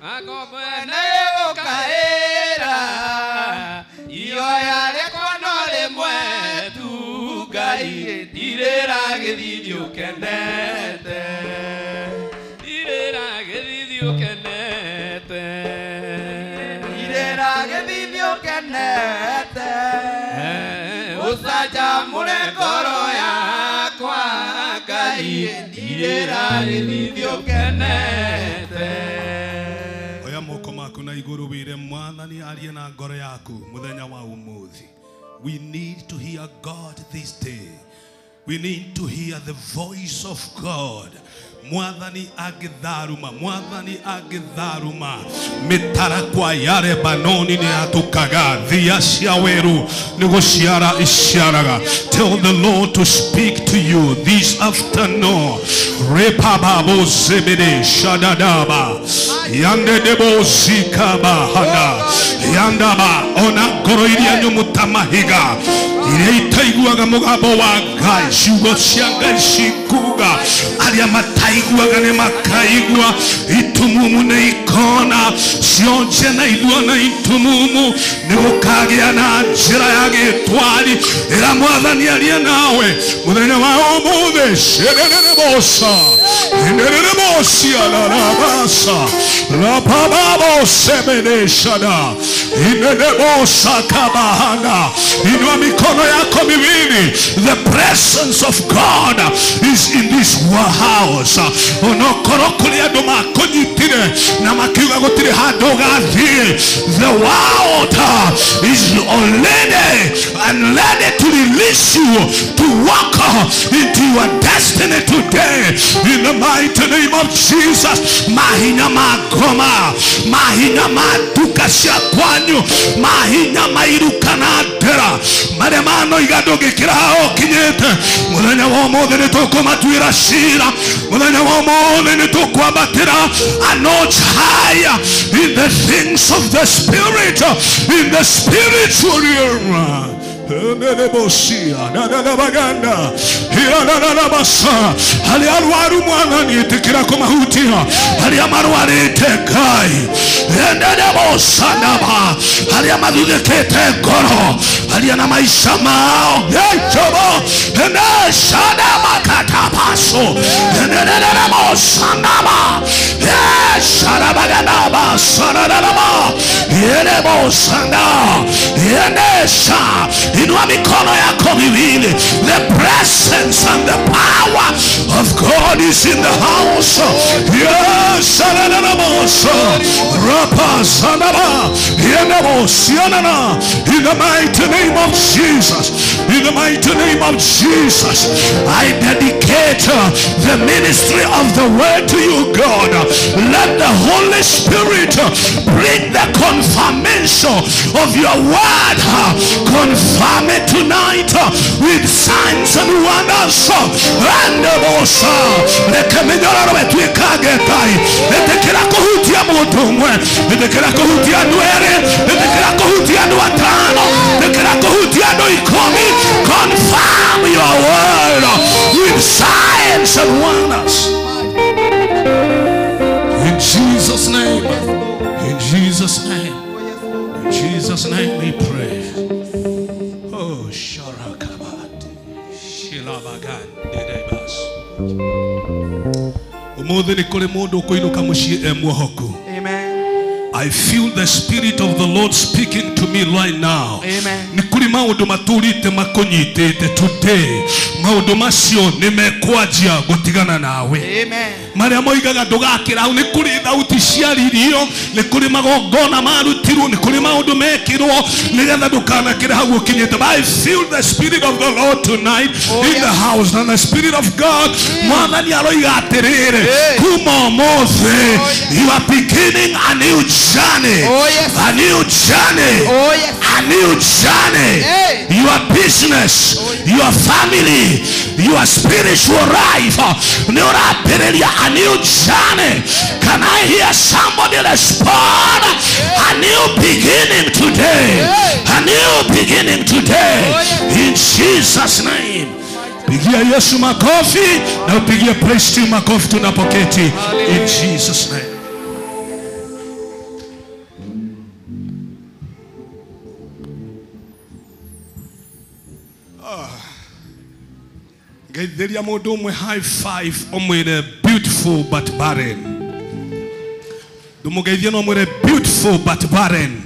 akobene ukaira iyo yarekwa no rimwe tu Ngai ndirira githithio kenete ndirira githithio kenete ndirira githithio kenete usaja mure ngoro yakwa Ngai ndirira githithio kenete oya moko maku na iguru wire mwathani arie na ngoro yaku muthenya wa umuthi. We need to hear God this day. We need to hear the voice of God. Mwathani agitharuma mitara kwa yare banoni ni atukaga thia cia weru ni guciara iciaraga. Tell the Lord to speak to you this afternoon. Repababo zebede shadadaba yande debo zikaba hana yandaba ona ngoro iria nyumutamahiga iria itaiguaga mugambo wa Ngai ciugo cia Ngai cikuga aria mataiguaga ni makaigua itumumu ni ikona cionje na idua na itumumu ni gukagia na njira ya gitwari ira mwathani aria nawe muthenya wa umuthi cererere bosa inderere bosia la rabasa la pababo sebede shada inderere bosa kabahana inua mikono yako miwili. The presence of God is in this house. Onokoro kuri andu makonyitire na makiuga gutire handu gathie. The world is ready to release you to walk into your destiny today in the mighty name of Jesus. Mahina magoma, mahina maduka cia kwanyu, mahina mairuka na ndera maremano igadoge kirao kinyete muthenya wa umuthi ni tukumatuira cira muthenya wa umuthi ni tukwabatira a notch higher in the things of the spirit, in the spiritual realm. Nenebosia baganda hirana basa hali alwaru mwana nitikira ko mahutia hali amarwari tekai nenebosa ndaba hali amadudekete goro hali na maisha mao yechobo neshada makata paso nenebosa ndaba yeshara baganda basa ndaba yenebosa ndaba yenesha inua mikono yako miwili. The presence and the power of God is in the house. Yes, in the mighty name of Jesus. In the mighty name of Jesus, I dedicate the ministry of the word to you, God. Let the Holy Spirit bring the confirmation of your word. Confirm it tonight with signs and wonders. And also, rekamenya betwikage tai. Etekera kuhutia mutumwe, etekera kuhutia nwere, etekera kuhutia nwatano, etekera kuhutia ikomi. Confirm your word with signs and wonders. In Jesus' name, in Jesus' name, in Jesus' name we pray. Oh, Sharakabat, Shilabagan, Dedebas. Umuthi ni kuri mundu kuinuka mushie mwohoku. Amen. I feel the spirit of the Lord speaking to me right now. Amen. Ni kuri maundu maturite makonyitete today. Maundu macio nimekwajia gutigana nawe. Amen. Maria moigaga ndugakira ni kuri thauti ciaririo, ni kuri magongona marutirwo, ni kuri maundu mekirwo nigetha ndukanakire hau ukinyite. I feel the spirit of the Lord tonight in the house, and the spirit of God mwathani aroiga atirire kuma mothe you are beginning a new journey. A new journey. A new journey. Your business, your family, your spiritual life, a new journey. Can I hear somebody respond? A new beginning today. A new beginning today. In Jesus' name. Pigia Yesu makofi na upigie praise team makofi tunapoketi. In Jesus' name. Getheria mundu umwe high five omwire beautiful but barren. Dumugeithia no mwire beautiful but barren.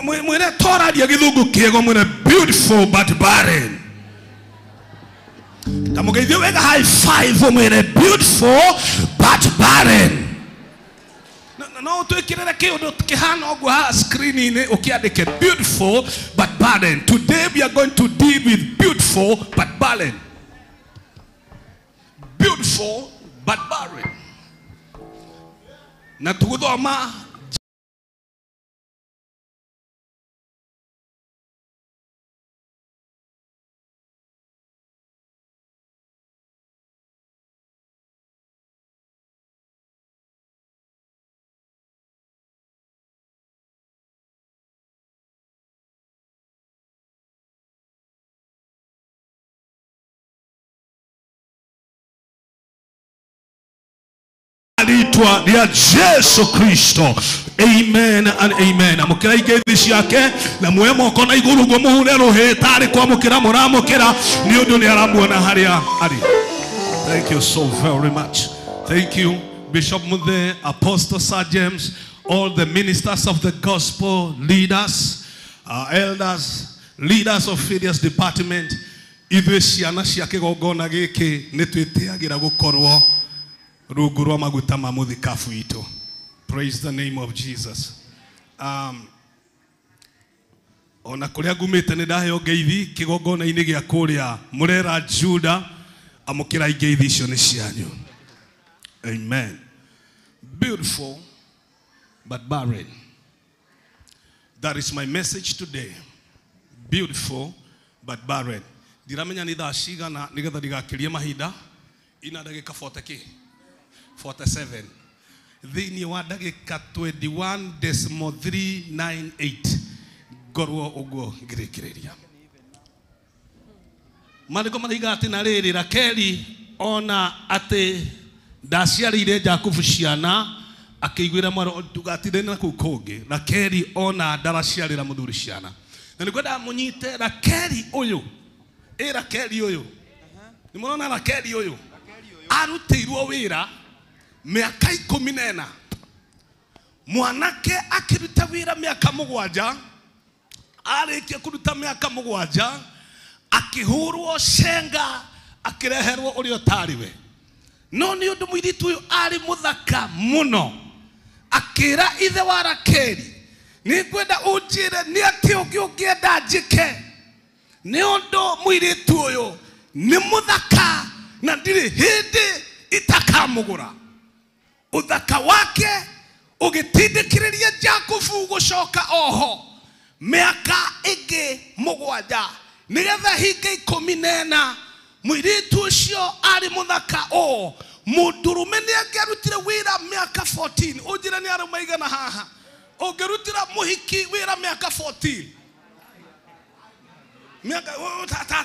Mwire tora dia githungu kiego mwire beautiful but barren. Dumugeithia wega high five omwire beautiful but barren. No twikirire kiundu kihana ogwo ha screen ini ukiandike beautiful but barren. Today we are going to deal with beautiful but barren. Beautiful but barren. Na tuguthoma ya Yesu Kristo. Amen and amen. Amukira igethi yake na mwemo kona iguru go muhure rohe tari kwa mukira muramukira ni undu ni aramuona haria ari. Thank you so very much. Thank you Bishop Muthe, Apostle Sir James, all the ministers of the gospel, leaders, elders, leaders of various department. Ithuĩ ciana cia kĩgongona gĩkĩ nĩ twĩtĩagĩra gũkorwo rungu rwa maguta ma mũthikabu witũ. Praise the name of Jesus. Ona kũrĩa ngumĩte nĩ ndaheo ngeithi kĩgongona-inĩ gĩa kũrĩa Mũrera Juda, amũkĩra ngeithi icio nĩ cianyu. Amen. Beautiful but barren. That is my message today. Beautiful but barren. Ndiramenya nĩ thaa cigana nĩgetha ndigakirie mahinda. Ina ndagĩka 47. Thĩinĩ wa ndagĩka 21.398 ngorwo ũguo ngĩrĩkĩrĩria. Maandĩko maraiga atĩ na rĩrĩ Rakeli ona atĩ ndaciarĩire Jakubu ciana akĩiguĩra mwaro tugatire na kũu kũngĩ. Rakeli ona ndaraciarĩra mũthuri ciana. Na nĩkwenda mũnyite Rakeli ũyũ. Rakeli ũyũ. Nĩ mũrona Rakeli ũyũ. Arutĩirwo wĩra mĩaka 14. Mwanake akĩruta wĩra mĩaka 7. Arĩkia kũruta mĩaka 7 akĩhũrwo cenga akĩreherwo ũrĩa ũtariwe. No nĩ ũndũ mũirĩtu ũyũ arĩ mũthaka mũno. Akĩra ithe wa Rakeli, nĩngwenda ũnjĩre nĩ atĩ ũngĩenda njĩke. Nĩ ũndũ mũirĩtu ũyũ nĩ mũthaka na ndirĩ hĩndĩ itakamũgũra. Uthaka wake ũgĩtindĩkĩrĩria Jakubu gũcoka oho mĩaka ĩngĩ 7 nĩgetha hinga 14. Mũirĩtu ũcio arĩ mũthaka o. Mũndũrũme nĩ angĩarutire wĩra mĩaka 14. Ũnjĩre nĩ arũme aigana haha ũngĩrutira mũhiki wĩra mĩaka 14?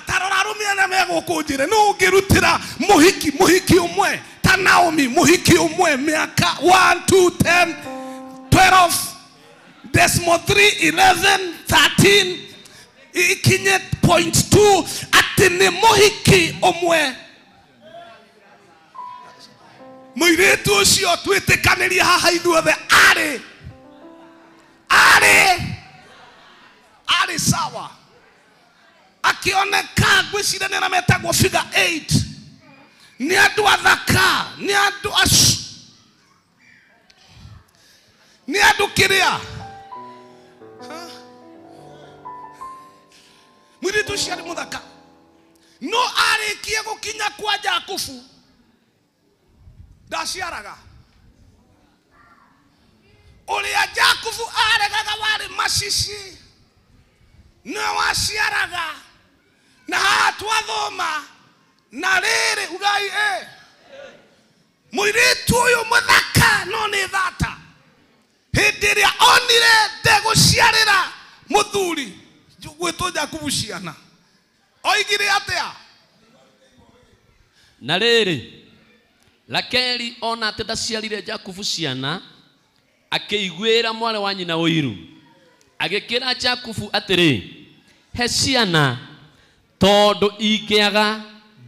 Tarora rumiana megũkũ njĩre no ũngĩrutira mũhiki ũmwe ta Naomi mũhiki ũmwe mĩaka 1 2 10 12 decimal 3 11 13 ikinye .2 atĩ nĩ mũhiki ũmwe Muiritu ucio twitikanirie haha ithuothe ari sawa. Akioneka gwicire nä metagwo figure 8 nä andå athaka nä andå kä rä a mwiritu ucio arä må thaka no arä kie gå kinya kwa Jakubu ndaciaraga å rä a Jakubu aregaga warä macici nä waciaraga na haha twathoma na rĩrĩ ugai mũirĩtu ũyũ mũthaka no nĩ thata hĩndĩ ĩrĩa onire ndegũciarĩra mũthuri gwĩtwo Jakubu ciana oigire atĩa? Na rĩrĩ Rakeli ona atĩ ndaciarire Jakubu ciana akĩiguĩra mwarĩ wa nyina ũiru agĩkĩra Jakubu atĩrĩ he ciana tondũ ingĩaga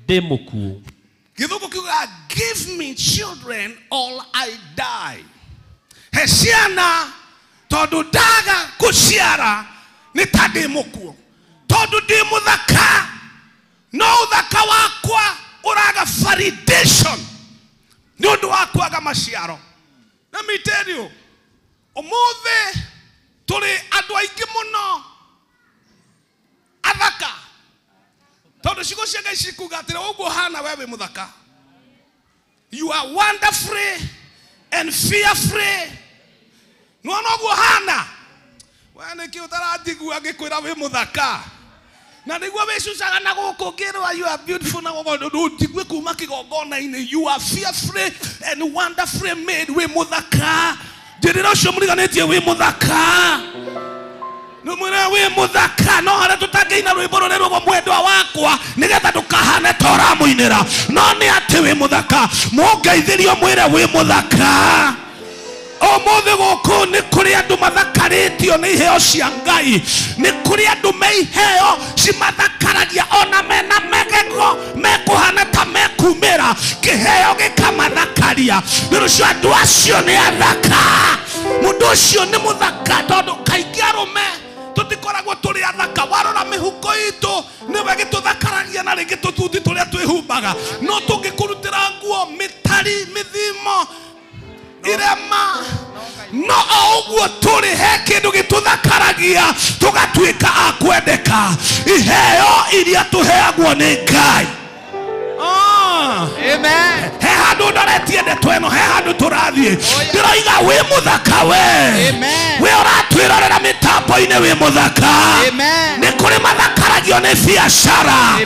ndĩ mũkuũ. Gĩthũngũ kiuga give me children or I die. He ciana tondũ ndaga gũciara nĩ ta ndĩ mũkuũ. Tondũ ndĩ mũthaka no ũthaka wakwa ũraga validation nĩ ũndũ wa kwaga maciaro. Let me tell you, ũmũthĩ tũrĩ andũ aingĩ mũno athaka tondũ ciugo cia Ngai cikuga atĩrĩ ũguo hana we wĩ mũthaka. You are wonderfully and fearfully. No ũguo hana we nĩkĩ ũtaranjigua ngĩkwĩra wĩ mũthaka na nĩguo wĩcucaga na gũkũ ngĩrwo you are beautiful na ũnjigue kuma kĩgongona-inĩ. You are fearfully and wonderfully made. Wĩ mũthaka. Njĩrĩra ũcio mũriganĩtie wĩ mũthaka. No mwĩra wĩ mũthaka. No harĩa tũtangĩina rwĩmbo rũrĩa rũgwo mwendwa wakwa nĩgetha ndũkahane ta ũramũinĩra no nĩ atĩ wĩ mũthaka. Mũngeithĩrio mwĩre wĩ mũthaka. Ũmũthĩ gũkũ nĩ kũrĩ andũ mathakarĩtio nĩ iheo cia Ngai. Nĩ kũrĩ andũ me iheo cimathakaragia ona mena megego mekũhana ta mekumĩra kĩheo gĩkamathakaria. Nĩ rũcio andũ acio nĩ athaka. Mũndũ ũcio nĩ mũthaka tondũ kaingĩ arũme tũtikoragwo tũrĩ athaka. Warora mĩhuko itũ nĩwe gĩtũthakaragia na rĩngĩ tũtuti tũrĩa twĩhumbaga no tũngĩkũrutĩra nguo mĩtari mĩthimo irema no ũguo tũrĩ he kĩndũ gĩtũthakaragia tũgatuĩka a kwendeka. Iheo iria tũheagwo nĩ Ngai. Amen. He handũ ndoretie ndeto ĩno he handũ tũrathiĩ ndĩroiga wĩ mũthaka we. We ũratwĩrorera mĩtambo-inĩ wĩ mũthaka. Nĩ kũrĩ mathakaragio nĩ biacara.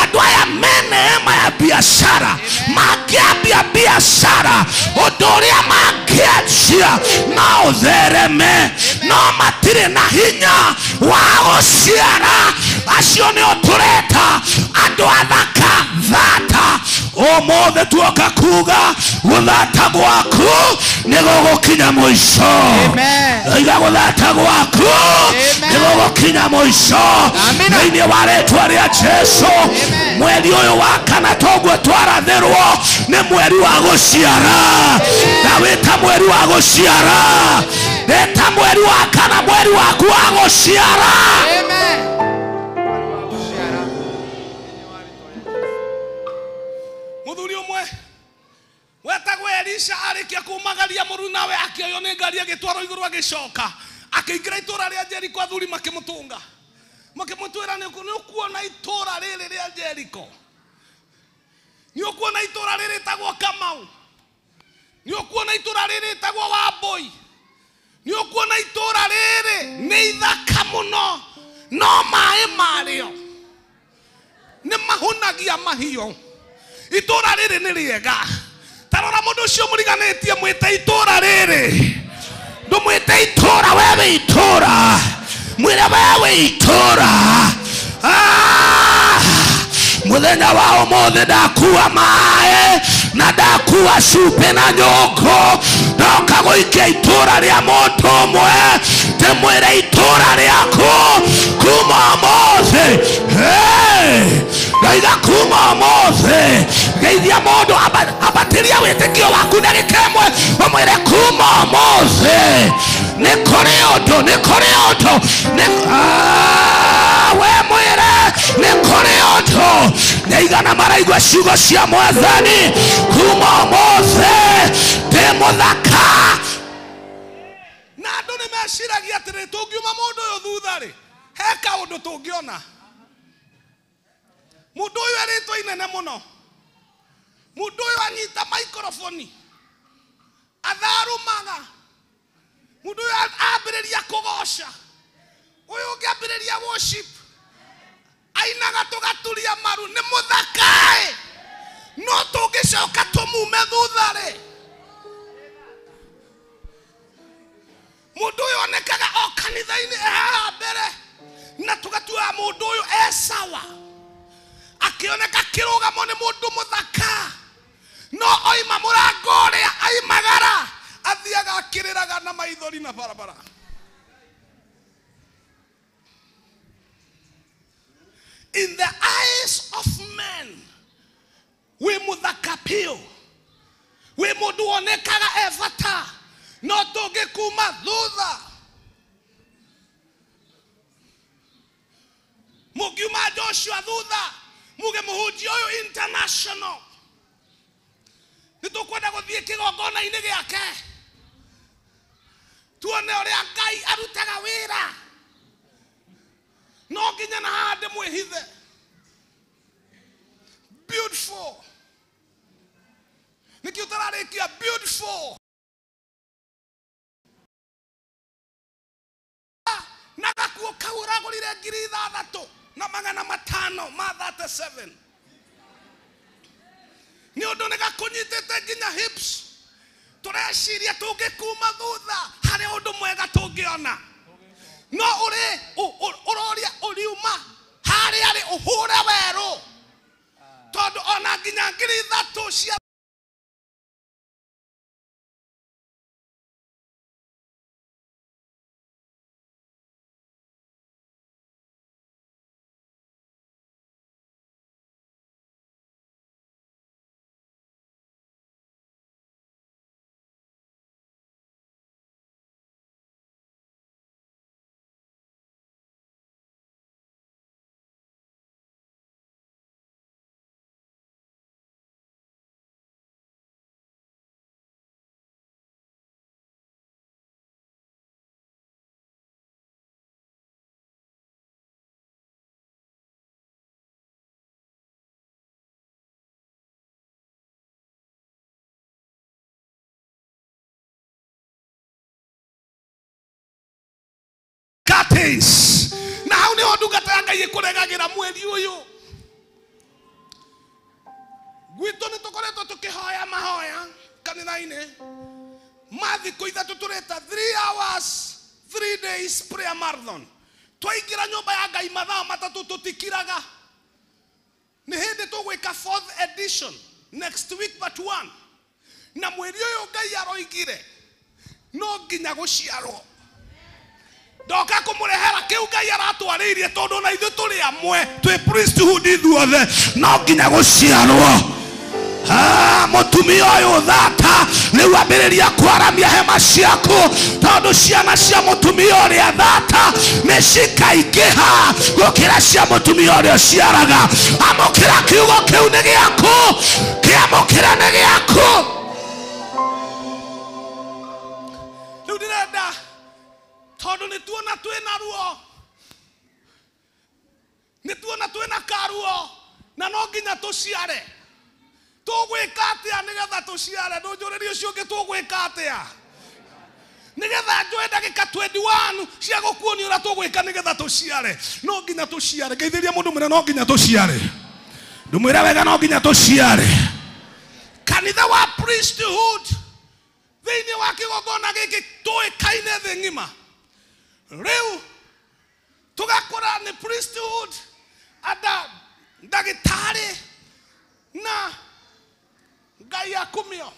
Andũ aya me neema ya biacara mangĩambia biacara ũndũ ũrĩa mangĩanjia no ũthereme no matirĩ na hinya wa gũciara. Acio nĩo tũreta andũ athaka thata. Ũmũthĩ tuoka kuga gũthata gwaku nĩ gũgũkinya mũico. Oiga gũthata gwaku nĩ gũgũkinya mũico thĩinĩ wa rĩĩtwa rĩa Jesũ. Mweri ũyũ wa kana toguo twarathĩrwo nĩ mweri wa gũciara. Na wĩta mweri wa gũciara wĩta mweri wa kana mweri waku wa gũciara. Mũthuri ũmwe wetagwo Elisha arĩkia kumagaria mũru nawe akĩoywo nĩ ngari agĩtwarwo igũrũ agĩcoka akĩingĩra itũũra rĩa Jeriko. Athuri makĩmũtũnga makĩmũtwĩra nĩ ũkuona itũũra rĩrĩ rĩa Jeriko. Nĩ ũkuona itũũra rĩrĩ rĩtagwo Kamau. Nĩ ũkuona itũũra rĩrĩ rĩtagwo Wambũi. Nĩ ũkuona itũũra rĩrĩ nĩ ithaka mũno no maĩ marĩo nĩ mahunagia mahiũ. Itũũra rĩrĩ nĩ rĩega. Tarora mũndũ ũcio mũriganĩtie mwĩte itũũra rĩrĩ. Ndũmwĩte itũũra we wĩ itũũra. Mwĩre we wĩ itũũra. Mũthenya wa ũmũthĩ ndakuua maĩ na ndakuua cumbĩ na nyũngũ ndoka gũikia itũũra rĩa mũndũ ũmwe ndĩmwĩre itũũra rĩaku kuma ũmũthĩ. Ngaiga kuma ũmũthĩ geithia mũndũ fuatilia wĩtĩkio waku ndagĩka ĩmwe ũmwĩre kuma ũmũthĩ nĩ kũrĩ ũndũ we mwĩre nĩ kũrĩ ũndũ nĩ igana maraigua ciugo cia Mwathani kuma ũmũthĩ ndĩ mũthaka. Na andũ nĩ meciragia atĩrĩ tũngiuma mũndũ ũyũ thutha rĩ he kaũndũ tũngĩona. Mũndũ ũyũ arĩtwo inene mũno, mũndũ ũyũ anyita maikrofoni atharumaga, mũndũ ũyũ ambĩrĩria kũgoca, ũyũ ũngĩ ambĩrĩria worship ainaga tũgaturia maru. Nĩ mũthakaĩ no tũngĩcoka tũmume thutha rĩ. Mũndũ ũyũ onekaga o kanitha-inĩ haha mbere na tũgatua mũndũ ũyũ sawa, akĩoneka kĩrũgamo nĩ mũndũ mũthaka, no oima mũrango ũrĩa aimagara athiaga akĩrĩraga na maithori na barabara. In the eyes of men we mũthaka piũ, we mũndũ onekaga bata, no tũngĩkuma thutha. Mũngiuma Joshua thutha muge mũhunjia ũyũ international nĩ tũkwenda gũthiĩ kĩgongona-inĩ gĩake tuone ũrĩa Ngai arutaga wĩra, no nginya na hande mwĩhithe. Beautiful nĩkĩ ũtararĩkia beautiful na gakuo kau ũragũrire 3,500 ma 37 nĩ ũndũ nĩ gakũnyitĩte nginya hips. Tũreciria tũngĩkuma thutha harĩ ũndũ mwega tũngĩona, no ũroria ũriuma harĩa rĩ ũhũre werũ, tondũ ona nginya 3,000 cia curtains. Na hau nĩho ndungata ya Ngai ĩkũregagĩra mweri ũyũ. Gwitũ nĩ tũkoretwo tũkĩhoya mahoya kanitha-inĩ ma thikũ ithatũ tũreta 3 hours 3 days prayer marathon. Twaingĩra nyũmba ya Ngai mathaa matatũ tũtikiraga. Nĩ hĩndĩ tũgwĩka 4th edition next week but 1. Na mweri ũyũ Ngai aroigire no nginya gũciarwo. Ndoka kũmũrehera kĩu Ngai aratwarĩirie tondũ na ithuĩ tũrĩ amwe twĩ priesthood ithuothe no nginya gũciarwo. Mũtumia ũyũ thata rĩu ambĩrĩria kwaramia hema ciaku, tondũ ciana cia mũtumia ũrĩa thata nĩ cikaingĩha gũkĩra cia mũtumia ũrĩa ũciaraga. Amũkĩra kiugo kĩu nĩ gĩaku, kĩamũkĩra nĩ gĩaku. Rĩu ndĩrenda tondũ nĩ tuona twĩna ruo, nĩ tuona twĩna karuo, na no nginya tũciare. Tũgwĩka atĩa nĩgetha tũciare? Ndũnjũrĩrie ũcio ũngĩ tũgwĩka atĩa nĩgetha njoe ndagĩka 21 cia gũkuonia ũrĩa tũgwĩka nĩgetha tũciare? No nginya tũciare. Ngeithĩria mũndũ mwĩre no nginya tũciare. Ndũmwĩre wega no nginya tũciare. Kanitha wa priesthood thĩinĩ wa kĩgongona gĩkĩ tũĩkaine thĩ ng'ima. Rĩu tũgakora nĩ priesthood ada ndagĩtarĩ na Ngai akumio.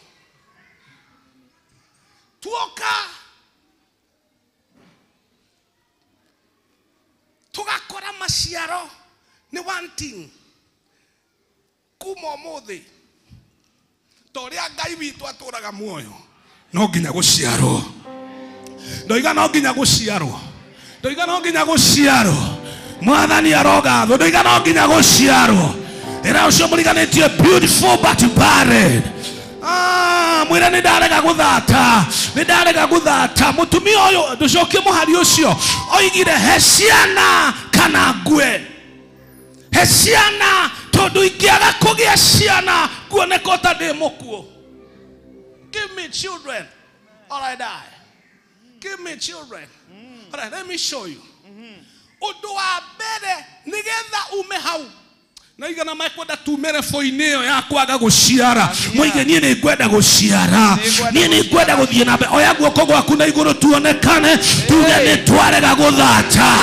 Tuoka tugakora maciaro nĩ one thing kuma ũmũthĩ toria ngai witu aturaga muoyo no nginya guciarwo ndoiga no nginya guciarwo ndoiga no nginya guciarwo mwathani arogatho ndoiga no nginya guciarwo era ucio muriganĩtie beautiful but barren. Mwira nĩ ndarega guthata mutumia ũyũ nducokie mũhari ũcio oigire he ciana kana ngwe he ciana tondu ingĩaga kũgĩa ciana kuoneka ta ndĩ mũkuũ. Give me children or I die. Give me children. All right, let me show you. Ũndũ wa mbere nĩgetha ume hau na igana makwenda tumere foine yo ya kwaga guciara moige nie ni kwenda guciara nie ni kwenda guthie na mbere oya guoko gwaku na iguru tuonekane tuge ni twarega guthata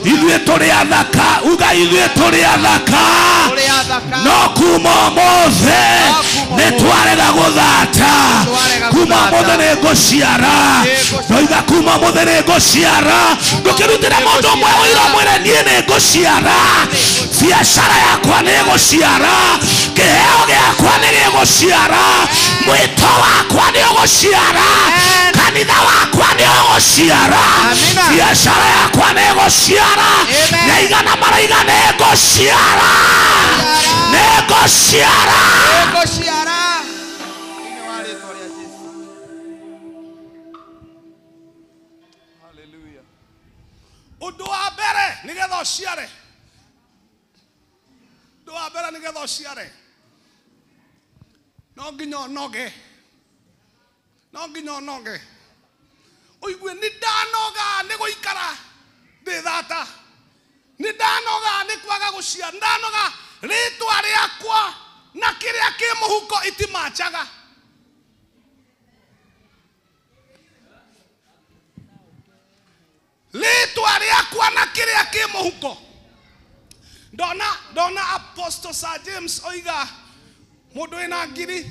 ithuĩ tũrĩ athaka uga ithuĩ tũrĩ athaka no kuma mothe ni twarega guthata kuma mothe ni guciara noiga kuma mothe ni guciara ndukirutira mũndũ ũmwe ũira mwĩre nie ni guciara biacara ya kwa nego ciara kiheo giakwa ni giguciara mwito wakwa ni guciara kanitha wakwa ni guciara biacara yakwa ni guciara na igana maraiga ni guciara undu wa mbere nigetha uciare doa bera nigetha uciare no nginya onoge oigue ni ndanoga ni guikara ndi thata ni ndanoga ni kwaga guciara ndanoga ritwa riakwa na kiria ki muhuko itimachaga ritwa riakwa na kiria ki muhuko. Dona Apostle Sir James oiga mundu ina ngiri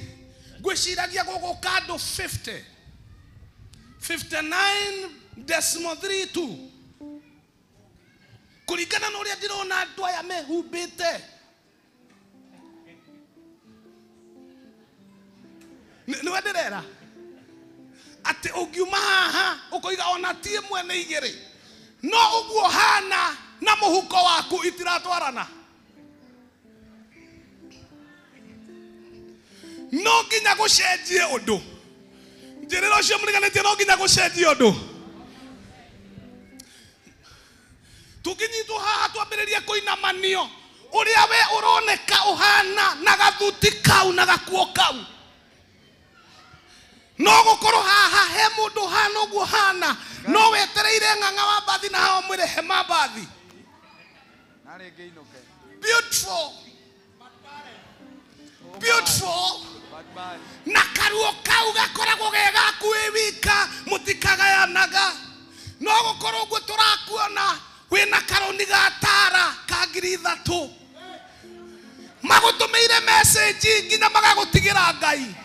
gwiciragia gugu kando 59.32 kuringana na uria ndirona andu aya mehumbite ni wenderera ati ungiuma haha ukoiga ona tie mwene igiri no uguo hana na muhuko waku itiratwarana no nginya gucenjie undu njirira ucio muriganĩtie no nginya gucenjie undu tukinyitwo haha twambĩrĩrie kũinamanio uria we uroneka uhana na gathuti kau na gakuo kau no gukorwo haha he mundu hana uguo hana no wetereire ng'ang'a wa bathi na hao mwire he mabathi. Beautiful na karuo kau gakoragwo ge gaku wika mutikagayanaga no gukorwo uguo turakuona wina karoni gatara ka ngiri 3 magutumeire message nginya magagutigira Ngai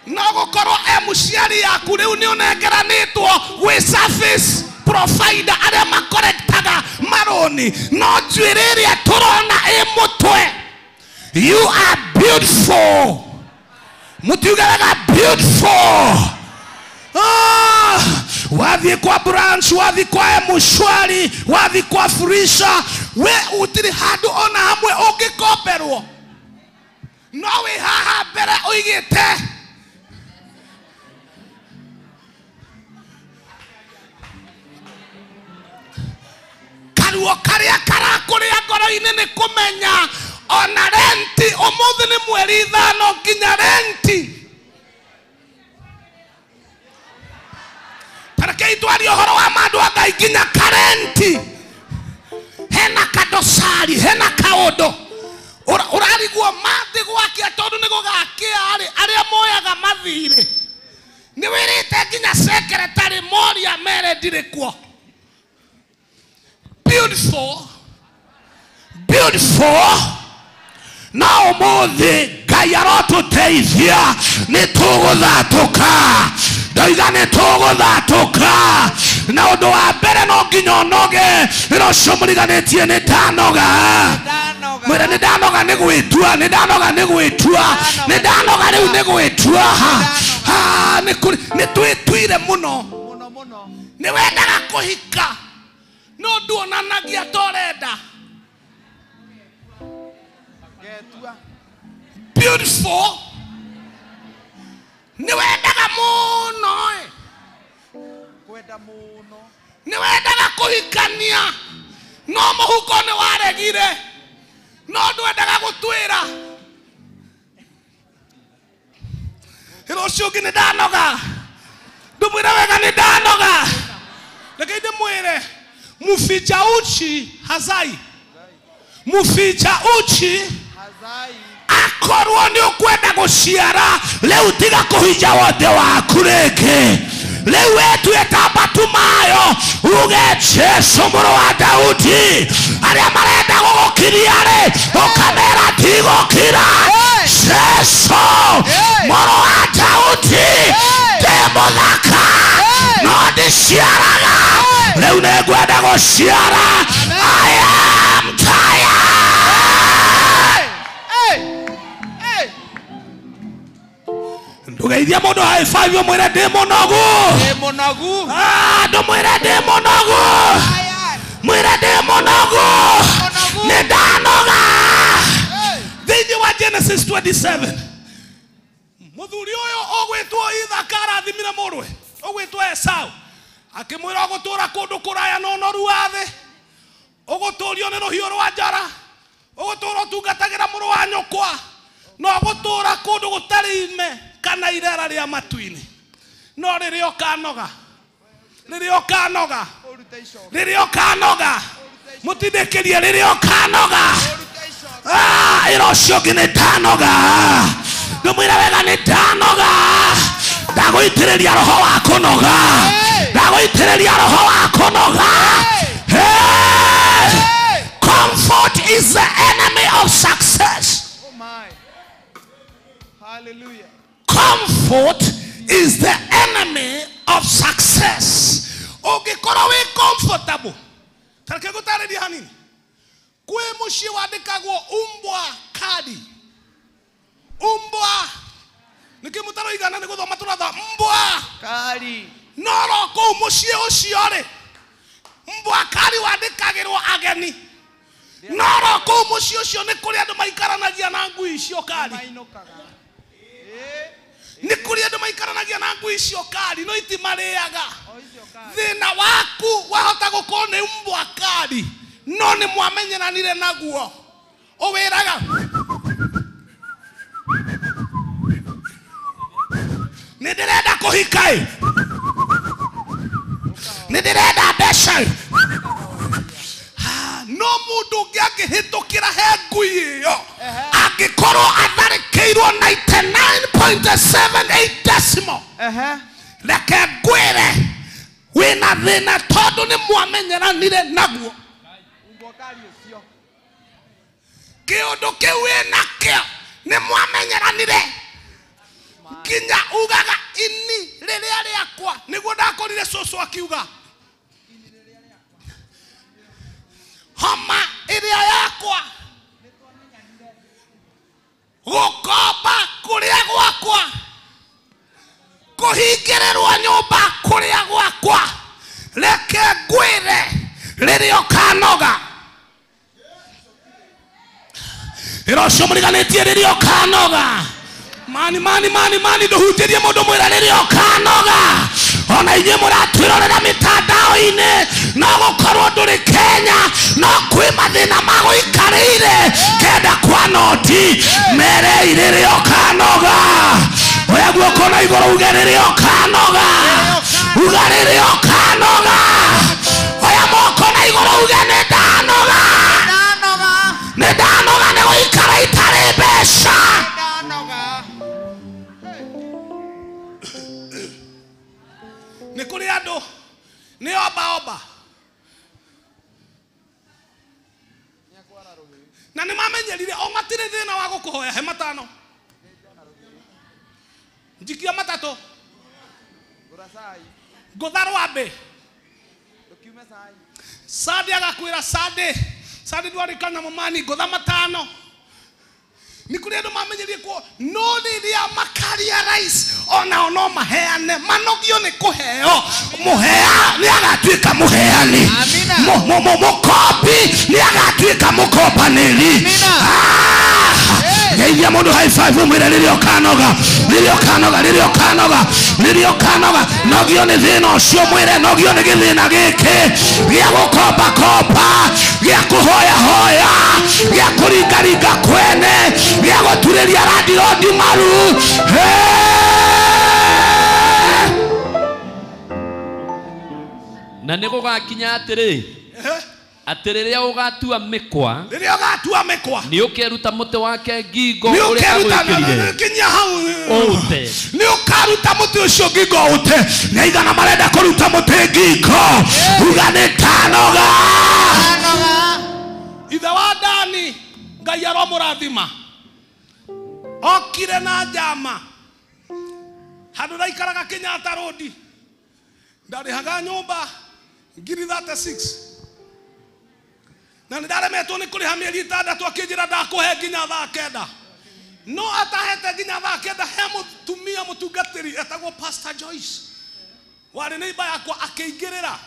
no gukorwo muciari yaku riu ni unengeranitwo wi service provider aria makorektaga maroni no njuĩrĩ ĩrĩa turona ĩ mutwe. You are beautiful mutiugaga beautiful. Wathi kwa branch wathi kwa mushwari wathi kwa furisha we utiri handu ona hamwe ungikoperwo no wi haha mbere uigite karuo karia karakuria ngoro-ini ni kumenya ona renti umuthi ni mweri 5 nginya renti tarakei twari uhoro wa mandu a Ngai nginya karenti hena kadosari hena kaondo urariguo mathi gwakia tondu ni gugakia aria moyaga mathire ni wirite nginya secretary moria mere ndirikwo. Beautiful na umuthi Ngai arotuteithia ni tuguthatuka ndoiga ni tuguthatuka na undu wa mbere no nginya onoge rocio muriganitie ni ndanoga mwira ni ndanoga ni gwitua ni ndanoga ni gwitua ni ndanoga riu ni gwitua ni twitwire muno ni wendaga kuhika no nduonanagia torenda beautiful ni wendaga muno ni wendaga kuhikania no muhuko ni waregire no ndwendaga gutwira rucio ngi ni ndanoga ndumwira wega ni ndanoga reke ndimwire muficha uchi hazai muficha uchi akorwo ni ukwenda guciara riu tiga kuhinja wothe waku rĩngĩ riu wetwĩta Batumayo uge Jesu mũrũ wa Daudi arĩa marenda gũgũkiria rĩ ũkamera ti gũkira Jesu mũrũ wa Daudi ndĩ mũthaka no ndiciaraga riu nĩngwenda gũciara I am tired. Ndugeithia mundu high five umwire ndi munogu ndumwire ndi munogu mwire ndi munogu ni ndanoga thiini wa Genesis 27 muthuri uyu ogwitwo Ithaka arathimire murwe ogwitwo Esau akimwira gutura kundu kuraya no noru wa thi uguturio ni ruhiu rwa njara ugutura tungatagira muru wa nyukwa no gutura kundu gutari ime kana irera ria matuini no ririo kanoga mutidekerie ririo kanoga irocio ngi ni ndanoga ndumwira wega ni ndanoga ndaguitiriria roho wa kunoga ndaguitiriria roho wa kunoga comfort is the enemy of success. Oh my. Hallelujah. Comfort is the enemy of success. Ungikora we comfortable. Tareke gutariria hanini. Kwe mushi wandikagwo umbwa kadi. Umbwa. Nikimutaro igana niguthoma turatha umbwa kadi. Noro ko mushi ucio ri. Umbwa kadi wandikagirwo ageni. Noro ko mushi ucio ni kuri andu maikaranagia na ngui icio kadi. Ni kuri andu maikaranagia na ngui icio kadi no itimareaga thina waku wahota gukorwo ni umbwa kadi no ni mwamenyeranire naguo uwiraga ni ndirenda kuhika ni ndirenda mbeca no mundu ungi angihitukira he ngui iyo angikorwo atharikirwo 99.78 decimal reke ngwire wina thina tondu ni mwamenyeranire naguo kiundu kiu winakio ni mwamenyeranire nginya ugaga ini riria riakwa niguo ndakorire cucu akiuga homa iria yakwa gukomba kuria gwakwa kuhingirirwo nyumba kuria gwakwa reke ngwire riria ukanoga irocio muriganitie riria ukanoga mani nduhutirie mundu mwira riria ukanoga ona inye muratwirorera mitandao-ini no gukorwo nduri Kenya no kwi mathina maguikarire kenda kwa noti mere riria ukanoga oya guoko na iguru uge riria ukanoga uga riria ukanoga oya moko na iguru uge ni ndanoga ni ndanoga ni guikara itari mbeca ni kuri andu ni oba na ni mamenyerire o matire thina wa gukuhoya he matano njikia matatu ngutharwa mbe Sade agakwira Sade ndwarikana mumani ngotha matano ni kuri andu mamenyerie ko no riria makaria rice ona no maheane manogio ni kuheo muhea ni agatuika muheani mukopi ni agatuika mukopaniri Geithia mundu high five mwire lirio kanoga nogio ni thina ucio mwire nogio ni githina giki gia gukomba komba gia kuhoya hoya gia kuringaringa kwene gia guturiria radi maru na niko gakinya atiri atiriria ugatua mikwa ni ukeruta muti wake ngingo uri agwikirire kinya hau ni ukaruta muti ucio ngingo ute na igana marenda kuruta muti ngingo ugane kanoga ithe wa ndani Ngai aromurathima okire na njama handu raikaraga Kenyatta Road ndarihaga nyumba ngiri 36 na ndaremetwo ni kuriha mieri 6 akinjira ndakuhe nginya thaa 9 no atahete nginya thaa 9 he mutumia mutungatiri etagwo Pastor Joyce wari neighbor yakwa akiingirira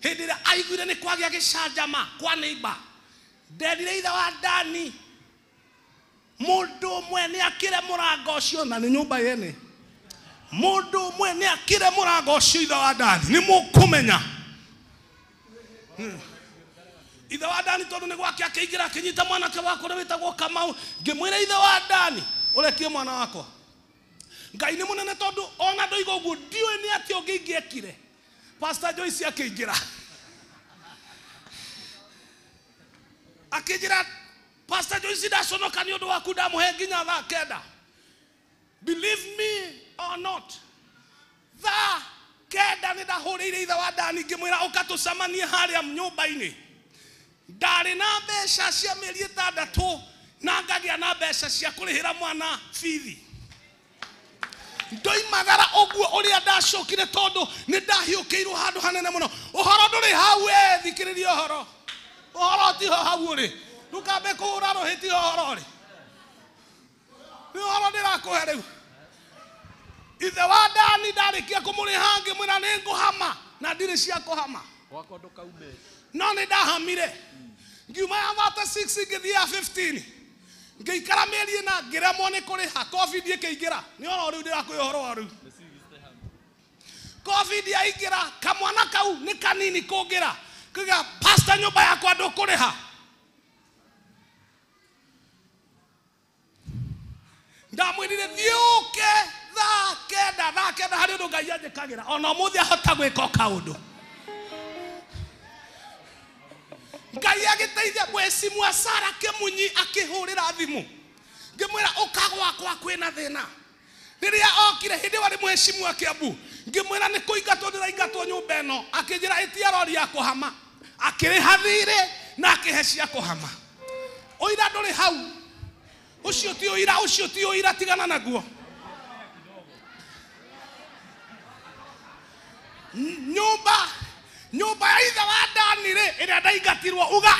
hindi ria aiguire ni kwagia gicanjama kwa neighbor nderire ithe wa ndani mundu mwe ni akire murango ucio na ni nyumba yene mundu mwe ni akire murango ucio ithe wa ndani ni mukumenya ithe wa ndani tondu ni gwake akiingira akinyita mwanake wako uri witagwo Kamau ngimwira ithe wa ndani urekie mwana wako Ngai ni munene tondu ona ndoiga uguo ndiwe ni ati ungiingekire Pastor Joyce akiingira Pastor Joyce ndaconoka ni undu waku ndamuhe nginya thaa 9 believe me or not thaa 9 ni ndahurire ithe wa ndani ngimwira ukatucamanie haria nyumba-ini ndari na mbeca cia mieri 6 na ngagia na mbeca cia kurihira mwana fithi ndoimagara oguo uria ndacokire tondu ni ndahiukiirwo handu hanene muno uhoro nduri hau thikiriria uhoro ti hau uri ndukambe kuhura rohiti uhoro ri ni uhoro ndirakuhe riu ithe wa ndani ndarikia kumuriha ngimwira ni nguhama na ndiri cia kuhama gwako ndukaume no ni ndahamire ngiuma ya 6 ngithia 15 ngiikara mieri na ngiremwo ni kuriha covid ikiingira ni ono riu ndirakuhe uhoro wa riu covid yaingira kamwana kau ni kanini kungira kiga pastor nyumba yakwa ndukuriha ndamwirire thiuke thaa 9 hari undu Ngai anjikagira ona muthi ahota gwika kaundu Ngai agiteithia mwesimu Sara Kemunyi akihurira thimu ngimwira ukagwa kwa kwina thina riria okire hindi wari mwesimu akiambu ngimwira ni kuingatwo ndiraingatwo nyumba eno akinjira itia rori ya kuhama akiriha thire na akihe cia kuhama oira nduri hau ucio ti oira tigana naguo nyumba ya ithe wa ndani ri iria ndaingatirwo uga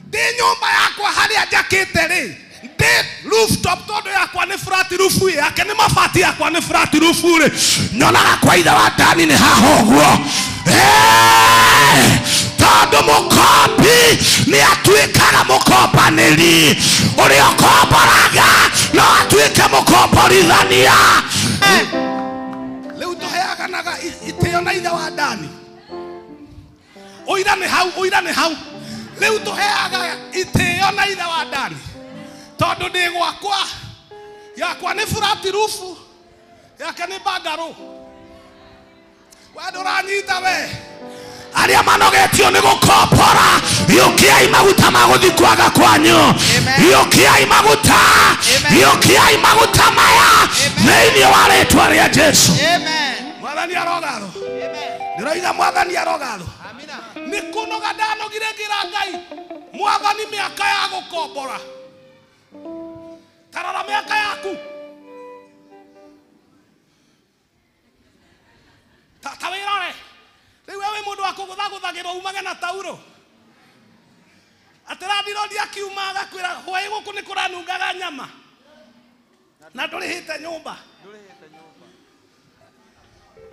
ndi nyumba yakwa haria njakite ri ndi rooftop tondu yakwa ni flat roof yake ni mabati yakwa ni flat roof ri nyonaga kwa ithe wa ndani ni hahoguo tondu mukombi ni atuikaga mukombaniri uria ukomboraga no atuike mukomborithania riu tuheaganaga itio na ithe wa ndani oira ni hau riu tuheaga itio na ithe wa ndani tondu ndi gwakwa yakwa ni flat roof yake ni bangaro waduranyita we aria manogetio ni gukombora yukiai maguta maguthi kwaga kwanyu yukiai maguta maya thĩinĩ wa rĩtwa rĩa Jesu mwathani arogatho ndiroiga mwathani arogatho ni kunoga ndanogire ngira Ngai mwathani miaka ya gukombora tarara miaka yaku ta wirore Riu wewe mundu wa kuguthaguthagira umage na tauro. Atira ndirodi akiuma agakwira hwai guku ni kuranungaga nyama. Na ndurihite nyumba.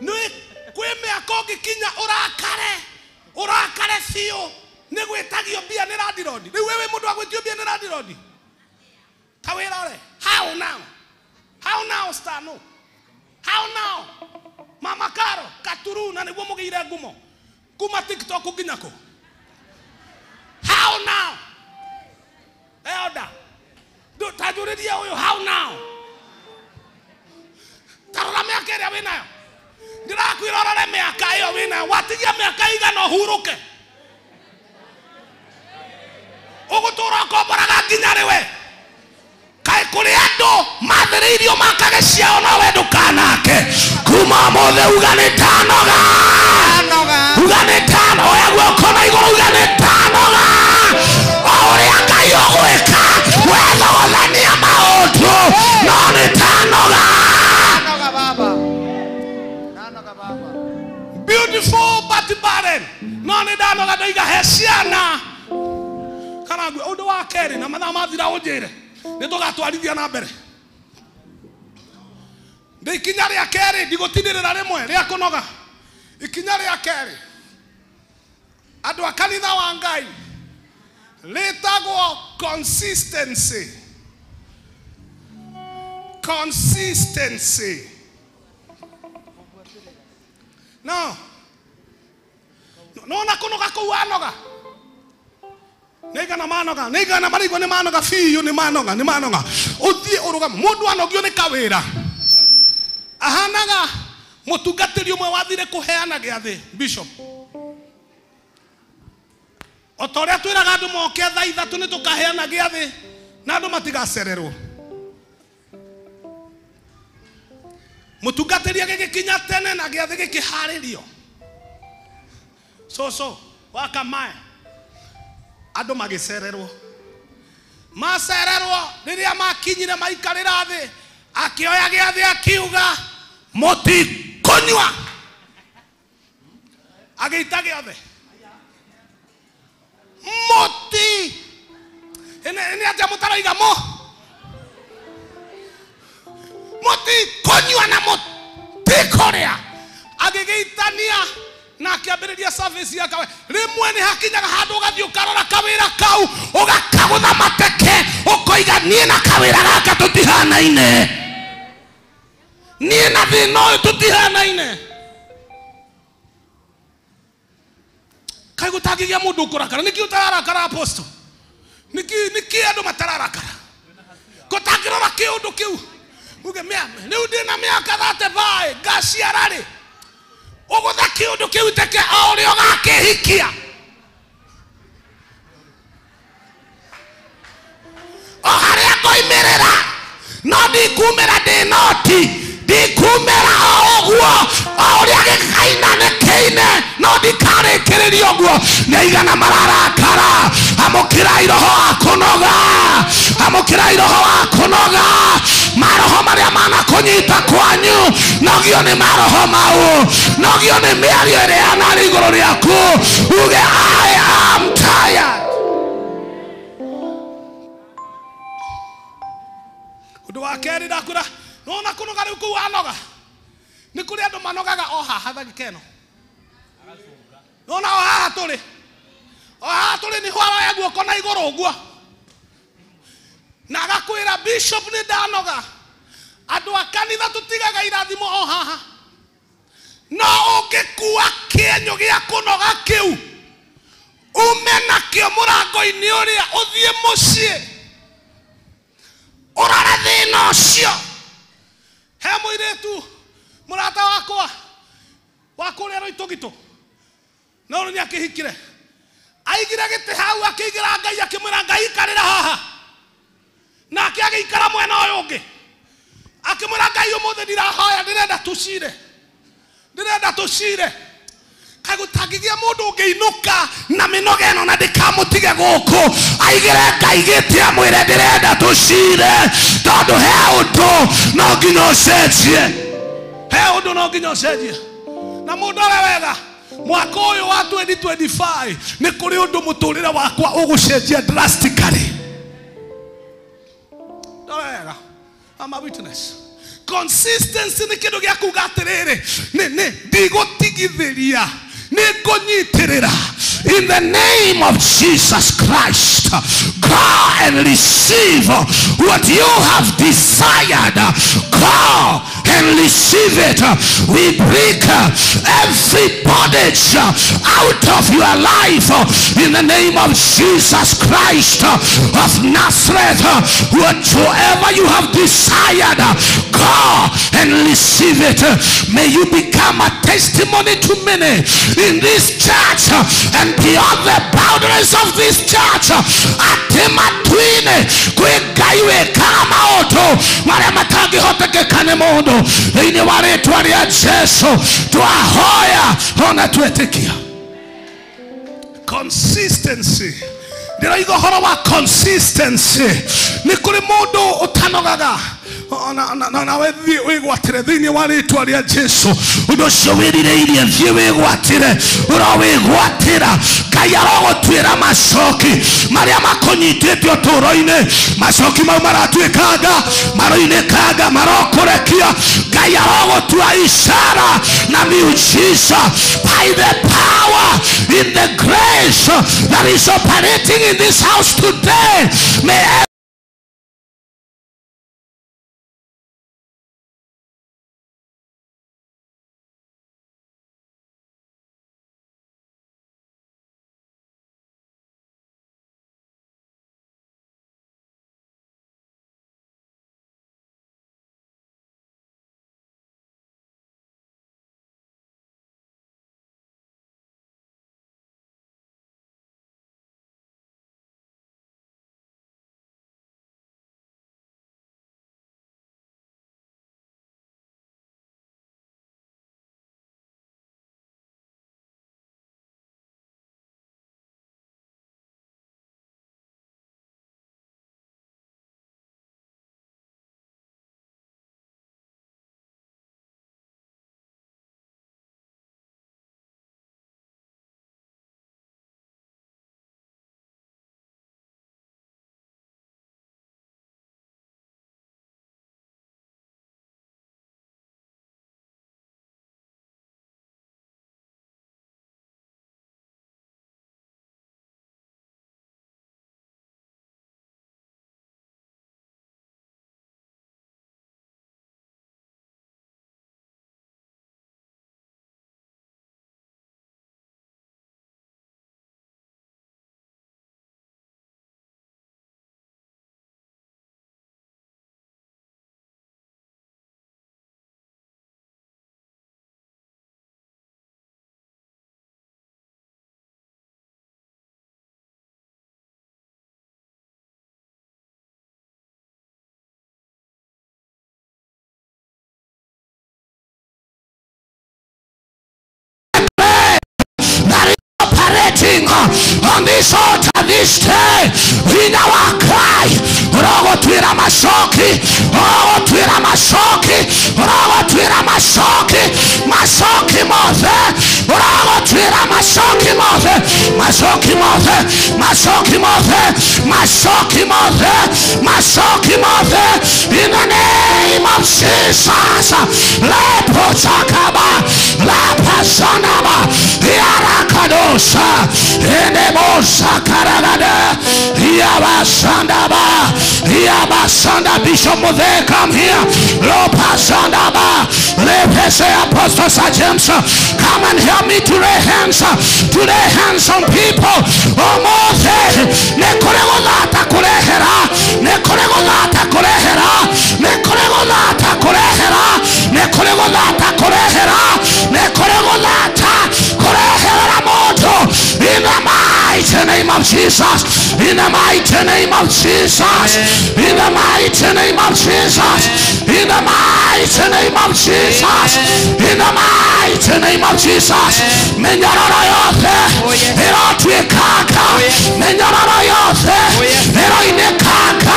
Nui kwi miaka ngikinya urakare biũ nĩ gwĩtagio mbia nĩ randirodi. Rĩu wewe mũndũ wa gwĩtio mbia nĩ randirodi. Ta wĩrore. How now Stano? How now? Mama Karo Katuru na nĩguo mũgĩire ngumo kuma TikTok nginya kũ. How now? Elda. Tajũrĩria ũyũ how now? Tarora mĩaka ĩrĩa wĩnayo. Ndirakwĩra ũrore mĩaka ĩyo wĩnayo. Watigia mĩaka igana ũhurũke. Ũgũtũra ũkomboraga nginya rĩwe. Kaĩ kũrĩ andũ mathĩrĩirio makage ciao na we ndũkanake. Kuma ũmũthĩ uga nĩ tanoga. Uga nĩ tano. Oya guoko na igũrũ uga nĩ tanoga. O ũrĩa Ngai ũgwĩka wethogothania maũndũ no nĩ tanoga. Beautiful but barren. No nĩ ndanoga ndaiga he ciana. Kana ũndũ wa kerĩ na mathaa mathira ũnjĩre nĩ tũgatwarithia na mbere. Nĩ ikinya rĩa kerĩ ndigũtinĩrĩra rĩmwe rĩa kũnoga. Ikinya rĩa kerĩ andũ a kanitha wa Ngai rĩtagwo consistency. Consistency. No na kũnoga kũu anoga. Nĩgana manoga, nĩgana marigwo nĩ manoga biũ nĩ manoga. Ũthiĩ ũrũgama mũndũ anogio nĩ kawĩra. Ahanaga mũtungatĩri ũmwe wathire kũheana gĩathĩ bishop. O ta ũrĩa twĩraga andũ moke thaa ithatũ nĩ tũkaheana gĩathĩ na andũ matigacererwo. Mũtungatĩri agĩgĩkinya tene na gĩathĩ gĩkĩharĩrio. So wakamae andũ magĩcererwo. Macererwo rĩrĩa makinyire maikarĩra thĩ akĩoya gĩathĩ akiuga mũtikũnyua. Agĩita gĩathĩ. Mũti. Nĩ atĩa mũtaraiga mũtikũnyua na mũtikũrĩa. Agĩgĩitania na akĩambĩrĩria service yake. Rĩmwe nĩ hakinyaga handũ ũgathiĩ ũkarora kawĩra kau ũgakagũtha mateke ũkoiga niĩ na kawĩra gaka tũtihanaine. Niĩ na thĩna ũyũ tũtihanaine. Kaĩ gũtangĩgĩa mũndũ ũkũrakara. Nĩkĩ ũtararakara apostle? Nĩkĩ andũ matararakara? Gũtangĩrora kĩũndũ kĩu. Uge rĩu ndĩna mĩaka 35 ngaciara rĩ. Ũgũtha kĩũndũ kĩu teke o ũrĩa ũgakĩhikia. O harĩa ngoimĩrĩra no ndikumĩra ndĩ noti. Ndikumĩra o ũguo o ũrĩa gĩkainanĩkĩine no ndikarĩkĩrĩria ũguo. Nĩ aigana mararakara. Amũkĩrai roho wa kũnoga. Amũkĩrai roho wa kũnoga. Maroho marĩa manakũnyita kwanyu nogio nĩ maroho mau. Nogio nĩ mĩario ĩrĩa yanarĩ igũrũ rĩaku. Uge I am tired. Ũndũ wa kerĩ ndakwĩra nona kũnoga rĩu kũu anoga. Nĩ kũrĩ andũ manogaga o haha thagika ĩno. Nona o haha tũrĩ. O haha tũrĩ nĩ hwara guoko na igũrũ ũguo. Na agakwĩra bishop nĩ ndanoga. Andũ a kanitha tũtigaga irathimo o haha. No ũngĩkua kĩenyũ gĩa kũnoga kĩu ume nakĩo mũrango-inĩ ũrĩa ũthiĩ mũciĩ ũrore thĩna ũcio. He mũirĩtu mũrata wakwa wa kũrĩa Roitũgitũ no nĩ akĩhikire. Aigire gĩtĩ hau akĩigĩra Ngai akĩmwĩra Ngai ikarĩra haha. Nake agĩikara mwena ũyũ ũngĩ. Akĩmwĩra Ngai ũmũthĩ ndirahoya ndĩrenda tũcire. Kaĩ gũtangĩgĩa mũndũ ũngĩinũka na mĩnoga ĩno na ndĩkamũtige gũkũ. Aigĩre Ngai gĩtĩ amwĩre ndĩrenda tũcire. Tondũ he ũndũ no nginya ũcenjie. Na mũndũ ũrĩa wega mwaka uyu wa 2025 ni kuri undu muturire wakwa ugucenjia drastically. Dorega, I'm a witness. Consistency ni kindu gya kuga atiriri ni ndigutigitheria ni ngunyitirira. In the name of Jesus Christ, go and receive what you have desired. Go and receive it. We break every bondage out of your life in the name of Jesus Christ of Nazareth. Whatsoever you have desired, go and receive it. May you become a testimony to many in this church and beyond the boundaries of this church. Atematwine kwegaiwe kama oto mara matangi hoteke kane mondo ini wale tuwali ya Jesu tuahoya hona tuetekia. Consistency. Dira igo horo wa consistency ni kuri mundu utanogaga na wethi wigwatire thini wa ritwa ria Jesu undo showirireirie thie wigwatire urawigwatira Ngai arogutwira macoki maria makonyitite uturo-ini macoki mau maratwikanga maroinekanga marokurekia Ngai arogutua ishara na miujiza by the power in the grace that is operating in this house today. May on this altar this day in our cry urogotwira macoki urogotwira macoki urogotwira macoki macoki mothe urogotwira macoki mothe macoki mothe macoki mothe macoki mothe macoki mothe in the name of Jesus. Lepochakaba lapashanaba yarakadosa Enebosa karagada Yabasandaba Yabasanda Bishop Mothe, come here. Lopasandaba Lepese Apostle Sir James, come and help me to lay hands on people. Oh Mothe Nekoregolata Kurehera Nekoregolata Kurehera Nekoregolata Kurehera Nekoregolata Kurehera Nekoregolata Kurehera Moto in the mighty name of Jesus, in the mighty name of Jesus, in the mighty name of Jesus, in the mighty name of Jesus, in the mighty name of Jesus. Menyororo yote erotwikaka, menyororo yote eroinekaka,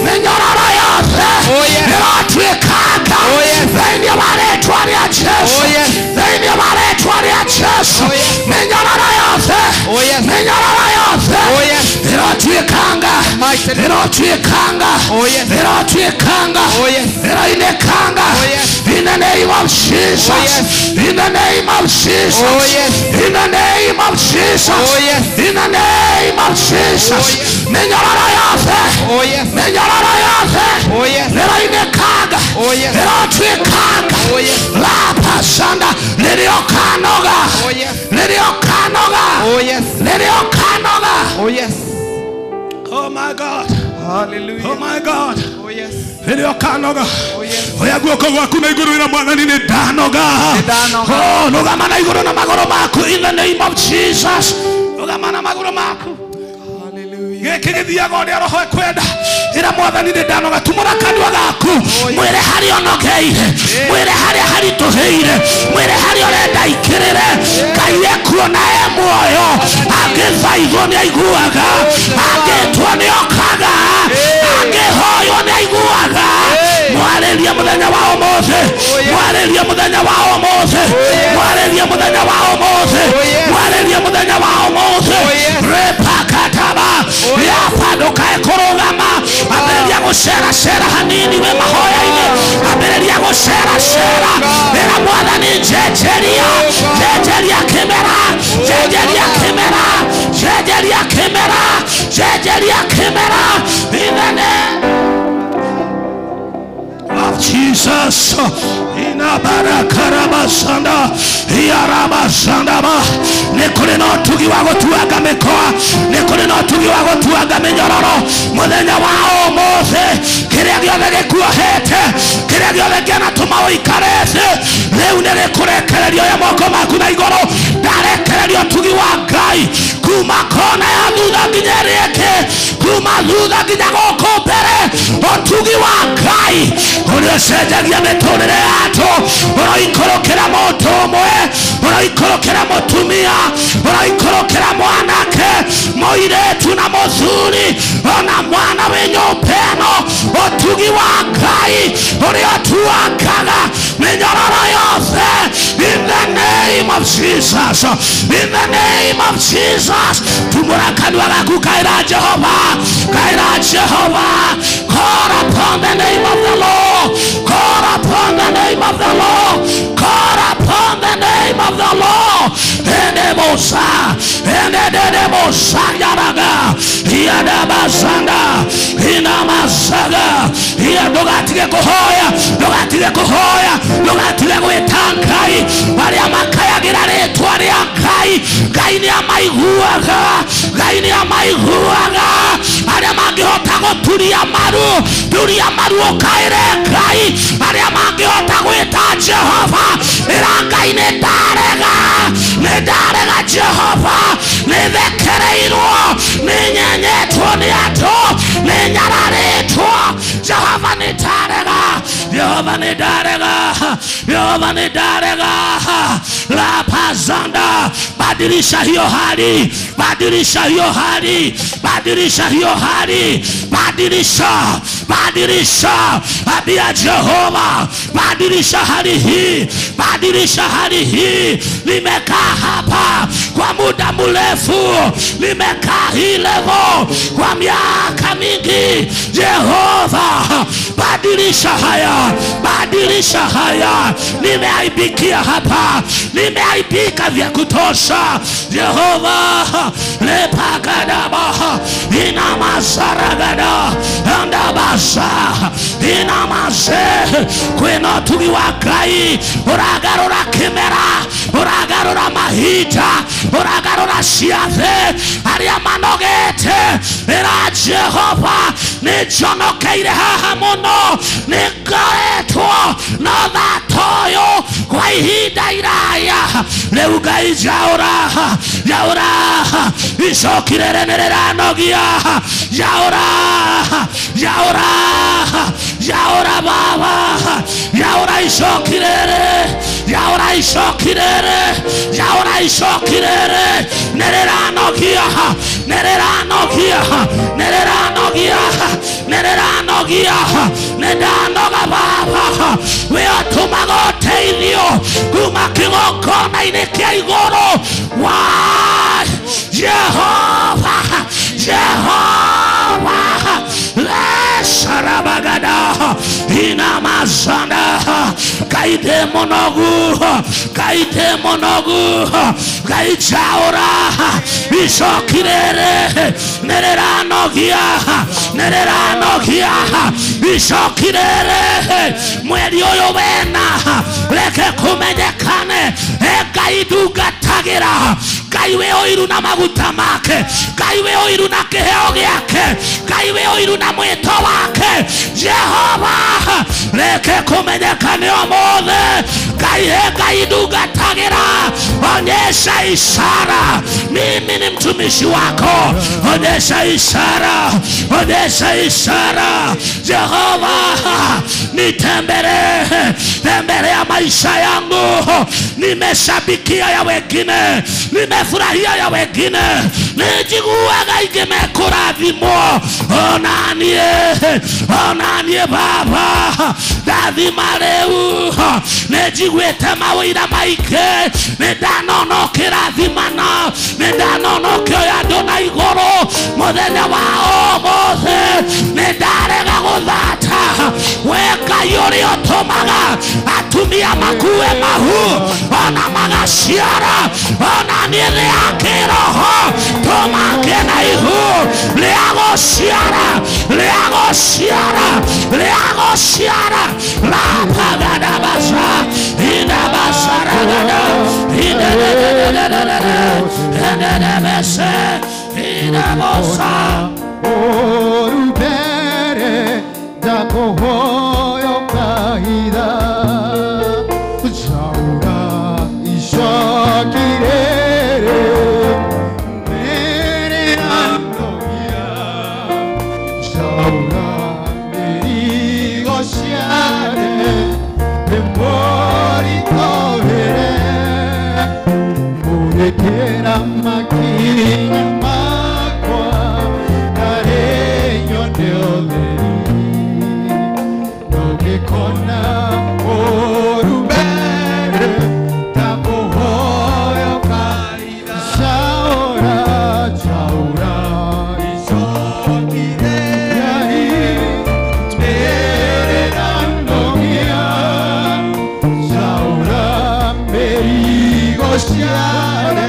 menyororo yote erotwikaka. Venye maletwa ya Yesu, venye maletwa ya Yesu. Erotwekanga. Erotwekanga. Erainekanga. In the name of Jesus. In the name of Jesus. In the name of Jesus. In the name of Jesus. Menyorara yose. Menyorara yose. Erainekanga. Erotwekanga. La pasanda. Leriokanoga. Leriokanoga. Leriokanoga. Oh yes. Oh my God. Hallelujah. Oh my God. Oh yes. Leriokanoga. Oya guoko gwaku na iguru na Mwathani ni ndanoga. Oh, nogama na iguru na magoro maku in the name of Jesus. Nogama na magoro maku. Geke githiaga uria roho ekwenda ira Mwathani ni ndanoga tumura kanua gaku mwire hari onogeire mwire hari harituheire mwire hari orenda ikirire Ngai ekuona e muoyo angithaithwo ni aiguaga angitwo ni okaga angihoywo ni aiguaga mwaririe muthenya wa umuthi mwaririe muthenya wa umuthi mwaririe muthenya wa umuthi mwaririe muthenya wa umuthi repakataba yapaduka ekurugama ambĩrĩria gũceracera hanini we mahoya-inĩ ambĩrĩria gũceracera ĩra Mwathani njenjeria njenjeria kĩmera njenjeria kĩmera njenjeria kĩmera njenjeria kĩmera in the name of Jesus. Inabara karabasanda yarabasanda ba nekore no tugi wago tuaga mekoa nekore no tugi wago tuaga menyororo muthenya wa umuthi kiria giothe gikuohete kiria giothe ngena tuma uikarete riu nĩ gĩkũrekererio ya moko maku na igũrũ ndarekererio tugi wa Ngai kuma kona ya thutha nginya rĩngĩ kuma thutha nginya gũkũ mbere ũtugi wa Ngai ũrĩa ũcenjagia mĩtũrĩre yatũ ũroikũrũkĩra mũndũ ũmwe ũroikũrũkĩra mũtumia ũroikũrũkĩra mwanake mũirĩtu na mũthuri ona mwana wĩ nyũmba ĩno ũtugi wa Ngai ũrĩa ũtuangaga mĩnyororo yothe in the name of Jesus. In the name of Jesus. Tumura kanua gaku kaira Jehovah. Kaira Jehovah. Call upon the name of the Lord. Call upon the name of the Lord. Call upon the name of the Lord. Enebosa. Enebosa yaraga. Yadabasanda. Inamasaga. Yadogatige kuhoya. Dogatige kuhoya. Dogatige kuetankai. Maria makaya girare tuari Ngai. Ngai ni amaiguaga. Ngai ni amaiguaga. Aria mangihota guturia maru. Turia maru okaire Ngai. Aria mangihota gwita Jehova. Ira Ngai ni ndarega. Ni ndarega Jehova. Ni thekereirwo. Ni nyenyetwo ni andu. Ni nyararitwo. Jehova ni ndarega. Jehova ni ndarega. Jehova ni ndarega. La pazanda. Badilisha hiyo hali. Badilisha hiyo hali. Badilisha hiyo hali. Badilisha. Badilisha. Abia Jehova. Badilisha hali hii. Badilisha hali hii. Nimekaa hapa kwa muda mrefu. Nimekaa hii level kwa miaka mingi. Jehova, badilisha haya. Badilisha haya. Nimeaibikia hapa. Nimeaibika vya kutosha. Jehova, lepakadaba. Inamasaragada. Andabasa. Inamase. Kweno tugi wa Ngai. Uragarura kimera. Uragarura mahita. Uragarura siathe. Aria manogete. Ira Jehova. Nijonokeire haha muno. Ningaetwo. No thatoyo. Kwa ihinda iraya. Rĩu Ngai jaura. Jaura. Icokirere nĩrĩranogia. Jaura. Jaura. Jaura baba. Jaura icokirere. Jaura icokirere. Jaura icokirere. Nĩrĩranogia. Nĩrĩranogia. Nĩrĩranogia. Nĩrĩranogia. Nĩndanoga baba. Wĩotumaga ũteithio kuma kĩgongona-inĩ kĩa igũrũ. Why? Jehova. Jehova. Sharabagada Inamazanda Kaite monogu Kaichaura Ishokirere Nerera nogia Ishokirere Mweli oyo wena Leke kumendekane Kaiduga tagira Kaiwe oiru na maguta make Kaiwe oiru na keheo gyake Kaiwe oiru na mwito wake Jehova leke kumenyekane omothe Kaiduga tagira onyesha ishara mimi ni mtumishi wako onyesha ishara Jehova tembelea maisha yangu nimeshabikia ya wengine nimefurahia ya wengine nijiguaga ikimekurathimwo onanie Baba ndathima riu nijiguite mawira maike nidanonokira thimana nidanonokio andu na iguru muthenya wa omothe nidarega guthata weka yuri otomaga atumia makue mahu ona magaciara ona nire akiroho tomake na ihu leagociara la pagada basa ina basaragada ina bese ina bosa orubere dakohoyo kaida jaura ishakirere mere andoya jaura merigoshiare temori tohere murekera makinya makwa kareño neoderi nogekona orubere takohoyo kaida chaura isokireri tererandogia chaura merigoshiare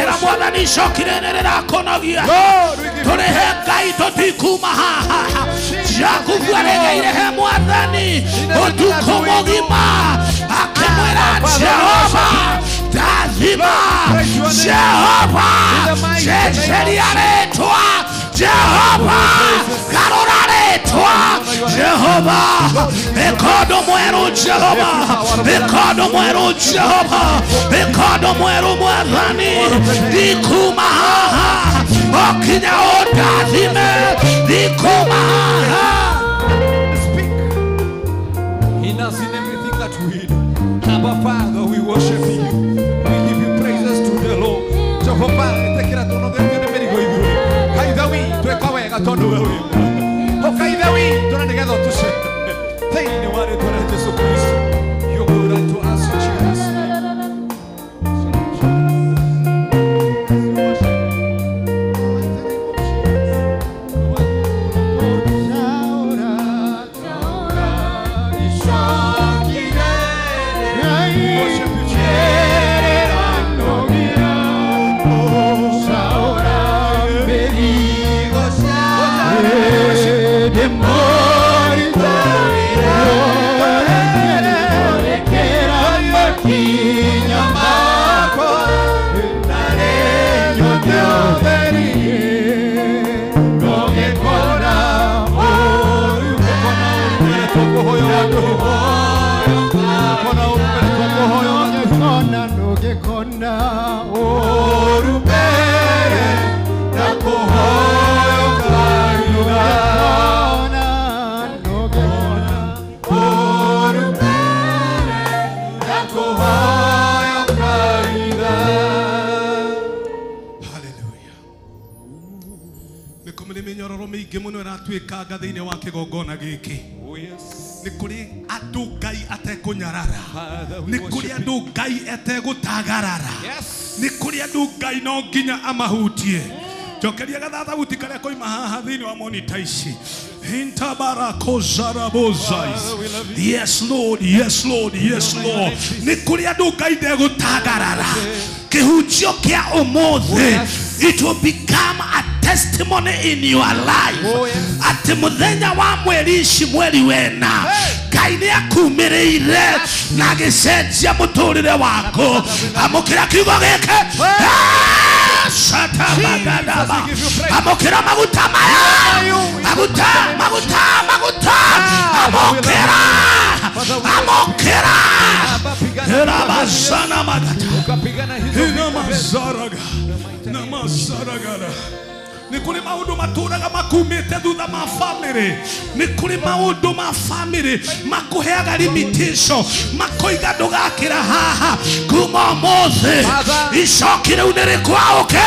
Era mwathani shokirenera konogia turehe Ngai tutikuma haha jakuvuaregeire he mwathani utuko mugima akimwira Jehova ndathima Jehova jejeria retwa Jehova garura retwa Jehova ekodo mweru Jehova ekodo mweru Jehova ekodo mweru mwathani dikuma haha okinya odathime dikuma haha. He does in everything that we do. Abba Father, we worship you. We give you praises to the Lord. Jehovah, tekira tono gete merigo ibu. Kaidawi, tu ekawega tono wewe. O kaidawi, tunanegado tu se. Thank you, Lord, for Jesus Christ. You're good unto us, Jesus. Worship you, Jesus. nä kå mä mĩnyororo mĩingĩ mũno ĩratuĩkanga thĩinĩ wa kĩgongona gĩkĩ. Nĩ kũrĩ andũ Ngai atekũnyarara, nĩ kũrĩ andũ Ngai ategũtagarara, nĩ kũrĩ andũ Ngai no nginya amahutie. Njokeria gathathauti karĩa koima haha thĩinĩ wa monita ici. Yes Lord, yes Lord, yes Lord. Nĩ kũrĩ andũ Ngai ndegũtagarara. Kĩhunjio kĩa ũmũthĩ, it will become a testimony in your life. Ati muthenya wa mweri ici mweri wena, Ngai nĩ akumĩrĩire na agĩcenjia mũtũrĩre wako. Amũkĩra kiugo gĩkĩ. Shatabagadaba. Amũkĩra maguta maya. Maguta. Amũkĩra. Rabazana magata. Namasaraga. Nĩ kũrĩ maũndũ matũraga makumĩte thutha ma family. Nĩ kũrĩ maũndũ ma family makũheaga limitation, makoiga ndũgakĩra haha. Kuma ũmũthĩ icoki rĩu nĩ rĩkwaũke,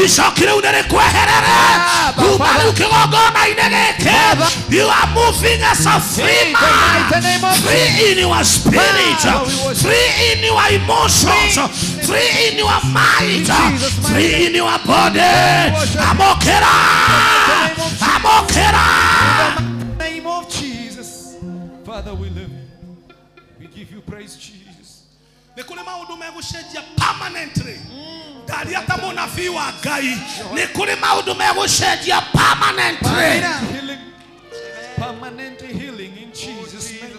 icoki rĩu nĩ rĩkweherere. Kuma rĩu kĩgongona-inĩ gĩkĩ, you are moving as a free man, free in your spirit, free in your emotions, free in your mind, free in your body. Amokera! Name of Jesus. Father, we love you. We give you praise, Jesus. Nĩ kũrĩ maũndũ megũcenjia permanently. Ndari ata mũnabii wa Ngai. Nĩ kũrĩ maũndũ megũcenjia permanently. Permanent healing in Jesus' name.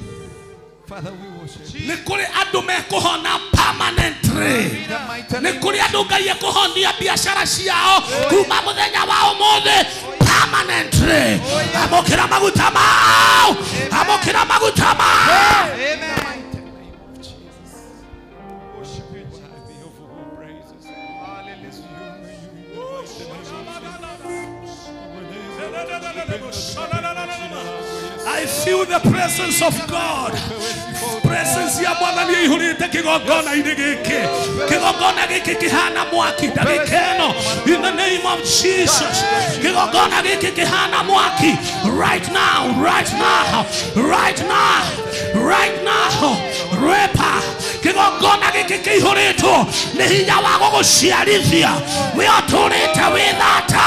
Father, we worship you. Nĩ kũrĩ andũ mekũhona permanently. Nĩ kũrĩ andũ Ngai ekũhonia biacara ciao kuma mũthenya wa ũmũthĩ permanently. Amũkĩra maguta mau. Amũkĩra maguta mau. I feel the presence of God. Presence ya Bwana ni ihurite kigongona-inĩ gĩkĩ. Kigongona gĩkĩ kĩhana mwaki ndagĩkeno. In the name of Jesus. Kigongona gĩkĩ kĩhana mwaki. Right now. Repa. Kigongona gĩkĩ kĩihũrĩtwo nĩ hinya wa gũgũciarithia. We ũtũrĩte wĩthata.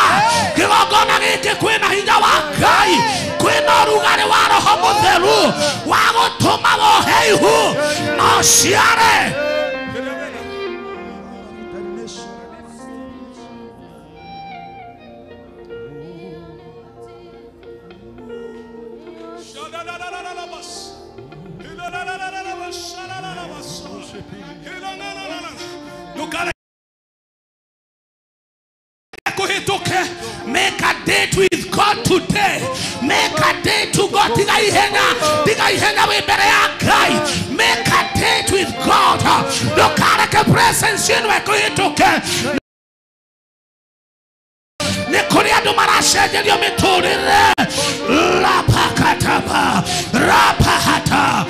Kigongona gĩkĩ kwĩna hinya wa Ngai. Kwĩna ũrugarĩ wa Roho Mũtheru wa gũtũma wohe ihu no ciare. Make a date with God today. Make a date to God. Tiga ihenya we mbere ya Ngai. Make a date with God. Ndukareke presence yenu ekuhituke. Nĩ kũrĩ andũ maracenjerio mĩtũrĩre. Rapakataba. Rapahata.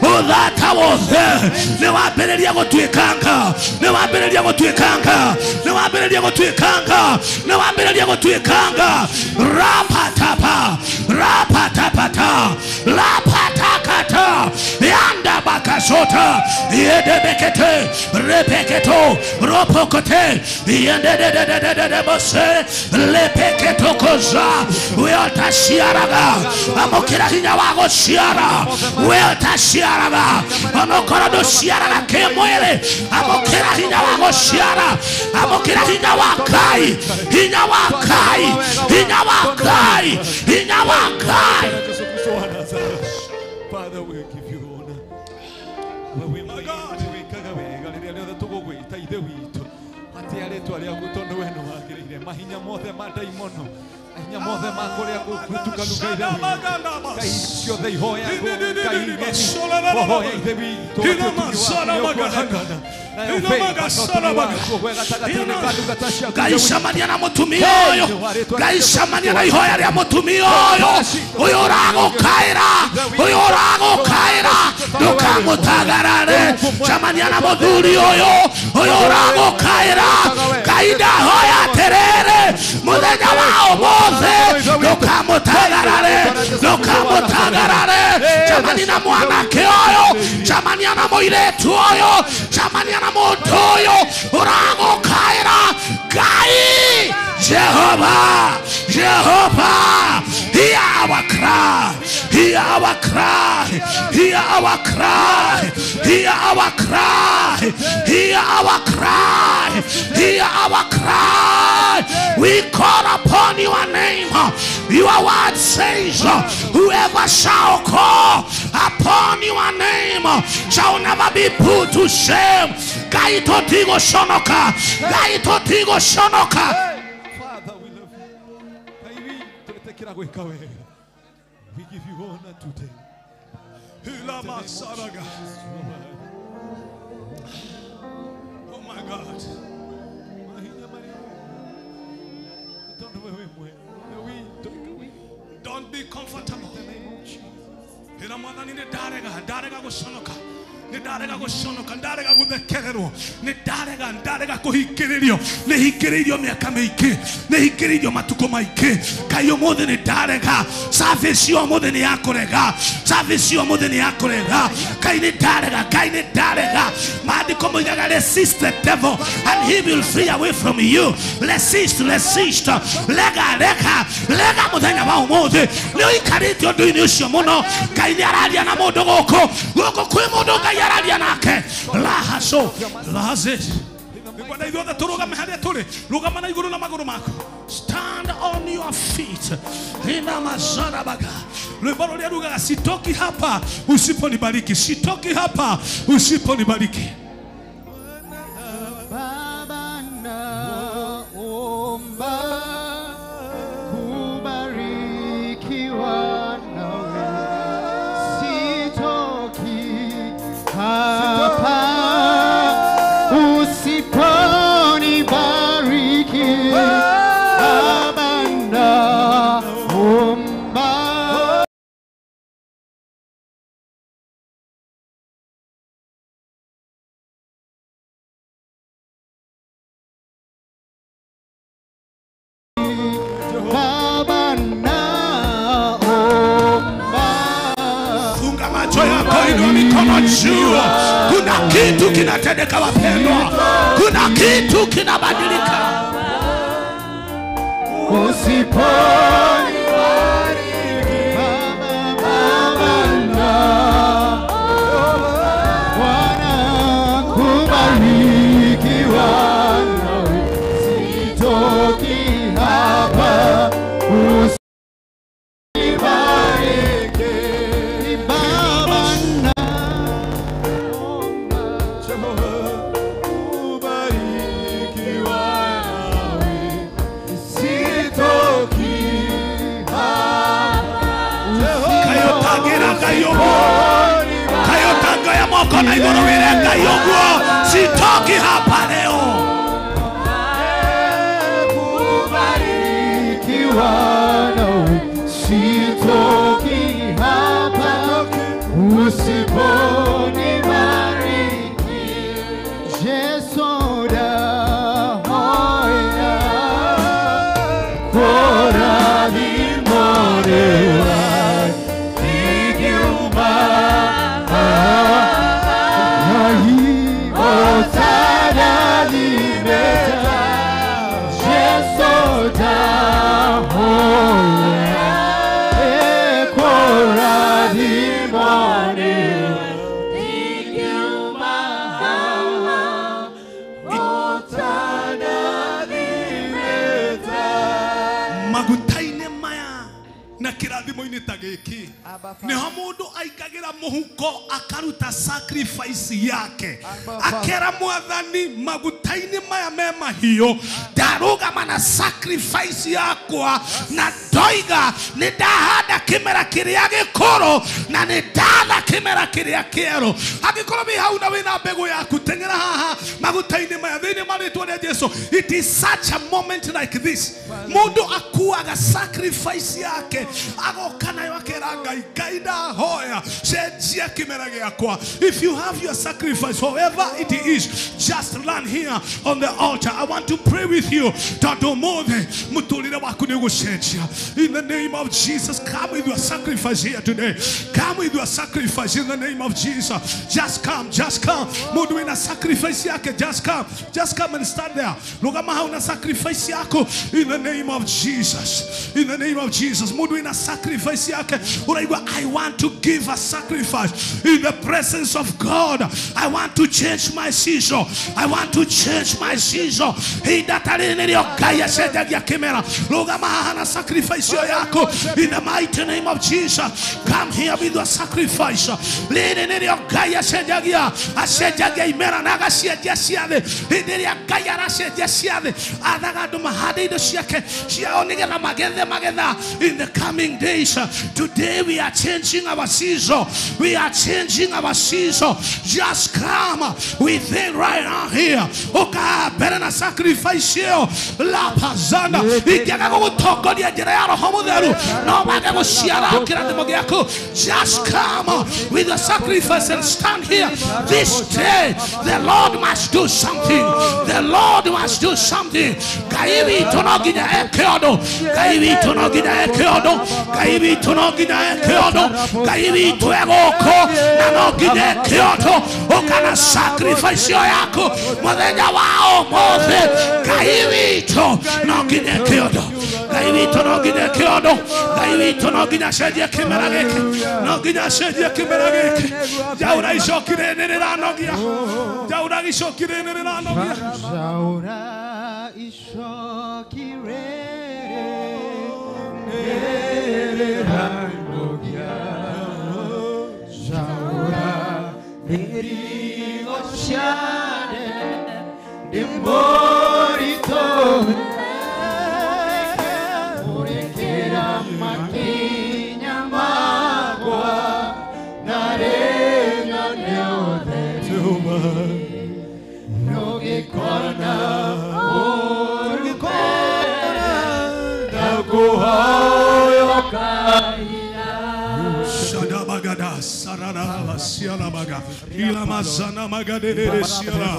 Uthata wothe nĩ wambĩrĩria gũtuĩkanga. Rapatakata yanda bakasota yedebekete repeketo ropokote yendededededede bose lepeketo koza weotashiaraga amokira hinya wago shiara weotashiaraga amokora do shiaraga kemwele amokira hinya wago shiara amokira hinya wakai Father, we give you honor. We wekaga wega rĩrĩa rĩothe tũgũgwĩta ithe witũ atĩ arĩtwa rĩaku tondũ we nĩ wagĩrĩire mahinya mothe ma ndaimono mahinya mothe ma kũrĩa gũtukanu Ngai Ngai ciothe ihoya Ngai ng'eni wohoya ithe witũ Ngai camania na mũtumia ũyũ, Ngai camania na ihoya rĩa mũtumia ũyũ ũyũ ũragũkaĩra ndũka ndũkamũtagarare camania na mũthuri ũyũ ũragũkaĩra kaida hoya atĩrĩrĩ mũthenya wa ũmũthĩ ndũkamũtagarare camania na mwanake ũyũ camania na mũirĩtu ũyũ camania na mũndũ ũyũ ũragũkaĩra Ngai Jehovah, hear our cry, hear our cry, hear our cry, hear our cry, hear our cry, hear our cry. We call upon your name. Your word says, whoever shall call upon your name shall never be put to shame. Gaito tigo shonoka, gaito tigo shonoka. We give you honor today. Oh my God. Don't be comfortable. Nidarega gushonoka ndarega guthekererwo ndarega kuhikiririo nihikiririo miaka mingi nihikiririo matuko maingi kai umuthi nidarega service yo umuthi ni yakurega service yo umuthi ni yakurega kai nidarega maandiko moigaga resist the devil and he will flee away from you. Resist lega muthenya wa umuthi ni uikarite undu-ini ucio muno kai ni araria na mundu guku kwi mundu ngai araria nake lahaso lazit kwenda ithuothe turugame haria turi rugama na iguru na maguru mako. Stand on your feet ina mazarabaga rwimbo ruria rugaga sitoki hapa usiponibariki, sitoki hapa usiponibariki. Baba naomba kubarikiwa nawe, sitoki hapa usiponibariki. Baba naomba Baba naomba. Funga macho yako, inua mikono juu. Kuna kitu kinatendeka wapendwa, kuna kitu kinabadilika. Usiponibariki Baba Bwana kubarikiwa nawe, sitoki hapa usinibariki Baba kubarikiwa nawe, sitoki Kayotango ya moko na igoro wireka yoguo, sitoki hapa leo. Kubarikiwa nawe, sitoki hapa usiponibariki. Jesoda hoya kora limorewa igiuma nahi otada limeta. Jesoda hoya kora limorewa igiuma otada limeta. Magutaine maya na kirathimo-ini ta giki niho mundu aikagira muhuko akaruta sacrifice yake akera mwathani magutaini maya mema hiyo ndarugama na sacrifice yakwa na ndoiga nindahanda kimera kiria gikuru na nindatha kimera kiria kieru. Angikorwo wi hau na wina mbegu yaku tengera haha magutaini maya thiini maritwa ria Jesu. It is such a moment like this mundu akuaga sacrifice yake agoka nayo akera kwĩra Ngai ndahoya cenjia kĩmera gĩakwa. If you have your sacrifice, however it is, just run here on the altar. I want to pray with you. Tondũ mũthĩ mũtũrĩre waku nĩ gũcenjia. In the name of Jesus, come with your sacrifice here today. Come with your sacrifice in the name of Jesus. Just come, just come. Mundu ina sacrifice yake, just come. Just come and stand there. Lugama hauna sacrifice yako in the name of Jesus. In the name of Jesus. Mundu ina sacrifice yake. Uraigwa, I want to give a sacrifice in the presence of God. I want to change my season. I want to change my season. Sacrifice yako in the mighty name of Jesus. Come here with your sacrifice. In the coming days, today we are changing our season. We are changing our season. Just come within right now here. Okay, better na sacrifice you. La pazana. Just come with a sacrifice and stand here. This day, the Lord must do something. The Lord must do something. Kaibi tonogina ekeodo. Kaibi tonogina ekeodo. Kaibi tonogina ekeodo. Kaibi tuegoko. Nanogina ekeodo. Okana sacrifice yako. Modenya wao mose. Kaibi tonogina ekeodo. Kaibi tonogina ekeodo. Kaibi tonogina shedia kimerageke. Nogina shedia kimerageke. Jaura ishokire nera nogia. Jaura ishokire nera nogia. Jaura ishokire nera nogia. Jaura derigo shade de morito. Orekera makinya magua nareño neode. Nogi corna, nogi corna, dagohoyo kaina. Shadabagada, sarana, sialabaga, ilamazana magadere, siala,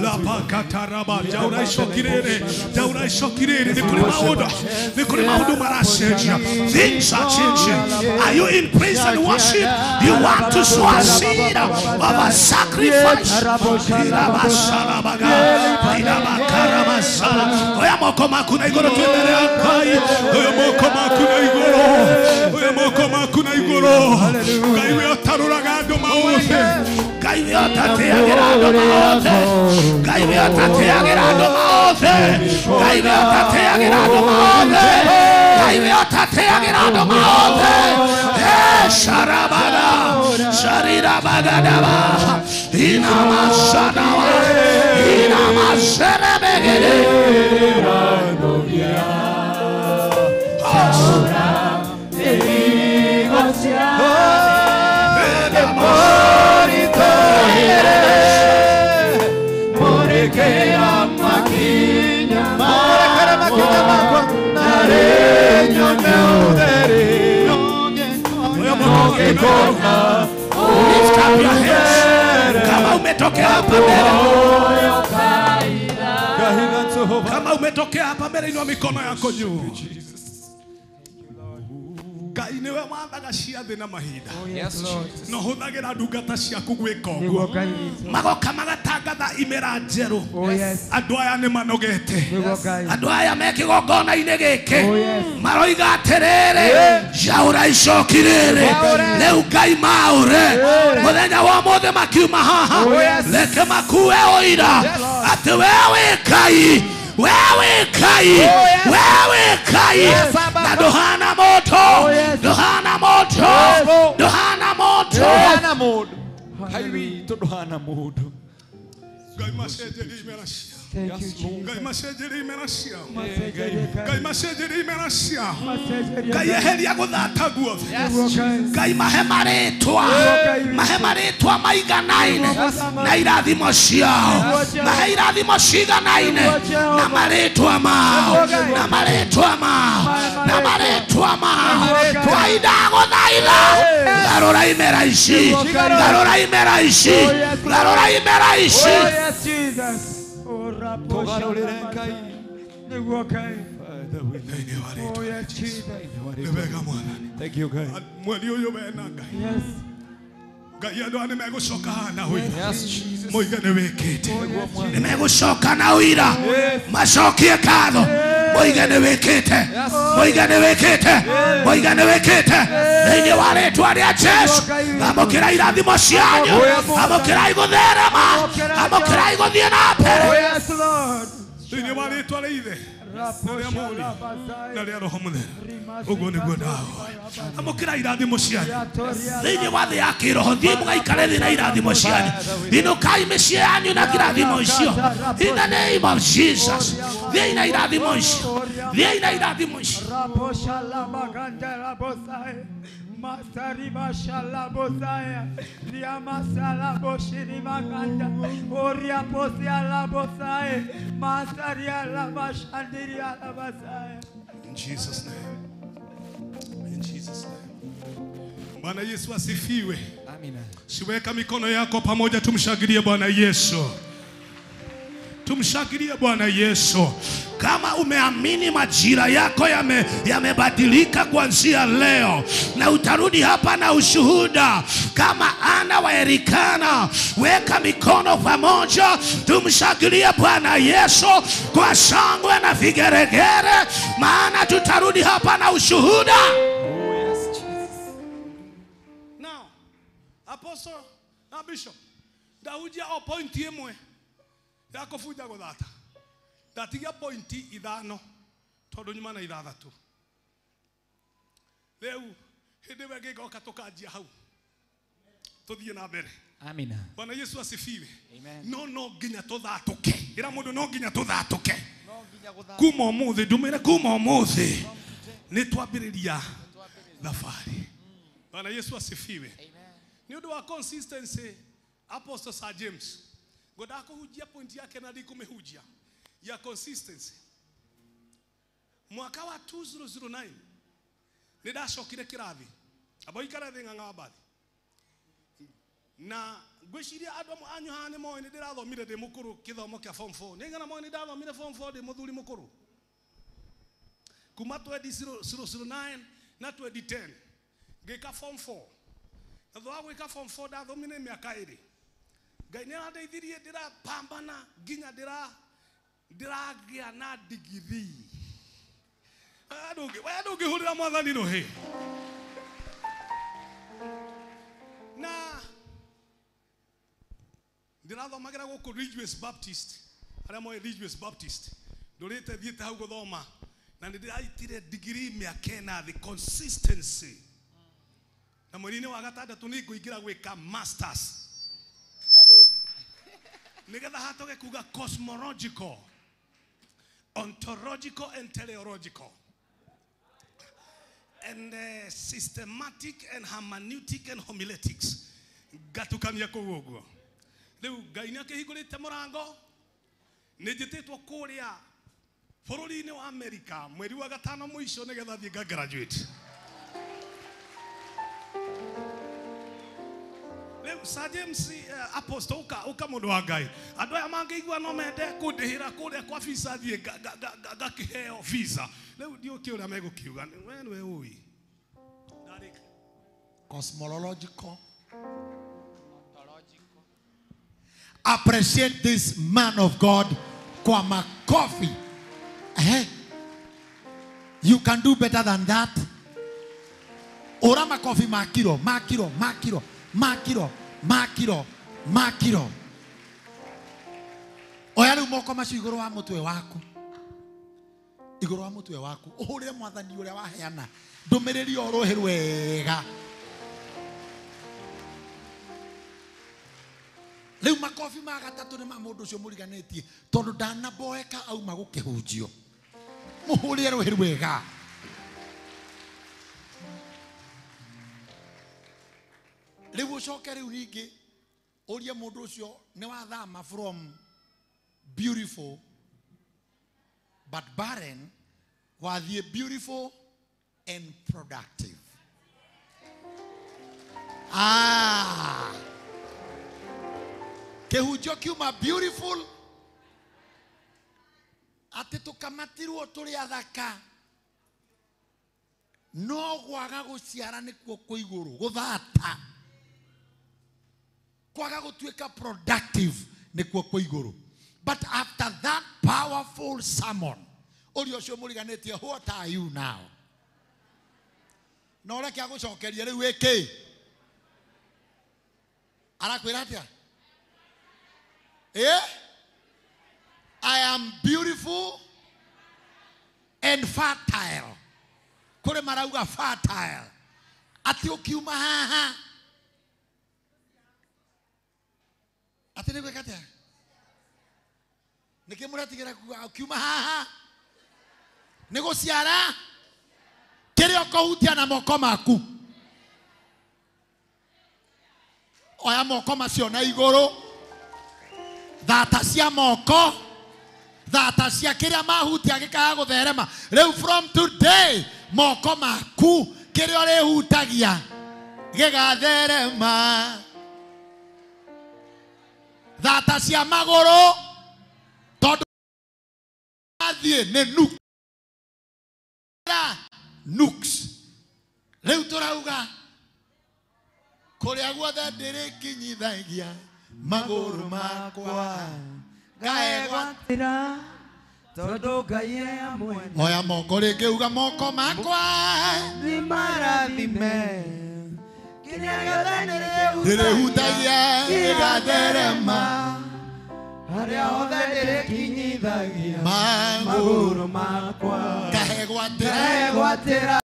la pacataraba, jaura shokirere, the marasheja. Things are changing. Are you in praise and worship? You want to sow a seed of a sacrifice. Lift up your hands. Kama umetokea hapa mbele. Kama umetokea hapa mbele, inua mikono yako juu. Ngai niwe wathaga ciathĩ na mahinda. No hũthagĩra ndungata ciaku gwĩka ũguo. Magoka magatangatha imera njerũ. Andũ aya nĩ manogete. Andũ aya me kĩgongona-inĩ gĩkĩ. Maroiga atĩrĩrĩ, jaura icokirĩrĩ. Rĩu Ngai maũre. Mũthenya wa ũmũthĩ makiuma haha. Reke makue ũira atĩ we wĩ Ngai. Wewe Kai, wewe Kai, na dohana moto, dohana moto, dohana moto, dohana moto, Kai to dohana moto. Ngai masete imera cia. Thank you, Jesus. Ngai macenjerie imera ciao. Macenjerie Ngai. Ngai macenjerie imera ciao. Macenjerie Ngai Ngai. eheria guthata guothe. Yes, Jesus. Ngai mahe marĩtwa maiganaine na irathimo ciao. Mahe irathimo ciganaine na marĩtwa mao. Na marĩtwa mao. Na marĩtwa mao. Ngai ndagũthaitha garũra imera ici. Garũra imera ici. Garũra imera ici. Yes, Jesus. Tugarũrĩre Ngai. Nĩguo Ngai. Oh, yes, Jesus. Thank you, God. Mweri ũyũ wena Ngai. Yes. Ngai andũ aya nĩmegũcoka haha na ũira. Yes, Jesus. Moige nĩ wĩkĩte. Nĩmegũcoka na ũira. Macokie katho. Moige nĩ wĩkĩte. Moige nĩ wĩkĩte. Moige nĩ wĩkĩte. Thĩinĩ wa rĩĩtwa rĩa Jesũ. Amũkĩra irathimo cianyu. Amũkĩrai gũtherema. Amũkĩrai gũthiĩ na mbere. Yes, Lord. Thĩinĩ wa rĩĩtwa rĩa Ithe. Na rĩa Mũriũ. Na rĩa Roho Mũtheru. Ũguo nĩguo ndahoya. Amũkĩra irathimo cianyu. Thĩinĩ wa thĩ ya kĩroho thiĩ mũgaikare thĩ na irathimo cianyu. Inũkai mĩciĩ yanyu na irathimo icio. In the name of Jesus. Thiĩ na irathimo icio. Thiĩ na irathimo icio. Masari bashala bosaya, ria masala boshiri maganda, oria posiala bosaya, masari ala bashandiri ala basaya. In Jesus' name. In Jesus' name. Bwana Yesu asifiwe. Amina. Siweka mikono yako pamoja, tumshangilie Bwana Yesu. Tumshangilie Bwana Yesu. Kama umeamini majira yako yamebadilika kuanzia leo, na utarudi hapa na ushuhuda kama Ana wa Elikana, weka mikono pamoja, tumshangilie Bwana Yesu kwa shangwe na vigeregere, maana tutarudi hapa na ushuhuda. Oh, yes, Jesus. Now, Apostle na Bishop, Daudi appoint yemwe yako fuja gothata. Ndatigia pointi ithano tondu nyuma na ithathatu. Rĩu hĩndĩ we ngĩgoka tũkanjia hau tũthiĩ na mbere. Amina. Bwana Yesu asifiwe. Amen. No nginya tũthatũke. Ĩra mũndũ no nginya tũthatũke. Kuma ũmũthĩ ndũmĩre kuma ũmũthĩ nĩ twambĩrĩria thabarĩ. Bwana Yesu asifiwe. Nĩ ũndũ wa consistency, Apostle Sir James ngoda kuhujia pointi yake na ndikumehujia ya consistency. Mwaka wa 2009 nidacokire kirathi aboikara thĩ ng'ang'a bathi na ngwĩciria andũ anyu haha nĩ moĩ nĩ ndĩrathomire ndĩ mũkũrũ gĩthomo kĩa form 4. Nĩ ngana moĩ nĩ ndathomire form 4 ndĩ mũthuri mũkũrũ kuma 2009 na 2010 ngĩka form 4. Na thutha wa gwĩka form 4 ndathomire mĩaka 2. Ngai nĩ andeithirie ndirapambana nginya ndiragĩa na degree. Ndũngĩhũrĩra Mwathani rũhĩ. Na ndĩrathomagĩra gũkũ Ridgeways Baptist. Arĩa moĩ Ridgeways Baptist ndũrĩte thiĩte hau gũthoma na nĩ ndĩraitire degree mĩaka 4 the consistency. Na mweri-inĩ wa gatandatũ nĩ ngũingĩra gwĩka masters. Nigetha hatoke kuga cosmological, ontological and teleological, and systematic and hermeneutic and homiletics. Gatukania kuguo. Riu Ngai nĩ akĩhingũrĩte mũrango. Nĩ njĩtĩtwo kũrĩa bũrũri-inĩ wa Amerika mweri wa gatano mũico nigetha thiĩ graduate. Sir James Apostle uka mundu wa Ngai. Andũ aya mangĩigua no mende kũndĩhĩra kũrĩa kwa visa thiĩ ngakĩheo visa. Rĩu ndiũkĩ ũrĩa megũkiuga. We nĩwe ũĩ. Cosmological. Appreciate this man of God kwa makofi. You can do better than that. Ora makofi makiro. Oya rĩu moko macio igũrũ wa mũtwe waku. Igũrũ wa mũtwe waku. Ũhũrĩre Mwathani ũrĩa waheana ndũmĩrĩri o rũhĩ rwega. Riu makofi ma gatatu ni ma mundu ucio muriganetie tondu ndanaboeka au magukihunjio. Muhurie rũhĩ rwega. Riu ucoke riu ringi urie mundu ucio ni wathama from beautiful but barren wathie beautiful and productive. Kehunjio kiuma beautiful ati tukamatirwo turi athaka no gwaga guciara nikuo kwa iguru guthata kwaga gutuika productive nikuo kwa iguru. But after that powerful sermon urio cio muriganetie, what are you now? No reke agucokerie riu iki arakwira atia? I am beautiful and fertile. Kure marauga fertile. Ati ukiuma haha ati ni gweka atia? Niki muratigira kuga ukiuma haha ni guciara kiri okuhutia na moko maku. Oya moko macio na iguru, thata cia moko, thata cia kiria mahutia gikaga gutherema. Riu from today moko maku kiria urihutagia gigatherema. Thata cia maguru tondu athie ni nuks. Riu turauga kuria guothe ndirikinyithagia maguru makwa ngaegwatira tondu Ngai e amwe. Oya moko ringi uga moko makwa ni marathime kiria giothe ndirihutagia gigatherema. Haria hothe ndirikinyithagia maguru makwa ngaegwatira.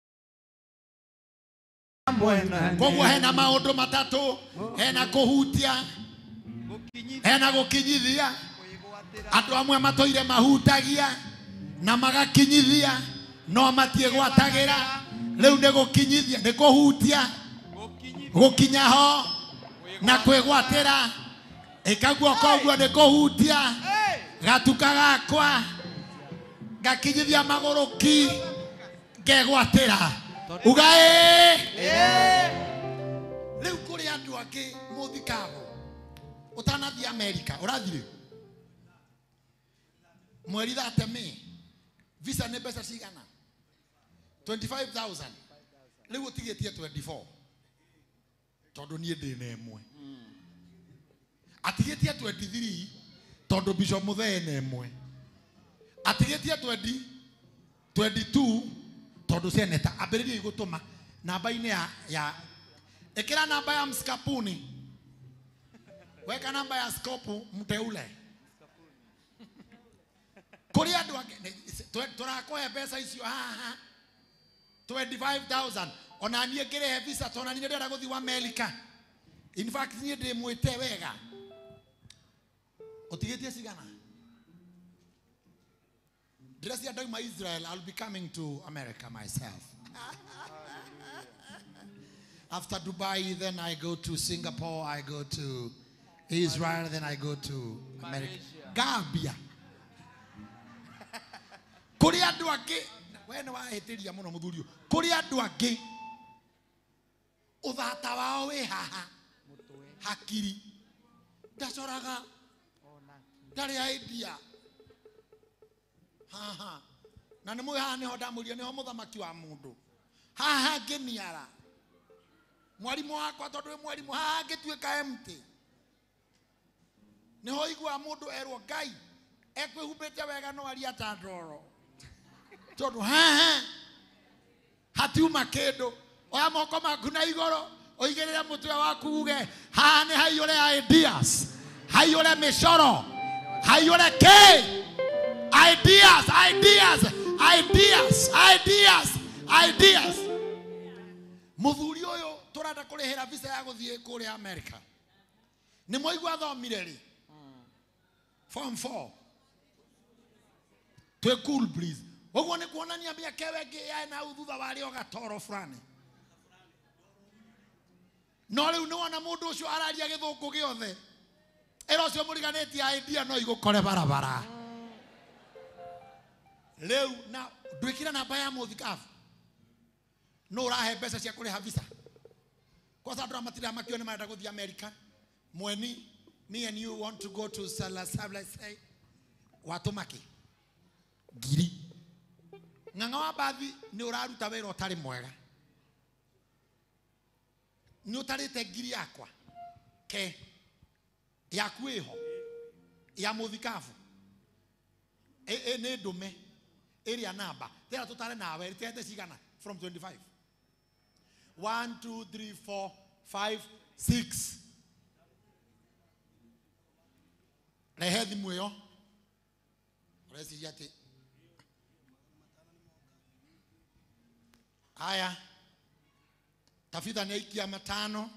Koguo hena maundu matatu, hena kuhutia, hena gukinyithia. Andu amwe matoire mahutagia na magakinyithia no matiegwatagira. Riu ni gukinyithia, ni kuhutia, gukinya ho na kwigwatira. Ikaguo koguo ni kuhutia gatuka gakwa gakinyithia maguru ki ngegwatira. Ugae riu kuri andu angi muthikabo utanathi America urathire mweri 30 Mei visa ni pesa cigana 25,000 riu utigetie 24 tondu nie ndina emwe atigetie 23 tondu Bishop Muthee na emwe atigetie 22 tondu seneta ambiririe igutuma namba ine ya ekira namba ya mskapuni weka namba ya skopu mteule kuri andu turakohe pesa icio haha 25,000 ona nie ngirehe visa tona nie ndira guthi wa America. In fact nie ndi mwite wega utigetie cigana dress ya doing my Israel. I'll be coming to America myself. After Dubai, then I go to Singapore, I go to Israel, then I go to America. Gambia. Kuri andu angi wena wahitiria muno muthurio. Kuri andu angi uthata wao wi haha hakiri ndacoraga ndari idea haha na nä mwä haha nä ho ndamuria nä ho må thamaki wa må ndå haha ngä niara mwarimå wakwa tondå wä mwarimå haha ngä tuä ka empty nä ho igua må ndå erwo Ngai ekwä humbä te wega no aria ta ndoro tondå haha hatiuma kä ndå. Oya moko maku na igoro oigä rä re må twe waku uge haha nä haiyå re ideas, haiyå re mä coro, haiyå re kä ideas, ideas, ideas, ideas, ideas. Muthuri uyu turenda kurihira visa ya guthie kuri America Nĩ mwaigua thomire rĩ? Form 4. Twe cool please. Ũguo nĩ kuonania mĩaka ĩyo ĩngĩ ya na thutha warĩ o gatoro fulani. No rĩu nĩ wona mũndũ ũcio araria gĩthũngũ gĩothe. Ĩra ũcio mũriganĩtie idea no igũkore barabara. Leo na ndwĩkĩra namba ya mũthikabu. No ũrahe mbeca cia kũrĩha visa. Kwa sababu andũ matira makĩo nĩ marenda gũthiĩ America. Mweni, me and you want to go to Salasab, let's say. Watu maki. Giri. Ng'ang'a wa bathi nĩ ũraruta wĩra ũtarĩ mwega. Nĩ ũtarĩte ngiri yakwa. Ke. Yaku ĩho. Ya mũthikabu. Nĩ ndume. Area number. Tera tutare nawe. Ritete cigana from 25. 1, 2, 3, 4, 5, 6. Rehe thimu ĩyo. Ũreciria atĩ. Haya. Tafitha nĩ aikia matano.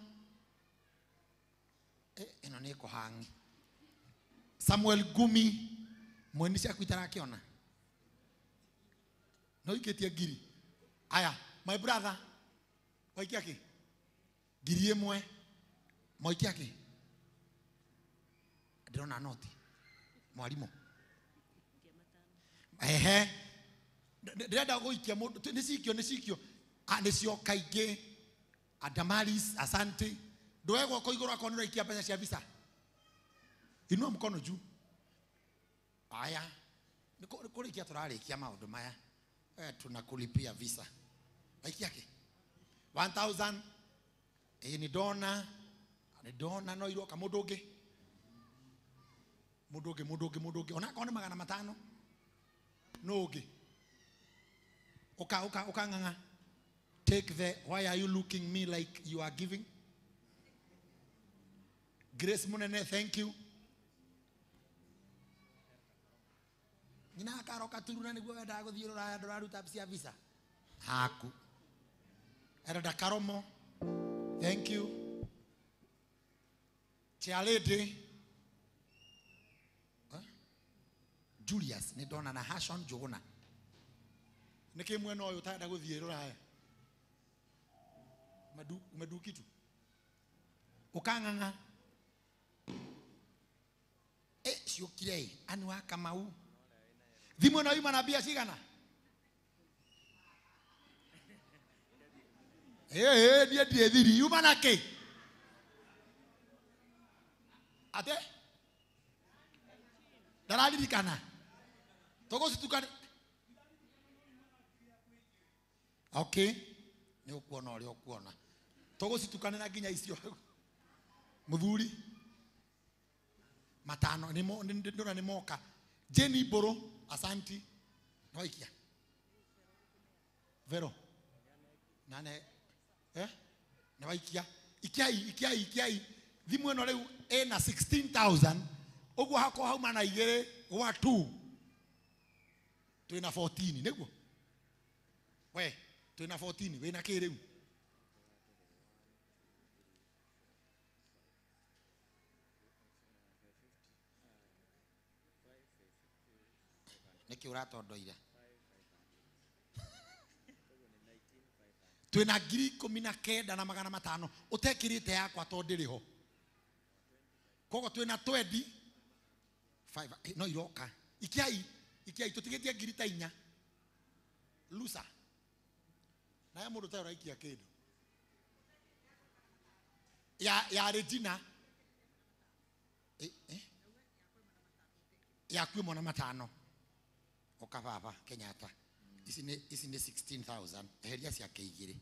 Ĩno nĩ kũhangi. Samuel Gumi. Mweni ciaku itarakiona. No iketie ngiri. Aya, my brother. Waikia ki? Ngiri ĩmwe. Moikia ki? Ndirona noti. Mwarimu. Ehe. Ndirenda gũikia mũndũ. Nĩ cikio. Nĩcio kaingĩ. Adamaris, asante. Ndwego kwa igũrũ akona ũraikia mbeca cia visa. Inua mkono juu. Aya. Nĩkũrĩkia tũrarĩkia maũndũ maya. Tunakulipia visa. Waikia ki? 1000. Ni dona. Ni dona no iroka mũndũ ũngĩ. Mũndũ ũngĩ. Ona kone 500. No ũngĩ. Oka ng'ang'a. Take the, why are you looking me like you are giving? Grace Munene, thank you. Nina akaroka turuna niguo wenda gũthiĩ rũraya ndũraruta cia visa. Haku. Erada Karomo, thank you. Chialede. Julius, nĩ ndona na Hashon Jogona. Nĩkĩ mwena ũyũ ũtarenda gũthiĩ rũraya. Umedu kitu. Ukang'ang'a. Ciũkire ani wa Kamau. Thimũ no yuma na mbia cigana? Ndiye thiri yuma na kĩ? Ate? Ndararirikana. Tũgũcitukane. Okay. Nĩ ũkuona ũrĩa ũkuona. Tũgũcitukane na nginya icio. Mũthuri. Matano ndona nĩ moka. Jenny Boro, asanti. Noikia. Vero. Nane. Na waikia. Ikiai. Thimu ĩno rĩu ĩna 16,000. Ũguo hako hauma na igĩrĩ wa 2. Twĩna 14 nĩguo. We, twĩna 14 wĩna kĩ rĩu? Nĩkĩ ũratondoira? Twĩna 19,500 ũtekĩrĩte yakwa tondũ ndĩrĩ ho. Koguo twĩna 20 5 no iroka. Ikiai tũtigĩtie 4,000. Lusa. Na ya mũndũ tayo raikia kĩndũ. Ya Regina. Ya kwĩ mwana matano. Okababa Kenyatta. Ici nĩ 16,000. Eheria cia kĩigĩrĩ.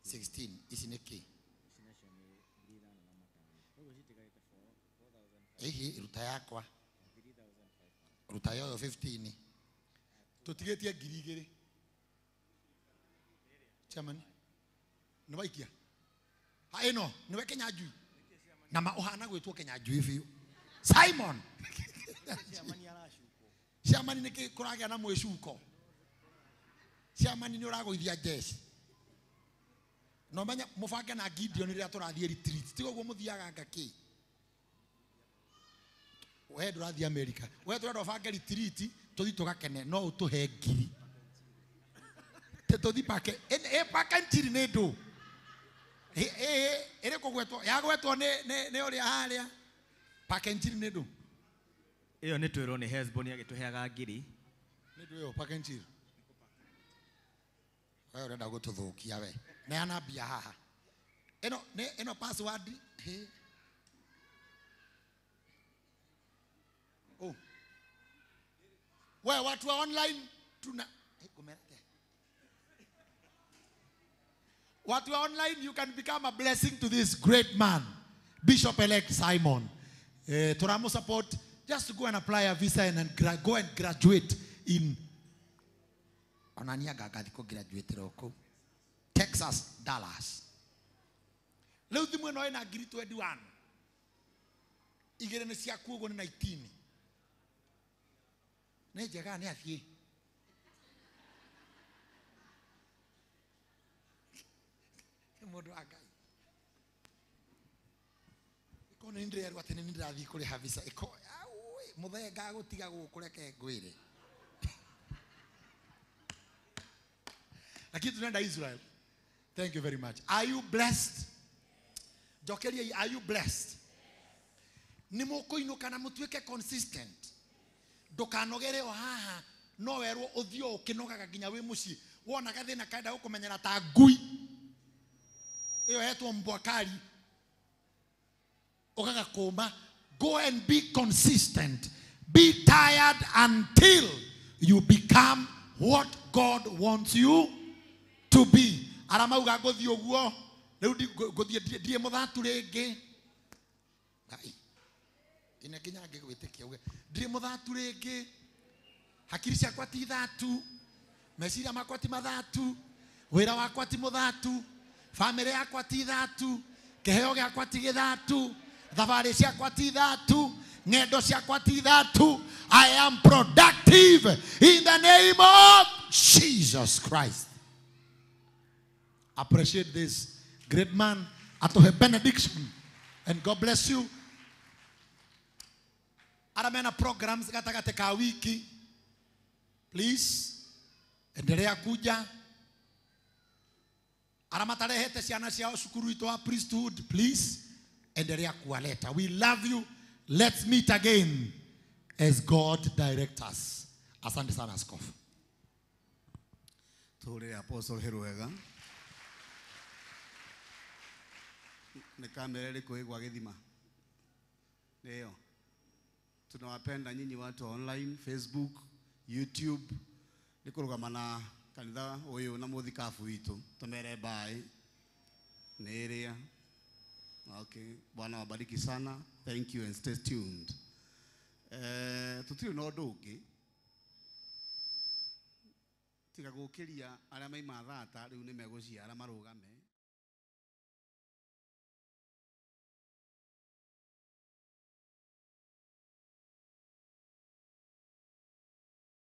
16 ici nĩ kĩ? Ruta yakwa. Ruta yoyo 15. Tũtigĩtie 2,000. Chairman. Nĩ waikia. Ĩno, nĩ we Kenya Njui. Na ũhana gwĩtwo Kenya Njui biũ. Simon. Chairman nĩ kũragĩa na mwĩcuko. Chairman nĩ ũragũithia jeshi. No menya mũbange na Gideon rĩrĩa tũrathiĩ retreat. Tiga ũguo mũthiaga ngakĩ. we ndurathi America we turenda bange retreat tuthi tugakene no utuhe ngiri te tuthi pake pake ntiri ne ndo ere kugwetwo yagwetwo ne uri haria pake ntiri ne ndo iyo ni twirwo ni Hezbon agituheaga ngiri ne ndo yo pake ntiri we urenda gututhukia we neana mbia haha eno password oh we watu wa online tuna watu wa online you can become a blessing to this great man Bishop elect Simon Toramo support just to go and apply a visa and go and graduate in onania gagathi ko graduate roko Texas Dallas leo thimu no ina ngiri 21 igere ne cia kuogo ni 19 ne jega ne athie modo agai iko ne ndire yarwa tene ndirathi kuri havisa iko muthenga gutiga gukureke ngwire lakini tunaenda Israel. Thank you very much. Are you blessed? Jokeria, are you blessed? Ni mukuinuka na mutuike consistent. Ndukanogere o haha no werwo uthio ukinogaga nginya wi muci wona gathina kaenda gukumenyera ta ngui iyo hetwo mbwakari ugaga kuma. Go and be consistent. Be tired until you become what God wants you to be. Aramauga gothi oguo riu gothi die muthatu ringi ai ina kinya ngigwitikia uge die muthatu ringi hakiri ciakwa ti thatu meciria makwa ti mathatu wira wakwa ti muthatu family yakwa ti thatu kiheo giakwa ti githatu thabari ciakwa ti thatu ngendo ciakwa ti thatu. I am productive in the name of Jesus Christ. Appreciate this great man at the benediction and God bless you. Aramena programs katakate ka wiki, please endelea kuja. Aramatarehete ciana ciao cukuru itu wa priesthood, please endelea kuwaleta. We love you. Let's meet again as God directs us. Asante sana askofu. Tore Apostle Heruega. Ni kamera liko igwa githima. Ndio. Tunawapenda nyinyi watu online, Facebook, YouTube. Nikurugama na kanitha uyu na muthikafu witu. Tumere bye. Nerea. Okay. Bwana wabariki sana. Thank you and stay tuned. Tutiri no ndugi. Tiga gukiria aria mai mathata riu ni meguciara marugame.